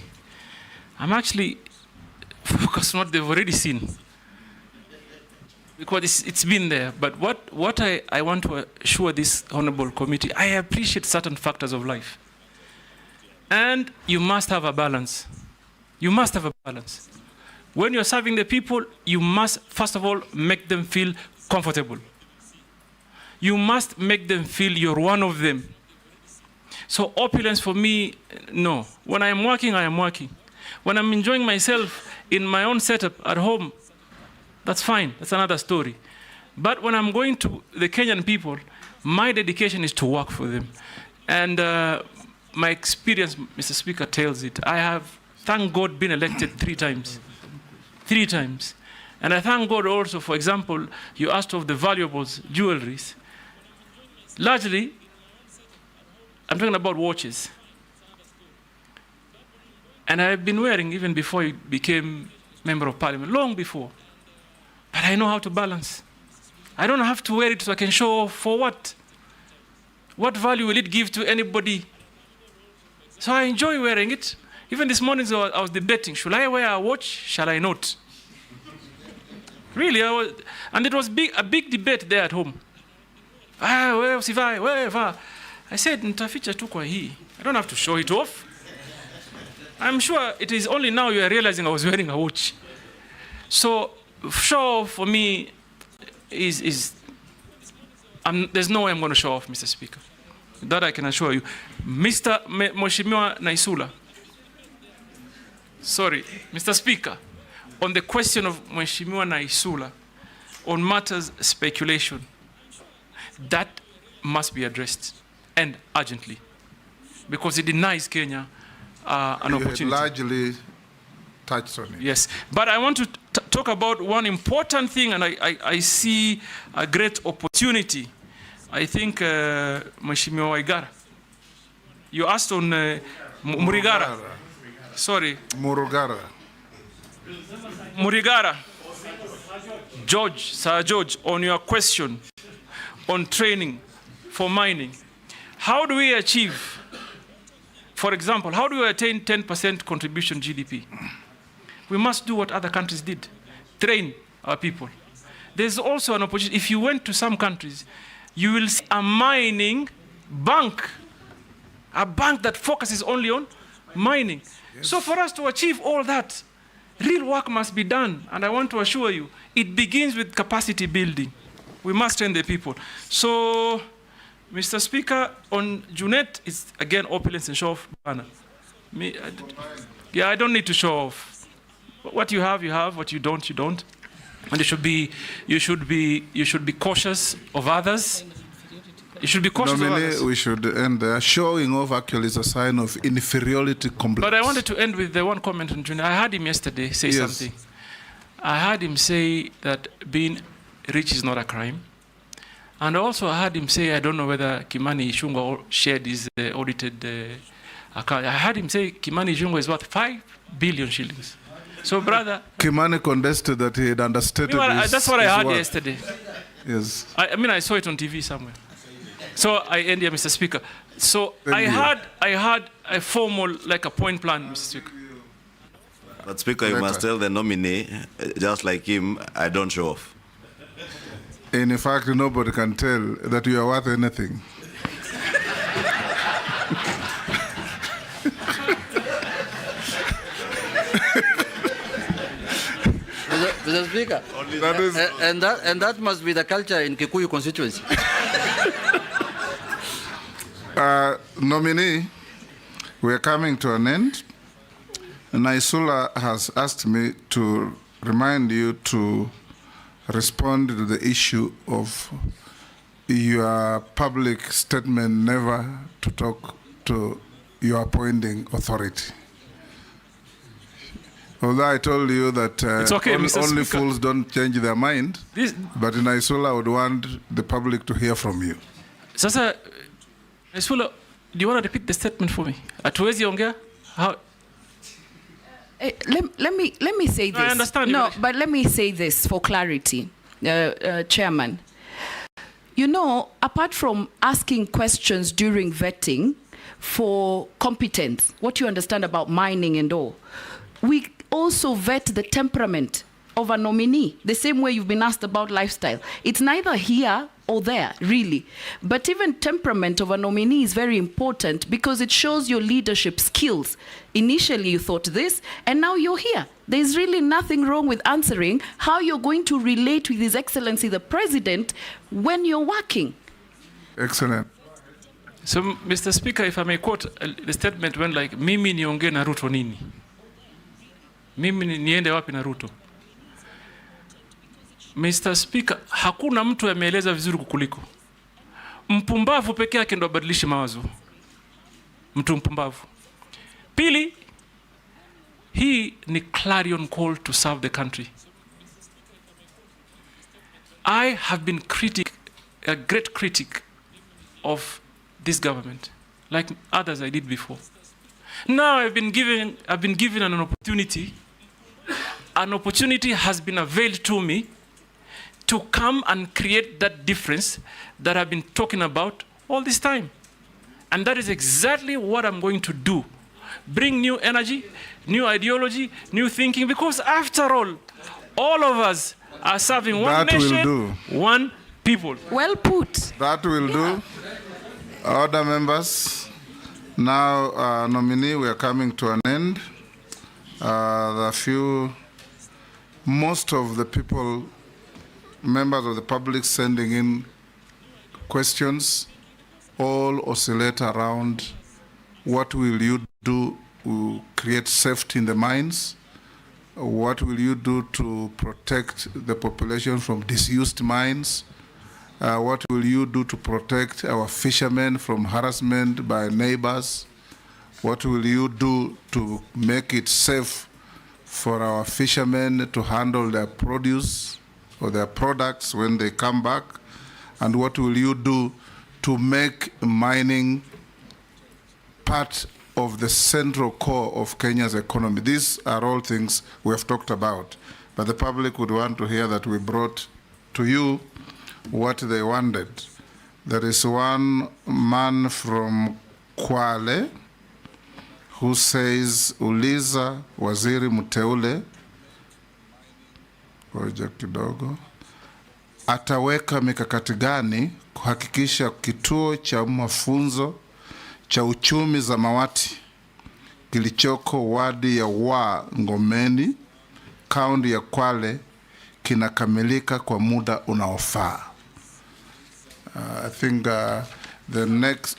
I'm actually focused on what they've already seen, because it's been there. But what I want to assure this honorable committee, I appreciate certain factors of life. And you must have a balance. You must have a balance. When you're serving the people, you must, first of all, make them feel comfortable. You must make them feel you're one of them. So opulence for me, no. When I am working, I am working. When I'm enjoying myself in my own setup at home, that's fine. That's another story. But when I'm going to the Kenyan people, my dedication is to work for them. And my experience, Mr. Speaker, tells it. I have, thank God, been elected 3 times. 3 times. And I thank God also, for example, you asked of the valuables, jewelries. Largely, I'm talking about watches. And I've been wearing even before you became Member of Parliament, long before. But I know how to balance. I don't have to wear it so I can show off. For what? What value will it give to anybody? So I enjoy wearing it. Even this morning I was debating, should I wear a watch? Shall I not? Really, and it was a big debate there at home. I said, nitaficha tu kwa hii. I don't have to show it off. I'm sure it is only now you are realizing I was wearing a watch. So, show off for me there's no way I'm going to show off, Mr. Speaker. That I can assure you. Mr. Mheshimiwa Naisula. Sorry, Mr. Speaker. On the question of Mheshimiwa Naisula, on matters speculation, that must be addressed, and urgently, because it denies Kenya an opportunity.
You had largely touched on it.
Yes, but I want to talk about one important thing, and I see a great opportunity. I think Mheshimiwa Waigara, you asked on Murigara. Sorry. Murigara. George, Sir George, on your question on training for mining, how do we achieve, for example, how do we attain 10% contribution GDP? We must do what other countries did, train our people. There's also an opportunity. If you went to some countries, you will see a mining bank, a bank that focuses only on mining. Yes. So for us to achieve all that, real work must be done. And I want to assure you, it begins with capacity building. We must train the people. So, Mr. Speaker, on Junet, it's again opulence and show off banner. I don't need to show off. What you have, you have. What you don't, you don't. And you should be cautious of others. You should be cautious of others.
We should end there. Showing off actually is a sign of inferiority complex.
But I wanted to end with the one comment on Junior. I heard him yesterday say something. I heard him say that being rich is not a crime. And also I heard him say, I don't know whether Kimani Ichung'wah shared his audited account. I heard him say Kimani Ichung'wah is worth 5 billion shillings. So, brother...
Kimani contested that he had understated
that's what I heard yesterday.
Yes.
I mean, I saw it on TV somewhere. So I end here, Mr. Speaker. So I had a formal, like a point plan, Mr. Speaker.
But Speaker, you must tell the nominee, just like him, I don't show off.
In fact, nobody can tell that you are worth anything.
Mr. Speaker, and that must be the culture in Kikuyu constituency.
Nominee, we are coming to an end. Naisula has asked me to remind you to respond to the issue of your public statement never to talk to your appointing authority. Although I told you that only fools don't change their mind, but in Naisula I would want the public to hear from you.
Sasa, Naisula, do you want to repeat the statement for me? Atuwezi ongea? How?
Let me say this.
I understand.
No, but let me say this for clarity, Chairman. You know, apart from asking questions during vetting for competence, what you understand about mining and all, we also vet the temperament of a nominee, the same way you've been asked about lifestyle. It's neither here or there, really. But even temperament of a nominee is very important because it shows your leadership skills. Initially you thought this, and now you're here. There's really nothing wrong with answering how you're going to relate with His Excellency the President when you're working.
Excellent.
So, Mr. Speaker, if I may quote, the statement went like, mimi niongee na Ruto nini? Mimi niende wapi na Ruto? Mr. Speaker, hakuna mtu ameeleza vizuri kukuliko. Mpumbavu peke yake ndo abadilishe mawazo. mtu mpumbavu. Pili, hii ni clarion call to serve the country. I have been a great critic of this government, like others I did before. Now I've been given an opportunity. An opportunity has been availed to me to come and create that difference that I've been talking about all this time. And that is exactly what I'm going to do. Bring new energy, new ideology, new thinking, because after all of us are serving one nation, one people.
Well put.
That will do. Other members, now nominee, we are coming to an end. Most of the people, members of the public sending in questions, all oscillate around what will you do to create safety in the mines? What will you do to protect the population from disused mines? What will you do to protect our fishermen from harassment by neighbors? What will you do to make it safe for our fishermen to handle their produce or their products when they come back? And what will you do to make mining part of the central core of Kenya's economy? These are all things we have talked about, but the public would want to hear that we brought to you what they wanted. There is one man from Kwale who says, uliza waziri mteule, ngoja kidogo, ataweka mikakati gani kuhakikisha kituo cha mafunzo cha uchumi Zamawati kilichoko wadi ya Ngomeni, kaunti ya Kwale, kinakamilika kwa muda unaofaa. I think the next,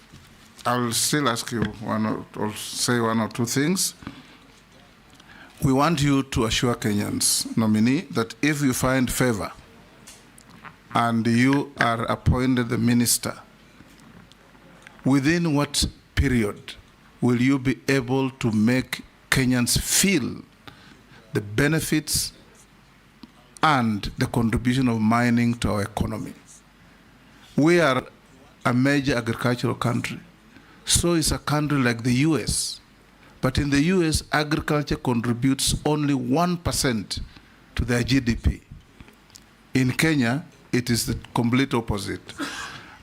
I'll still ask you say one or two things. We want you to assure Kenyans, nominee, that if you find favor and you are appointed the minister, within what period will you be able to make Kenyans feel the benefits and the contribution of mining to our economy? We are a major agricultural country. So is a country like the US. But in the US, agriculture contributes only 1% to their GDP. In Kenya, it is the complete opposite.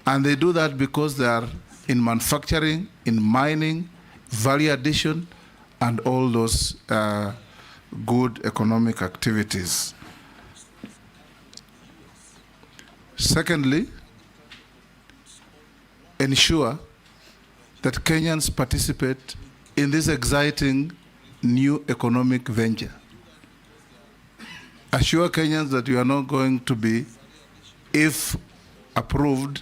And they do that because they are in manufacturing, in mining, value addition, and all those good economic activities. Secondly, ensure that Kenyans participate in this exciting new economic venture. Assure Kenyans that you are not going to be, if approved,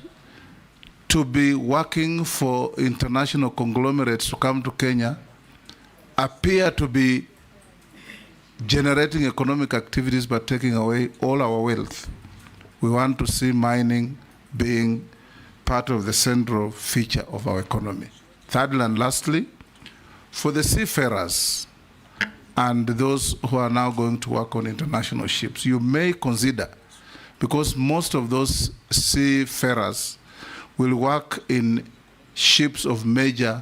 to be working for international conglomerates to come to Kenya, appear to be generating economic activities but taking away all our wealth. We want to see mining being part of the central feature of our economy. Thirdly and lastly, for the seafarers and those who are now going to work on international ships, you may consider, because most of those seafarers will work in ships of major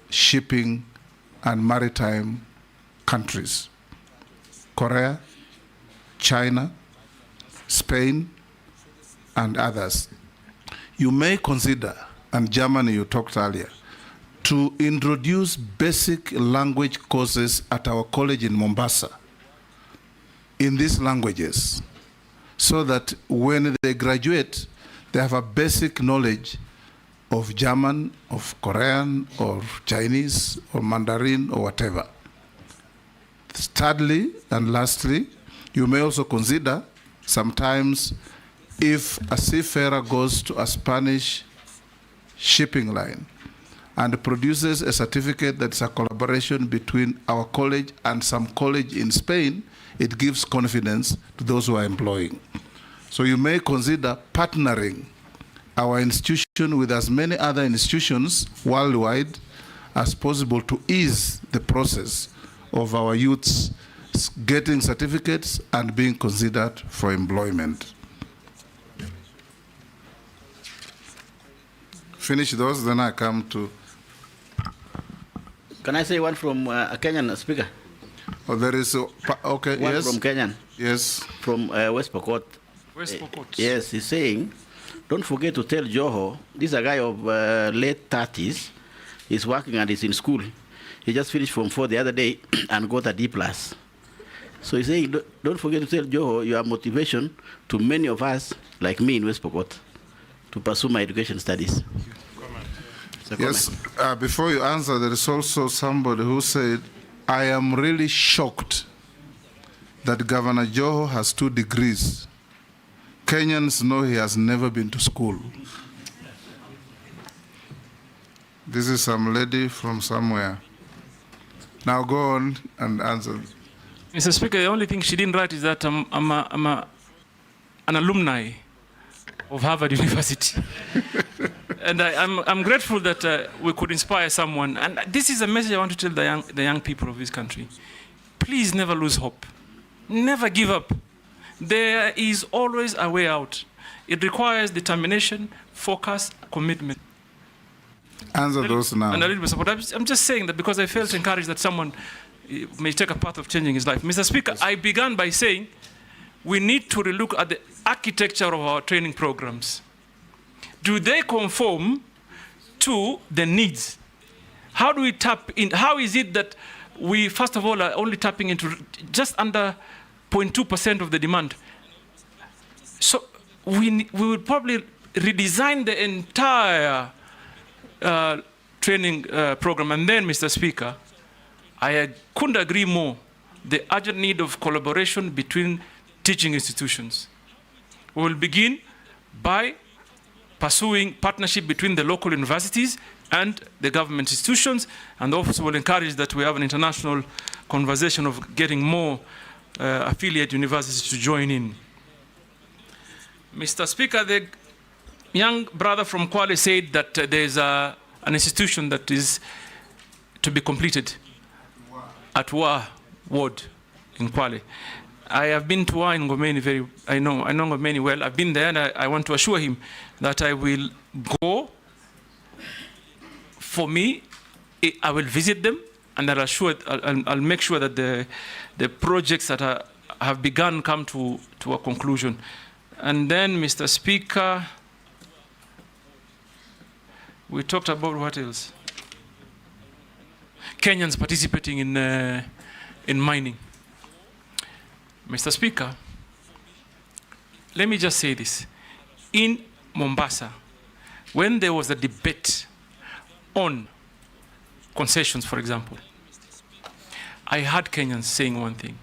shipping and maritime countries: Korea, China, Spain, and others. You may consider, and Germany you talked earlier, to introduce basic language courses at our college in Mombasa in these languages, so that when they graduate, they have a basic knowledge of German, of Korean, or Chinese, or Mandarin, or whatever. Thirdly and lastly, you may also consider sometimes if a seafarer goes to a Spanish shipping line and produces a certificate that's a collaboration between our college and some college in Spain, it gives confidence to those who are employing. So you may consider partnering our institution with as many other institutions worldwide as possible to ease the process of our youths getting certificates and being considered for employment. Finish those, then I come to...
Can I say one from a Kenyan speaker?
Oh, there is... okay,
one
yes.
from Kenyan.
Yes.
From West Pokot.
West Pokot.
Yes, he's saying, don't forget to tell Joho, this is a guy of late 30s. He's working and he's in school. He just finished Form 4 the other day and got a D+. So he's saying, don't forget to tell Joho your motivation to many of us, like me in West Pokot, to pursue my education studies.
Yes, before you answer, there is also somebody who said, I am really shocked that Governor Joho has 2 degrees. Kenyans know he has never been to school. This is some lady from somewhere. Now go on and answer.
Mr. Speaker, the only thing she didn't write is that I'm an alumni of Harvard University. And I'm grateful that we could inspire someone. And this is a message I want to tell the young people of this country. Please never lose hope. Never give up. There is always a way out. It requires determination, focus, commitment.
Answer those now.
And a little bit of support. I'm just saying that because I felt encouraged that someone may take a path of changing his life. Mr. Speaker, I began by saying we need to relook at the architecture of our training programs. Do they conform to the needs? How do we tap in? How is it that we, first of all, are only tapping into just under 0.2% of the demand? So we would probably redesign the entire training program. And then, Mr. Speaker, I couldn't agree more. The urgent need of collaboration between teaching institutions. We will begin by pursuing partnership between the local universities and the government institutions, and also will encourage that we have an international conversation of getting more affiliate universities to join in. Mr. Speaker, the young brother from Kwale said that there's an institution that is to be completed at Wa Ward in Kwale. I have been to Wa in Ngomeni I know Ngomeni well. I've been there, and I want to assure him that I will go. For me, I will visit them, and I'll make sure that the projects that have begun come to a conclusion. And then, Mr. Speaker, we talked about what else? Kenyans participating in mining. Mr. Speaker, let me just say this. In Mombasa, when there was a debate on concessions, for example, I heard Kenyans saying one thing.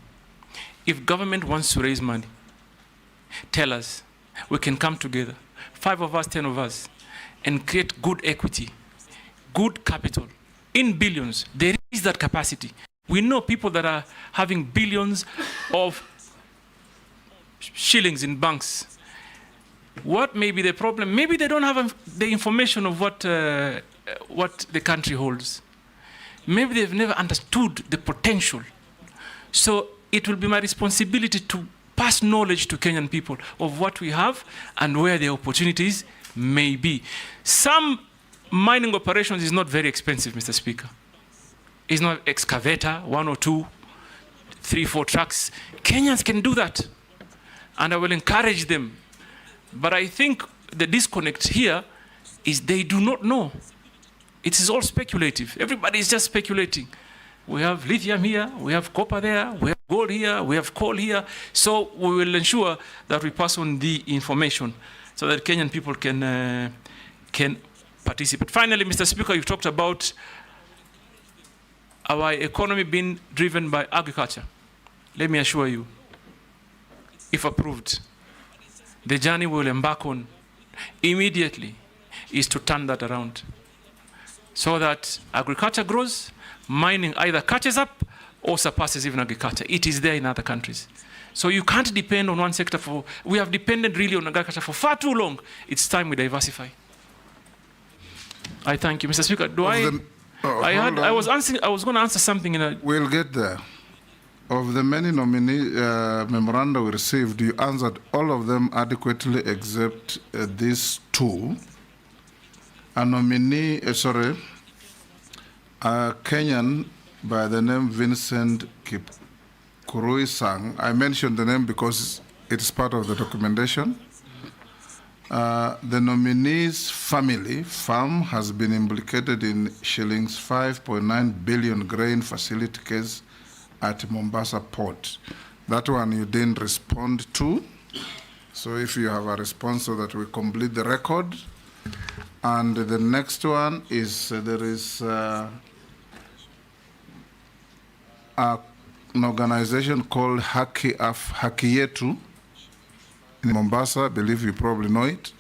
If government wants to raise money, tell us. We can come together, 5 of us, 10 of us, and create good equity, good capital, in billions. There is that capacity. We know people that are having billions of shillings in banks. What may be the problem? Maybe they don't have the information of what the country holds. Maybe they've never understood the potential. So it will be my responsibility to pass knowledge to Kenyan people of what we have and where the opportunities may be. Some mining operations is not very expensive, Mr. Speaker. It's not excavator, 1 or 2, 3, 4 trucks. Kenyans can do that. And I will encourage them. But I think the disconnect here is they do not know. It is all speculative. Everybody is just speculating. We have lithium here, we have copper there, we have gold here, we have coal here. So we will ensure that we pass on the information so that Kenyan people can participate. Finally, Mr. Speaker, you talked about our economy being driven by agriculture. Let me assure you, if approved, the journey we will embark on immediately is to turn that around so that agriculture grows, mining either catches up or surpasses even agriculture. It is there in other countries. So you can't depend on one sector we have depended really on agriculture for far too long. It's time we diversify. I thank you. Mr. Speaker, I was going to answer something in a...
We'll get there. Of the many nominee memoranda we received, you answered all of them adequately except these two. A nominee, a Kenyan by the name Vincent Kipkurui Sang. I mentioned the name because it's part of the documentation. The nominee's farm has been implicated in shillings 5.9 billion grain facility case at Mombasa port. That one you didn't respond to. So if you have a response so that we complete the record. And the next one is there is an organization called Haki Yetu in Mombasa. I believe you probably know it.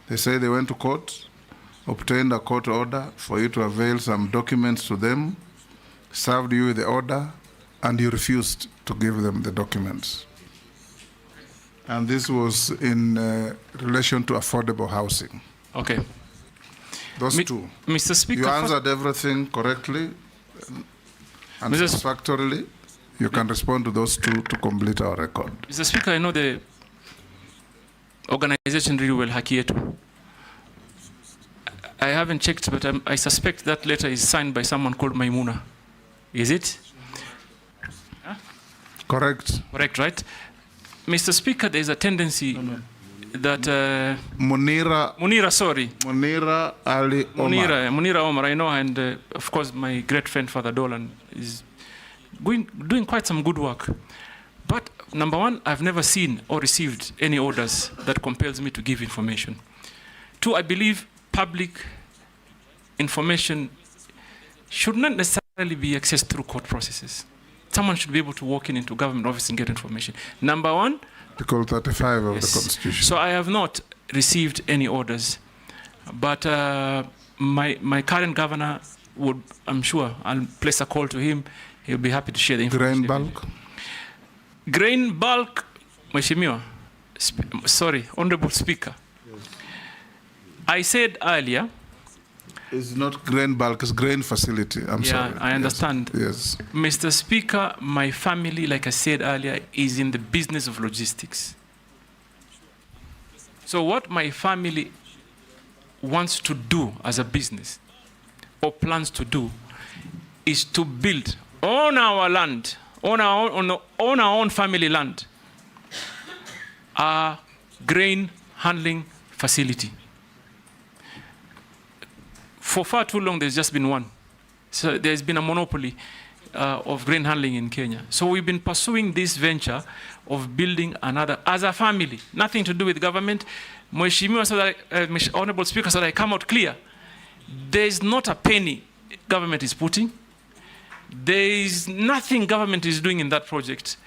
They say they went to court, obtained a court order for you to avail some documents to them, served you with the order, and you refused to give them the documents. And this was in relation to affordable housing.
Okay.
Those two.
Mr. Speaker,
you answered everything correctly and satisfactorily. You can respond to those two to complete our record.
Mr. Speaker, I know the organization really well, Haki Yetu. I haven't checked, but I suspect that letter is signed by someone called Maimuna. Is it?
Correct.
Correct, right? Mr. Speaker, there's a tendency that...
Munira Ali Omar.
Munira Omar, I know, and of course my great friend Father Dolan is doing quite some good work. But number one, I've never seen or received any orders that compels me to give information. Two, I believe public information should not necessarily be accessed through court processes. Someone should be able to walk into government office and get information. Number one,
Article 35 of the Constitution.
So I have not received any orders, but my current governor would, I'm sure, I'll place a call to him. He'll be happy to share the information.
Grain bulk?
Grain bulk, Mheshimiwa, sorry, Honorable Speaker. I said earlier,
it's not grain bulk, it's grain facility. I'm sorry.
I understand.
Yes.
Mr. Speaker, my family, like I said earlier, is in the business of logistics. So what my family wants to do as a business or plans to do is to build on our land, on our own family land, a grain handling facility. For far too long, there's just been one. So there's been a monopoly of grain handling in Kenya. So we've been pursuing this venture of building another, as a family, nothing to do with government. Mheshimiwa, so that, Honorable Speaker, so that I come out clear, there's not a penny government is putting. There is nothing government is doing in that project.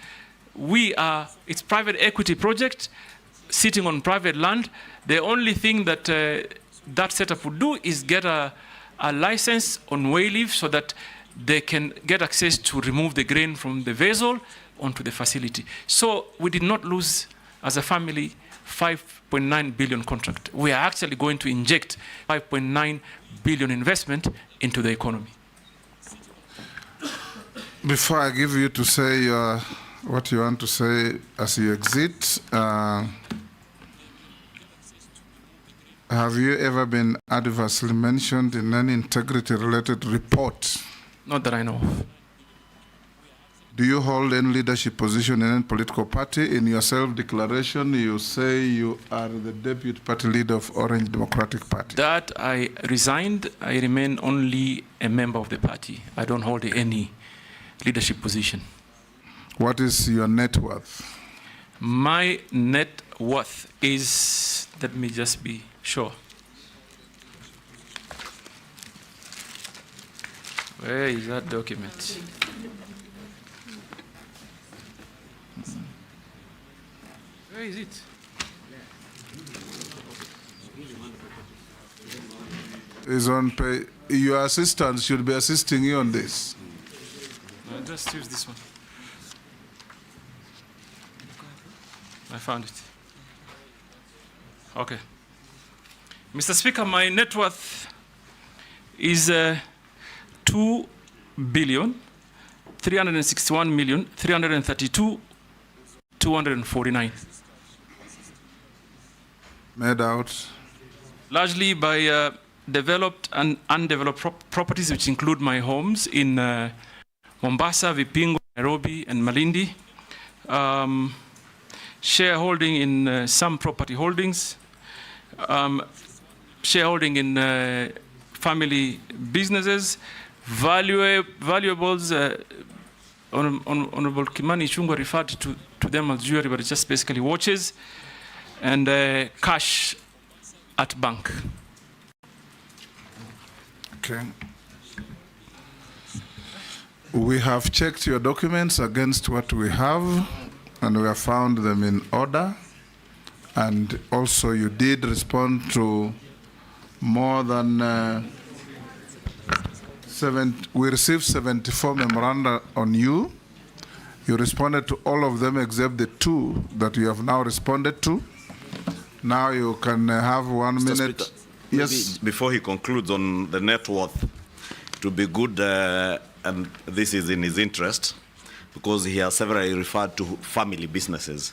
It's private equity project, sitting on private land. The only thing that that setup would do is get a license on way leave so that they can get access to remove the grain from the vessel onto the facility. So we did not lose, as a family, 5.9 billion contract. We are actually going to inject 5.9 billion investment into the economy.
Before I give you to say what you want to say as you exit, have you ever been adversely mentioned in any integrity-related report?
Not that I know of.
Do you hold any leadership position in any political party? In your self-declaration, you say you are the deputy party leader of Orange Democratic Party.
That I resigned. I remain only a member of the party. I don't hold any leadership position.
What is your net worth?
My net worth is, let me just be sure. Where is that document? Where is it?
Is on pay. Your assistant should be assisting you on this.
No, just use this one. I found it. Okay. Mr. Speaker, my net worth is 2,361,332,249.
Made out?
Largely by developed and undeveloped properties, which include my homes in Mombasa, Vipingo, Nairobi, and Malindi. Shareholding in some property holdings. Shareholding in family businesses. Valuables. Honorable Kimani Ichung'wah referred to them as jewelry, but it's just basically watches. And cash at bank.
Okay. We have checked your documents against what we have, and we have found them in order. And also you did respond to more than we received 74 memoranda on you. You responded to all of them except the 2 that you have now responded to. Now you can have 1
Mr.
minute.
Speaker,
yes.
Before he concludes on the net worth, to be good, and this is in his interest, because he has severally referred to family businesses.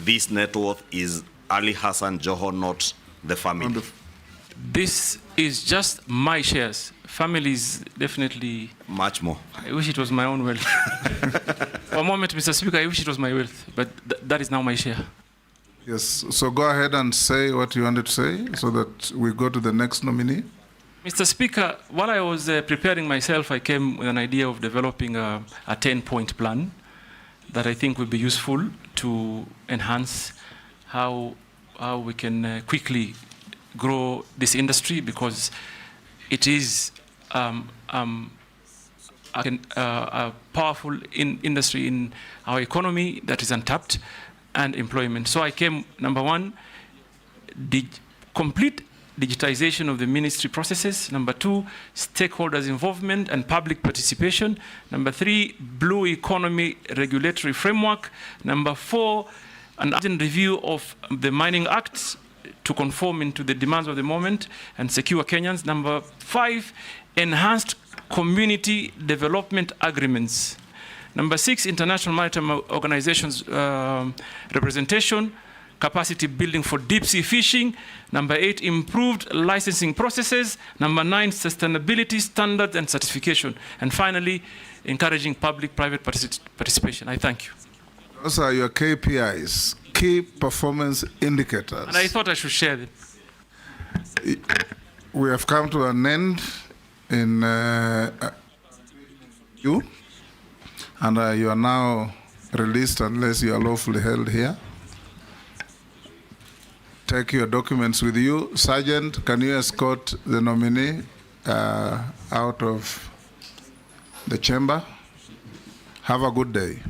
This net worth is Ali Hassan Joho, not the family.
This is just my shares. Family is definitely
much more.
I wish it was my own wealth. For a moment, Mr. Speaker, I wish it was my wealth, but that is now my share.
Yes, so go ahead and say what you wanted to say so that we go to the next nominee.
Mr. Speaker, while I was preparing myself, I came with an idea of developing a 10-point plan that I think would be useful to enhance how we can quickly grow this industry, because it is a powerful industry in our economy that is untapped, and employment. So I came, number 1, complete digitization of the ministry processes. Number 2, stakeholders' involvement and public participation. Number 3, blue economy regulatory framework. Number 4, an urgent review of the Mining Act to conform into the demands of the moment and secure Kenyans. Number 5, enhanced community development agreements. Number 6, international maritime organizations representation, capacity building for deep sea fishing. Number 8, improved licensing processes. Number 9, sustainability standards and certification. And finally, encouraging public-private participation. I thank you.
Those are your KPIs, key performance indicators.
And I thought I should share them.
We have come to an end in you, and you are now released unless you are lawfully held here. Take your documents with you. Sergeant, can you escort the nominee out of the chamber? Have a good day.